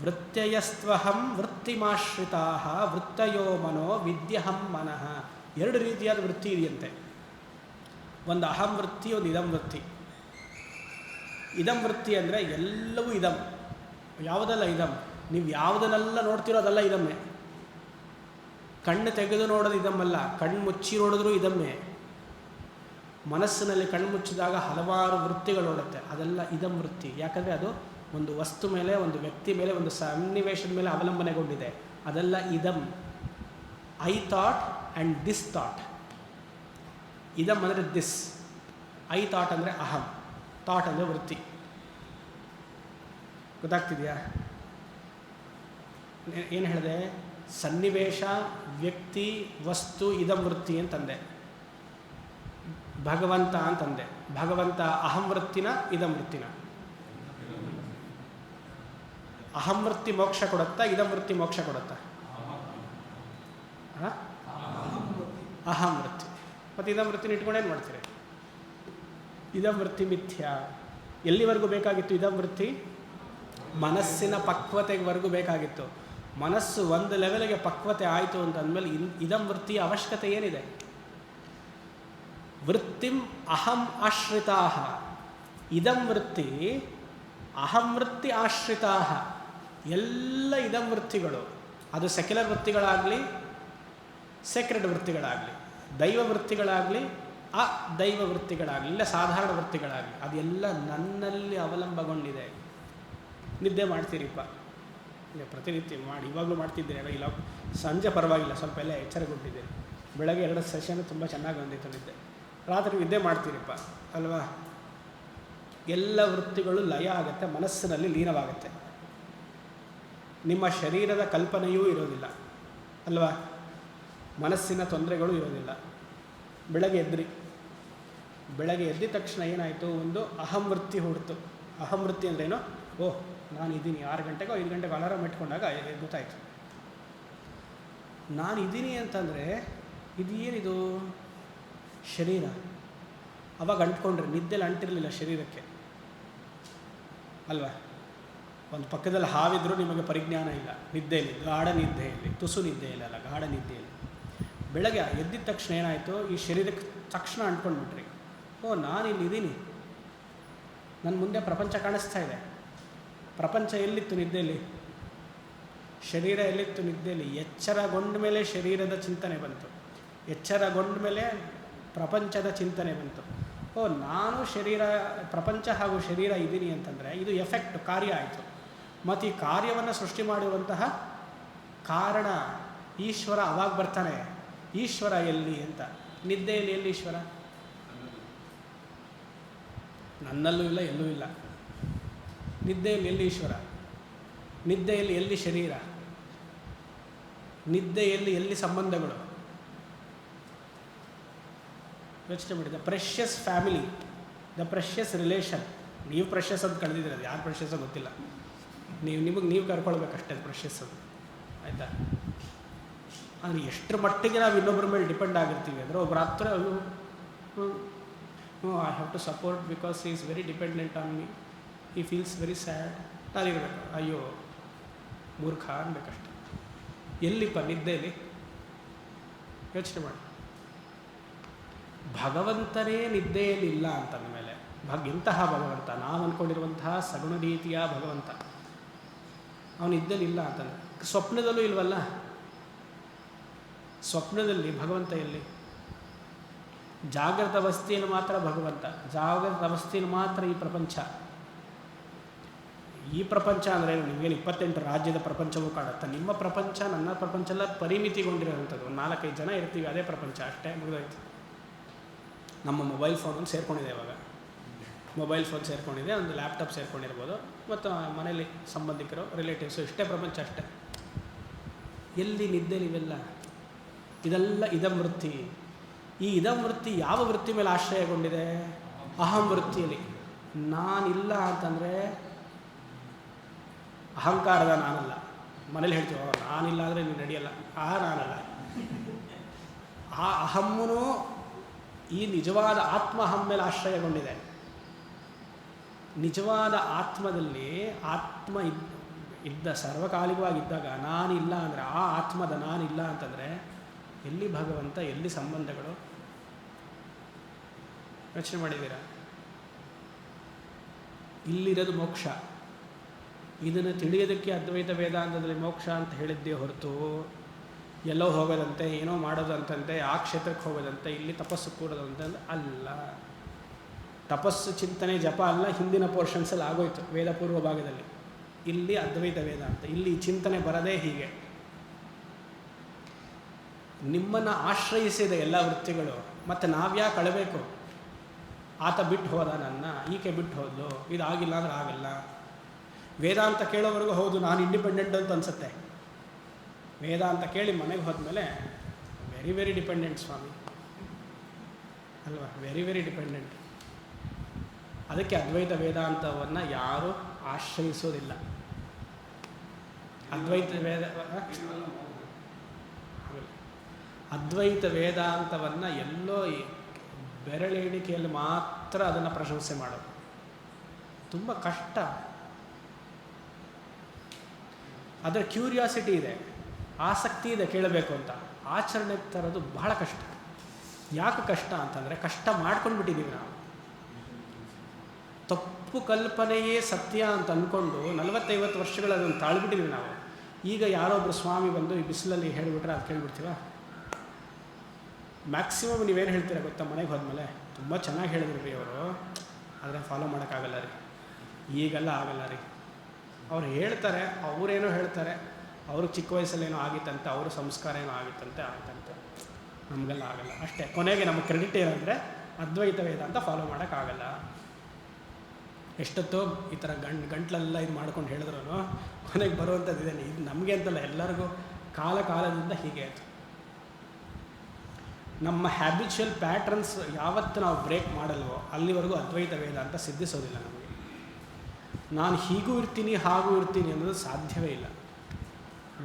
ವೃತ್ತಯಸ್ತ್ವಹಂ ವೃತ್ತಿಮಾಶ್ರಿತಾ ವೃತ್ತಯೋ ಮನೋ ವಿದ್ಯಹಂ ಮನಃ. 2 ರೀತಿಯಾದ ವೃತ್ತಿ ಇದೆಯಂತೆ. ಒಂದು ಅಹಂ ವೃತ್ತಿ, ಒಂದು ಇದಂ ವೃತ್ತಿ. ಇದಂ ವೃತ್ತಿ ಅಂದರೆ ಎಲ್ಲವೂ ಇದಂ. ಯಾವುದಲ್ಲ ಇದಂ? ನೀವು ಯಾವುದನ್ನೆಲ್ಲ ನೋಡ್ತೀರೋ ಅದೆಲ್ಲ ಇದಮ್ಮೆ. ಕಣ್ಣು ತೆಗೆದು ನೋಡೋದು ಇದಮ್ಮಲ್ಲ, ಕಣ್ಣು ಮುಚ್ಚಿ ನೋಡಿದ್ರೂ ಇದಮ್ಮೆ. ಮನಸ್ಸಿನಲ್ಲಿ ಕಣ್ಣು ಮುಚ್ಚಿದಾಗ ಹಲವಾರು ವೃತ್ತಿಗಳು ಓಡುತ್ತೆ, ಅದೆಲ್ಲ ಇದಂ ವೃತ್ತಿ. ಯಾಕಂದರೆ ಅದು ಒಂದು ವಸ್ತು ಮೇಲೆ, ಒಂದು ವ್ಯಕ್ತಿ ಮೇಲೆ, ಒಂದು ಸನ್ನಿವೇಶದ ಮೇಲೆ ಅವಲಂಬನೆಗೊಂಡಿದೆ. ಅದೆಲ್ಲ ಇದಂ. I thought and this thought. ಇದಂ ಅಂದರೆ ದಿಸ್, ಐ ಥಾಟ್ ಅಂದರೆ ಅಹಂ, ಥಾಟ್ ಅಂದರೆ ವೃತ್ತಿ. ಗೊತ್ತಾಗ್ತಿದೆಯಾ? ಏನು ಹೇಳಿದೆ? ಸನ್ನಿವೇಶ, ವ್ಯಕ್ತಿ, ವಸ್ತು, ಇದಂ ವೃತ್ತಿ ಅಂತಂದೆ. ಭಗವಂತ ಅಂತಂದೆ. ಭಗವಂತ ಅಹಂ ವೃತ್ತಿನ ಇದಂ ವೃತ್ತಿನ? ಅಹಂ ವೃತ್ತಿ ಮೋಕ್ಷ ಕೊಡುತ್ತಾ, ಇದಂ ವೃತ್ತಿ ಮೋಕ್ಷ ಕೊಡುತ್ತಾ? ಅಹಂ ವೃತ್ತಿ. ಮತ್ತು ಇದಂ ವೃತ್ತಿನ ಇಟ್ಕೊಂಡೇನು ಮಾಡ್ತೀರಿ? ಇದಂ ವೃತ್ತಿ ಮಿಥ್ಯ. ಎಲ್ಲಿವರೆಗೂ ಬೇಕಾಗಿತ್ತು ಇದಂ ವೃತ್ತಿ? ಮನಸ್ಸಿನ ಪಕ್ವತೆವರೆಗೂ ಬೇಕಾಗಿತ್ತು. ಮನಸ್ಸು ಒಂದು ಲೆವೆಲ್ಗೆ ಪಕ್ವತೆ ಆಯಿತು ಅಂತಂದಮೇಲೆ ಇದಂ ವೃತ್ತಿಯ ಅವಶ್ಯಕತೆ ಏನಿದೆ? ವೃತ್ತಿಂ ಅಹಂ ಆಶ್ರಿತಾ. ಇದಂ ವೃತ್ತಿ ಅಹಂ ವೃತ್ತಿ ಆಶ್ರಿತಾ. ಎಲ್ಲ ಇದಂ ವೃತ್ತಿಗಳು, ಅದು ಸೆಕ್ಯುಲರ್ ವೃತ್ತಿಗಳಾಗಲಿ, ಸೆಕ್ರೆಡ್ ವೃತ್ತಿಗಳಾಗಲಿ, ದೈವ ವೃತ್ತಿಗಳಾಗಲಿ, ಅದೈವ ವೃತ್ತಿಗಳಾಗಲಿ, ಇಲ್ಲ ಸಾಧಾರಣ ವೃತ್ತಿಗಳಾಗಲಿ, ಅದೆಲ್ಲ ನನ್ನಲ್ಲಿ ಅವಲಂಬಗೊಂಡಿದೆ. ನಿದ್ದೆ ಮಾಡ್ತೀರಿಪ್ಪ, ಇಲ್ಲ ಪ್ರತಿನಿತ್ಯ ಮಾಡಿ, ಇವಾಗಲೂ ಮಾಡ್ತಿದ್ದೀರಿ, ಇಲ್ಲ ಸಂಜೆ ಪರವಾಗಿಲ್ಲ, ಸ್ವಲ್ಪ ಎಲ್ಲ ಎಚ್ಚರಗೊಂಡಿದ್ದೀರಿ. ಬೆಳಗ್ಗೆ 2 ಸೆಷನ್ ತುಂಬ ಚೆನ್ನಾಗಿ ಬಂದಿತ್ತು ನಿದ್ದೆ. ರಾತ್ರಿ ನಿದ್ದೆ ಮಾಡ್ತೀರಿಪ್ಪ ಅಲ್ವಾ? ಎಲ್ಲ ವೃತ್ತಿಗಳು ಲಯ ಆಗುತ್ತೆ, ಮನಸ್ಸಿನಲ್ಲಿ ಲೀನವಾಗುತ್ತೆ. ನಿಮ್ಮ ಶರೀರದ ಕಲ್ಪನೆಯೂ ಇರೋದಿಲ್ಲ ಅಲ್ವಾ? ಮನಸ್ಸಿನ ತೊಂದರೆಗಳು ಇರೋದಿಲ್ಲ. ಬೆಳಗ್ಗೆ ಎದ್ದಿದ ತಕ್ಷಣ ಏನಾಯಿತು? ಒಂದು ಅಹಂ ವೃತ್ತಿ ಹುಡ್ತು. ಅಹಂ ವೃತ್ತಿ ಅಂದ್ರೇನು? ಓಹ್, ನಾನು ಇದ್ದೀನಿ, 6 ಗಂಟೆಗೋ 5 ಗಂಟೆಗೆ ಅಲಾರಾಮ್ ಇಟ್ಕೊಂಡಾಗ ಗೊತ್ತಾಯಿತು ನಾನು ಇದ್ದೀನಿ ಅಂತಂದರೆ. ಇದು ಏನಿದು? ಶರೀರ. ಅವಾಗ ಅಂಟ್ಕೊಂಡ್ರೆ, ನಿದ್ದೆಲ್ಲಿ ಅಂಟಿರಲಿಲ್ಲ ಶರೀರಕ್ಕೆ ಅಲ್ವಾ? ಒಂದು ಪಕ್ಕದಲ್ಲಿ ಹಾವಿದ್ರೂ ನಿಮಗೆ ಪರಿಜ್ಞಾನ ಇಲ್ಲ. ನಿದ್ದೆಯಲ್ಲಿ, ಗಾಢ ನಿದ್ದೆಯಲ್ಲಿ, ತುಸು ನಿದ್ದೆಯಲ್ಲಿ ಅಲ್ಲ, ಗಾಢ ನಿದ್ದೆಯಲ್ಲಿ. ಬೆಳಗ್ಗೆ ಎದ್ದಿದ ತಕ್ಷಣ ಏನಾಯಿತು? ಈ ಶರೀರಕ್ಕೆ ತಕ್ಷಣ ಅಂಟ್ಕೊಂಡ್ಬಿಟ್ರಿ. ಓ, ನಾನಿಲ್ಲಿದ್ದೀನಿ, ನನ್ನ ಮುಂದೆ ಪ್ರಪಂಚ ಕಾಣಿಸ್ತಾ ಇದೆ. ಪ್ರಪಂಚ ಎಲ್ಲಿತ್ತು? ನಿದ್ದೆಯಲ್ಲಿ. ಶರೀರ ಎಲ್ಲಿತ್ತು? ನಿದ್ದೆಯಲ್ಲಿ. ಎಚ್ಚರಗೊಂಡ ಮೇಲೆ ಶರೀರದ ಚಿಂತನೆ ಬಂತು, ಎಚ್ಚರಗೊಂಡ ಮೇಲೆ ಪ್ರಪಂಚದ ಚಿಂತನೆ ಬಂತು. ಓ, ನಾನು ಶರೀರ, ಪ್ರಪಂಚ ಹಾಗೂ ಶರೀರ ಇದ್ದೀನಿ ಅಂತಂದರೆ ಇದು ಎಫೆಕ್ಟ್, ಕಾರ್ಯ ಆಯಿತು. ಮತ್ತು ಈ ಕಾರ್ಯವನ್ನು ಸೃಷ್ಟಿ ಮಾಡುವಂತಹ ಕಾರಣ ಈಶ್ವರ ಅವಾಗ ಬರ್ತಾನೆ. ಈಶ್ವರ ಎಲ್ಲಿ ಅಂತ? ನಿದ್ದೆಯಲ್ಲಿ ಎಲ್ಲಿ ಈಶ್ವರ? ನನ್ನಲ್ಲೂ ಇಲ್ಲ, ಎಲ್ಲೂ ಇಲ್ಲ. ನಿದ್ದೆಯಲ್ಲಿ ಎಲ್ಲಿ ಈಶ್ವರ? ನಿದ್ದೆಯಲ್ಲಿ ಎಲ್ಲಿ ಶರೀರ? ನಿದ್ದೆಯಲ್ಲಿ ಎಲ್ಲಿ ಸಂಬಂಧಗಳು? ಯೋಚನೆ ಮಾಡಿ. The precious family, the precious relation. ನೀವು ಪ್ರೆಷಸ್ ಅಂತ ಕಳೆದಿದ್ದೀರ, ಅದು ಯಾರು ಪ್ರೆಷಸ್ ಗೊತ್ತಿಲ್ಲ. ನೀವು ಕರ್ಕೊಳ್ಬೇಕಷ್ಟೇ ಅದು ಪ್ರೆಷಸ್ ಅದು, ಆಯಿತಾ? ಅಂದರೆ ಎಷ್ಟರ ಮಟ್ಟಿಗೆ ನಾವು ಇನ್ನೊಬ್ಬರ ಮೇಲೆ ಡಿಪೆಂಡ್ ಆಗಿರ್ತೀವಿ ಅಂದರೆ, ಒಬ್ಬರ ಹತ್ರ I have to support because he is very dependent on me, he feels very sad. ನಾನಿರಬೇಕು, ಅಯ್ಯೋ ಮೂರ್ಖ ಅನ್ಬೇಕಷ್ಟೆ. ಎಲ್ಲಿಪ್ಪ ನಿದ್ದೆಯಲ್ಲಿ? ಯೋಚನೆ ಮಾಡಿ. ಭಗವಂತನೇ ನಿದ್ದೆಯಲ್ಲಿ ಇಲ್ಲ ಅಂತಂದಮೇಲೆ ಇಂತಹ ಭಗವಂತ, ನಾವು ಅಂದ್ಕೊಂಡಿರುವಂತಹ ಸಗುಣ ರೀತಿಯ ಭಗವಂತ, ಅವನು ನಿದ್ದೆಯಲ್ಲಿ ಇಲ್ಲ ಅಂತಂದರೆ ಸ್ವಪ್ನದಲ್ಲೂ ಇಲ್ವಲ್ಲ? ಸ್ವಪ್ನದಲ್ಲಿ ಭಗವಂತ ಎಲ್ಲಿ? ಜಾಗ್ರತ ಅವಸ್ಥೆಯಲ್ಲಿ ಮಾತ್ರ ಭಗವಂತ, ಜಾಗ್ರತ ಅವಸ್ಥೆಯಲ್ಲಿ ಮಾತ್ರ ಈ ಪ್ರಪಂಚ. ಈ ಪ್ರಪಂಚ ಅಂದರೆ ನಿಮಗೆ 28 ರಾಜ್ಯದ ಪ್ರಪಂಚವೂ ಕಾಣುತ್ತೆ. ನಿಮ್ಮ ಪ್ರಪಂಚ, ನನ್ನ ಪ್ರಪಂಚ ಎಲ್ಲ ಪರಿಮಿತಿಗೊಂಡಿರೋವಂಥದ್ದು. ಒಂದು 4-5 ಜನ ಇರ್ತೀವಿ, ಅದೇ ಪ್ರಪಂಚ ಅಷ್ಟೇ, ಮುಗಿದೋಯ್ತು. ನಮ್ಮ ಮೊಬೈಲ್ ಫೋನ್ ಸೇರ್ಕೊಂಡಿದೆ. ಇವಾಗ ಮೊಬೈಲ್ ಫೋನ್ ಸೇರ್ಕೊಂಡಿದೆ, ಒಂದು ಲ್ಯಾಪ್ಟಾಪ್ ಸೇರ್ಕೊಂಡಿರ್ಬೋದು, ಮತ್ತು ಮನೇಲಿ ಸಂಬಂಧಿಕರು, ರಿಲೇಟಿವ್ಸು, ಇಷ್ಟೇ ಪ್ರಪಂಚ ಅಷ್ಟೇ. ಎಲ್ಲಿ ನಿದ್ದೆಲಿ ಇವೆಲ್ಲ? ಇದೆಲ್ಲ ಇದಂ ವೃತ್ತಿ. ಈ ಇದಂ ವೃತ್ತಿ ಯಾವ ವೃತ್ತಿ ಮೇಲೆ ಆಶ್ರಯಗೊಂಡಿದೆ? ಅಹಂ ವೃತ್ತಿಯಲ್ಲಿ. ನಾನಿಲ್ಲ ಅಂತಂದರೆ ಅಹಂಕಾರದ ನಾನಲ್ಲ. ಮನೇಲಿ ಹೇಳ್ತೀವಿ, ನಾನಿಲ್ಲ ಅಂದರೆ ನೀನು ನಡೆಯಲ್ಲ, ನಾನಲ್ಲ. ಆ ಅಹಮ್ಮನೂ ಈ ನಿಜವಾದ ಆತ್ಮ ಅಹಂ ಮೇಲೆ ಆಶ್ರಯಗೊಂಡಿದೆ. ನಿಜವಾದ ಆತ್ಮದಲ್ಲಿ ಆತ್ಮ ಇದ್ದ ಸರ್ವಕಾಲಿಕವಾಗಿದ್ದಾಗ ನಾನಿಲ್ಲ ಅಂದರೆ, ಆ ಆತ್ಮದ ನಾನಿಲ್ಲ ಅಂತಂದರೆ ಎಲ್ಲಿ ಭಗವಂತ, ಎಲ್ಲಿ ಸಂಬಂಧಗಳು? ಯೋಚನೆ ಮಾಡಿದ್ದೀರಾ? ಇಲ್ಲಿರೋದು ಮೋಕ್ಷ. ಇದನ್ನು ತಿಳಿಯೋದಕ್ಕೆ ಅದ್ವೈತ ವೇದಾಂತದಲ್ಲಿ ಮೋಕ್ಷ ಅಂತ ಹೇಳಿದ್ದೇ ಹೊರತು ಎಲ್ಲೋ ಹೋಗೋದಂತೆ ಏನೋ ಮಾಡೋದಂತಂತೆ ಆ ಕ್ಷೇತ್ರಕ್ಕೆ ಹೋಗೋದಂತೆ ಇಲ್ಲಿ ತಪಸ್ಸು ಕೂಡೋದಂತಂದ್ರೆ ಅಲ್ಲ. ತಪಸ್ಸು ಚಿಂತನೆ ಜಪ ಅಲ್ಲ, ಹಿಂದಿನ ಪೋರ್ಷನ್ಸಲ್ಲಿ ಆಗೋಯ್ತು ವೇದ ಪೂರ್ವ ಭಾಗದಲ್ಲಿ. ಇಲ್ಲಿ ಅದ್ವೈತ ವೇದಾಂತ, ಇಲ್ಲಿ ಚಿಂತನೆ ಬರದೇ ಹೀಗೆ. ನಿಮ್ಮನ್ನು ಆಶ್ರಯಿಸಿದ ಎಲ್ಲ ವೃತ್ತಿಗಳು, ಮತ್ತು ನಾವ್ಯಾಕೆ ಅಳಬೇಕು? ಆತ ಬಿಟ್ಟು ಹೋದ, ನನ್ನ ಈಕೆ ಬಿಟ್ಟು ಹೋದ್ಲು, ಇದಾಗಿಲ್ಲ ಅಂದ್ರೆ ಆಗಲ್ಲ. ವೇದಾಂತ ಕೇಳೋವರೆಗೂ ಹೌದು ನಾನು ಇಂಡಿಪೆಂಡೆಂಟ್ ಅಂತ ಅನಿಸುತ್ತೆ. ವೇದಾಂತ ಕೇಳಿ ಮನೆಗೆ ಹೋದ್ಮೇಲೆ ವೆರಿ ವೆರಿ ಡಿಪೆಂಡೆಂಟ್ ಸ್ವಾಮಿ ಅಲ್ವಾ, ವೆರಿ ವೆರಿ ಡಿಪೆಂಡೆಂಟ್. ಅದಕ್ಕೆ ಅದ್ವೈತ ವೇದಾಂತವನ್ನು ಯಾರೂ ಆಶ್ರಯಿಸೋದಿಲ್ಲ. ಅದ್ವೈತ ವೇದಾಂತವನ್ನು ಎಲ್ಲೋ ಬೆರಳೆಣಿಕೆಯಲ್ಲಿ ಮಾತ್ರ ಅದನ್ನು ಪ್ರಶಂಸೆ ಮಾಡೋದು ತುಂಬ ಕಷ್ಟ. ಅದರ ಕ್ಯೂರಿಯಾಸಿಟಿ ಇದೆ, ಆಸಕ್ತಿ ಇದೆ ಕೇಳಬೇಕು ಅಂತ. ಆಚರಣೆ ತರೋದು ಬಹಳ ಕಷ್ಟ. ಯಾಕೆ ಕಷ್ಟ ಅಂತಂದರೆ ಕಷ್ಟ ಮಾಡ್ಕೊಂಡು ಬಿಟ್ಟಿದ್ದೀವಿ ನಾವು. ತಪ್ಪು ಕಲ್ಪನೆಯೇ ಸತ್ಯ ಅಂತ ಅಂದ್ಕೊಂಡು 40-50 ವರ್ಷಗಳು ಅದನ್ನು ತಾಳ್ಬಿಟ್ಟಿದ್ದೀವಿ ನಾವು. ಈಗ ಯಾರೊಬ್ಬರು ಸ್ವಾಮಿ ಬಂದು ಈ ಬಿಸಿಲಲ್ಲಿ ಹೇಳಿಬಿಟ್ರೆ ಅದು ಕೇಳಿಬಿಡ್ತೀವ? ಮ್ಯಾಕ್ಸಿಮಮ್ ನೀವೇನು ಹೇಳ್ತೀರಾ ಗೊತ್ತಾ? ಮನೆಗೆ ಹೋದ್ಮೇಲೆ ತುಂಬ ಚೆನ್ನಾಗಿ ಹೇಳಿದ್ರು ರೀ ಅವರು, ಆದರೆ ಫಾಲೋ ಮಾಡೋಕ್ಕಾಗಲ್ಲ ರೀ, ಈಗೆಲ್ಲ ಆಗಲ್ಲ ರೀ. ಅವ್ರು ಹೇಳ್ತಾರೆ, ಅವರೇನೋ ಹೇಳ್ತಾರೆ, ಅವ್ರಿಗೆ ಚಿಕ್ಕ ವಯಸ್ಸಲ್ಲೇನೋ ಆಗಿತ್ತಂತೆ, ಅವ್ರ ಸಂಸ್ಕಾರ ಏನೋ ಆಗಿತ್ತಂತೆ, ನಮಗೆಲ್ಲ ಆಗಲ್ಲ ಅಷ್ಟೇ. ಕೊನೆಗೆ ನಮ್ಮ ಕ್ರೆಡಿಟ್ ಏನಂದರೆ ಅದ್ವೈತ ವೇದಾಂತ ಫಾಲೋ ಮಾಡೋಕ್ಕಾಗಲ್ಲ. ಎಷ್ಟೊತ್ತೋ ಈ ಥರ ಗಂಟ್ಲೆಲ್ಲ ಇದು ಮಾಡ್ಕೊಂಡು ಹೇಳಿದ್ರು ಕೊನೆಗೆ ಬರುವಂಥದ್ದು ಇದೆ. ಇದು ನಮಗೆ ಅಂತಲ್ಲ, ಎಲ್ಲರಿಗೂ ಕಾಲದಿಂದ ಹೀಗೆ ಆಯಿತು. ನಮ್ಮ ಹ್ಯಾಬಿಚುವಲ್ ಪ್ಯಾಟ್ರನ್ಸ್ ಯಾವತ್ತು ನಾವು ಬ್ರೇಕ್ ಮಾಡಲ್ವೋ ಅಲ್ಲಿವರೆಗೂ ಅದ್ವೈತ ವೇದಾಂತ ಸಿದ್ಧಿಸೋದಿಲ್ಲ ನಮಗೆ. ನಾನು ಹೀಗೂ ಇರ್ತೀನಿ ಹಾಗೂ ಇರ್ತೀನಿ ಅನ್ನೋದು ಸಾಧ್ಯವೇ ಇಲ್ಲ.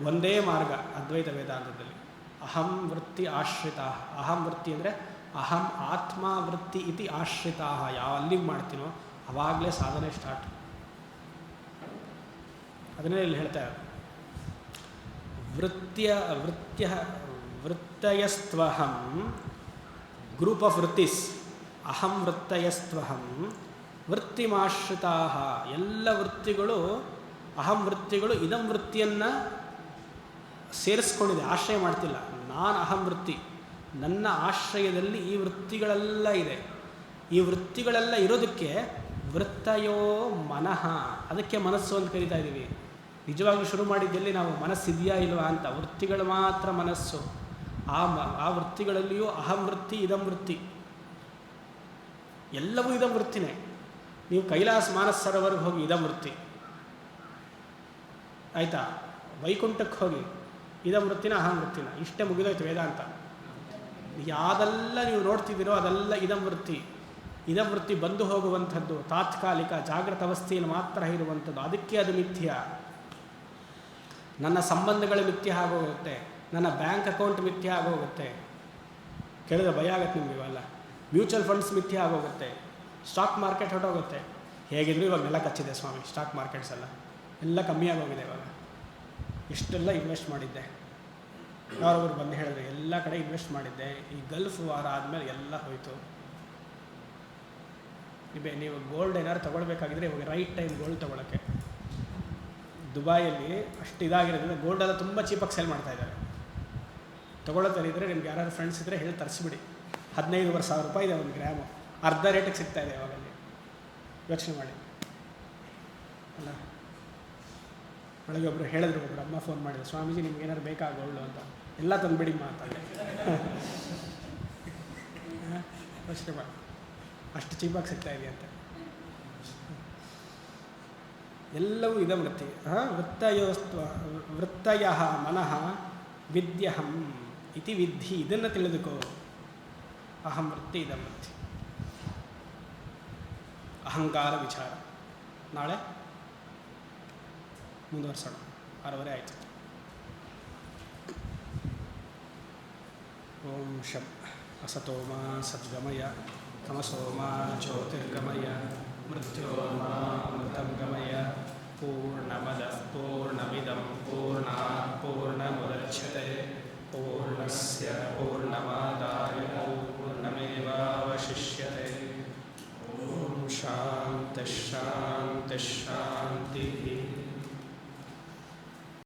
ಒಂದೇ ಮಾರ್ಗ ಅದ್ವೈತ ವೇದಾಂತದಲ್ಲಿ, ಅಹಂ ವೃತ್ತಿ ಆಶ್ರಿತ. ಅಹಂ ವೃತ್ತಿ ಅಂದರೆ ಅಹಂ ಆತ್ಮ ವೃತ್ತಿ ಇತಿ ಆಶ್ರಿತ. ಯಾವ ಅಲ್ಲಿಗೆ ಮಾಡ್ತೀನೋ ಅವಾಗಲೇ ಸಾಧನೆ ಸ್ಟಾರ್ಟ್. ಅದನ್ನೇ ಇಲ್ಲಿ ಹೇಳ್ತಾರೆ, ವೃತ್ತಯಸ್ತ್ವಹಂ, ಗ್ರೂಪ್ ಆಫ್ ವೃತ್ತಿಸ್. ಅಹಂ ವೃತ್ತಯಸ್ತ್ವಹಂ ವೃತ್ತಿಮಾಶ್ರಿತಾ. ಎಲ್ಲ ವೃತ್ತಿಗಳು, ಅಹಂ ವೃತ್ತಿಗಳು ಇದಂ ವೃತ್ತಿಯನ್ನು ಸೇರಿಸ್ಕೊಂಡಿದೆ, ಆಶ್ರಯ ಮಾಡ್ತಿಲ್ಲ. ನಾನು ಅಹಂ ವೃತ್ತಿ, ನನ್ನ ಆಶ್ರಯದಲ್ಲಿ ಈ ವೃತ್ತಿಗಳೆಲ್ಲ ಇದೆ. ಈ ವೃತ್ತಿಗಳೆಲ್ಲ ಇರೋದಕ್ಕೆ ವೃತ್ತಯೋ ಮನಃ, ಅದಕ್ಕೆ ಮನಸ್ಸು ಅಂತ ಕರಿತಾ ಇದ್ದೀವಿ. ನಿಜವಾಗ್ಲೂ ಶುರು ಮಾಡಿದ್ದಲ್ಲಿ ನಾವು ಮನಸ್ಸಿದೆಯಾ ಇಲ್ವಾ ಅಂತ. ವೃತ್ತಿಗಳು ಮಾತ್ರ ಮನಸ್ಸು. ಆ ವೃತ್ತಿಗಳಲ್ಲಿಯೂ ಅಹಂ ವೃತ್ತಿ ಇದಂ ವೃತ್ತಿ ಎಲ್ಲವೂ ಇದಂ ವೃತ್ತಿನೇ. ನೀವು ಕೈಲಾಸ ಮಾನಸ ಸರೋವರ್ಗೆ ಹೋಗಿ ಇದಂ ವೃತ್ತಿ ಆಯಿತಾ, ವೈಕುಂಠಕ್ಕೆ ಹೋಗಿ ಇದಂ ವೃತ್ತಿನ ಅಹಂ ವೃತ್ತಿನ, ಇಷ್ಟೇ ಮುಗಿದೋಯ್ತು ವೇದಾಂತ. ಯಾವುದೆಲ್ಲ ನೀವು ನೋಡ್ತಿದ್ದೀರೋ ಅದೆಲ್ಲ ಇದಂ ವೃತ್ತಿ. ಇದಂ ವೃತ್ತಿ ಬಂದು ಹೋಗುವಂಥದ್ದು, ತಾತ್ಕಾಲಿಕ, ಜಾಗೃತ ಅವಸ್ಥೆಯಲ್ಲಿ ಮಾತ್ರ ಇರುವಂಥದ್ದು. ಅದಕ್ಕೆ ಅದು ಮಿಥ್ಯ. ನನ್ನ ಸಂಬಂಧಗಳು ಮಿಥ್ಯ ಆಗೋಗುತ್ತೆ, ನನ್ನ ಬ್ಯಾಂಕ್ ಅಕೌಂಟ್ ಮಿಥ್ಯ ಆಗೋಗುತ್ತೆ. ಕೇಳಿದ್ರೆ ಭಯ ಆಗುತ್ತೆ ನಿಮಗೆ ಇವೆಲ್ಲ. ಮ್ಯೂಚುವಲ್ ಫಂಡ್ಸ್ ಮಿಥ್ಯ ಆಗೋಗುತ್ತೆ, ಸ್ಟಾಕ್ ಮಾರ್ಕೆಟ್ ಹೊರಟೋಗುತ್ತೆ. ಹೇಗಿದ್ರು ಇವಾಗ ನೆಲ ಕಚ್ಚಿದೆ ಸ್ವಾಮಿ, ಸ್ಟಾಕ್ ಮಾರ್ಕೆಟ್ಸ್ ಎಲ್ಲ ಕಮ್ಮಿ ಆಗೋಗಿದೆ ಇವಾಗ. ಇಷ್ಟೆಲ್ಲ ಇನ್ವೆಸ್ಟ್ ಮಾಡಿದ್ದೆ, ಯಾರೊಬ್ಬರು ಬಂದು ಹೇಳಿದ್ರೆ ಎಲ್ಲ ಕಡೆ ಇನ್ವೆಸ್ಟ್ ಮಾಡಿದ್ದೆ, ಈ ಗಲ್ಫ್ ವಾರ ಆದಮೇಲೆ ಎಲ್ಲ ಹೋಯಿತು. ನೀವು ಗೋಲ್ಡ್ ಏನಾದ್ರು ತೊಗೊಳ್ಬೇಕಾಗಿದ್ರೆ ಇವಾಗ ರೈಟ್ ಟೈಮ್ ಗೋಲ್ಡ್ ತೊಗೊಳಕ್ಕೆ. ದುಬಾಯಲ್ಲಿ ಅಷ್ಟು ಇದಾಗಿರೋದ್ರಿಂದ ಗೋಲ್ಡೆಲ್ಲ ತುಂಬ ಚೀಪಾಗಿ ಸೇಲ್ ಮಾಡ್ತಾಯಿದ್ದಾರೆ. ತೊಗೊಳ್ಳೋತರಿದ್ರೆ ನಿಮ್ಗೆ ಯಾರು ಫ್ರೆಂಡ್ಸ್ ಇದ್ದರೆ ಹೇಳಿ ತರಿಸ್ಬಿಡಿ. 15,000 ರೂಪಾಯಿ ಇದೆ ಒಂದು ಗ್ರಾಮು, ಅರ್ಧ ರೇಟಿಗೆ ಸಿಗ್ತಾಯಿದೆ ಇವಾಗಲ್ಲಿ. ಯೋಚನೆ ಮಾಡಿ ಅಲ್ಲ. ಬೆಳಗ್ಗೆ ಒಬ್ಬರು ಹೇಳಿದ್ರು, ಒಬ್ಬರು ಅಮ್ಮ ಫೋನ್ ಮಾಡಿದ್ರು, ಸ್ವಾಮೀಜಿ ನಿಮ್ಗೆ ಏನಾದ್ರು ಬೇಕಾ ಗೋಲ್ಡು ಅಂತ. ಎಲ್ಲ ತಂದುಬಿಡಿ ಮಾತಾಡಿ. ಯೋಚನೆ ಮಾಡಿ, ಅಷ್ಟು ಚೀಪಾಗಿ ಸಿಗ್ತಾಯಿದೆ ಅಂತ. ಎಲ್ಲವೂ ಇದಂ ವೃತ್ತಿ. ವೃತ್ತಯ ಮನಃ ವಿದ್ಯಹಂ ಇತಿ ವಿದ್ಧಿ. ಇದನ್ನು ತಿಳಿದುಕೋ. ಅಹಂ ವೃತ್ತಿ ಇದಂ ವೃತ್ತಿ. ಅಹಂಕಾರ ವಿಚಾರ ನಾಳೆ ಮುಂದುವರ್ಸೋಣ. 6:30 ಆಯಿತು. ಓಂ ಶಂ ಅಸತೋಮ ಸದ್ಗಮಯ ತಮಸೋಮ ಜ್ಯೋತಿರ್ಗಮಯ ಮೃತ್ಯೋರ್ಮಾಮೃತಂ ಗಮಯ. ಪೂರ್ಣಮದಃ ಪೂರ್ಣಮಿದಂ ಪೂರ್ಣಾತ್ ಪೂರ್ಣಮುದಚ್ಯತೆ ಪೂರ್ಣಸ್ಯ ಪೂರ್ಣಮಾದಾಯ ಪೂರ್ಣಮೇವಾವಶಿಷ್ಯತೆ. ಓಂ ಶಾಂತಿ ಶಾಂತಿ ಶಾಂತಿ.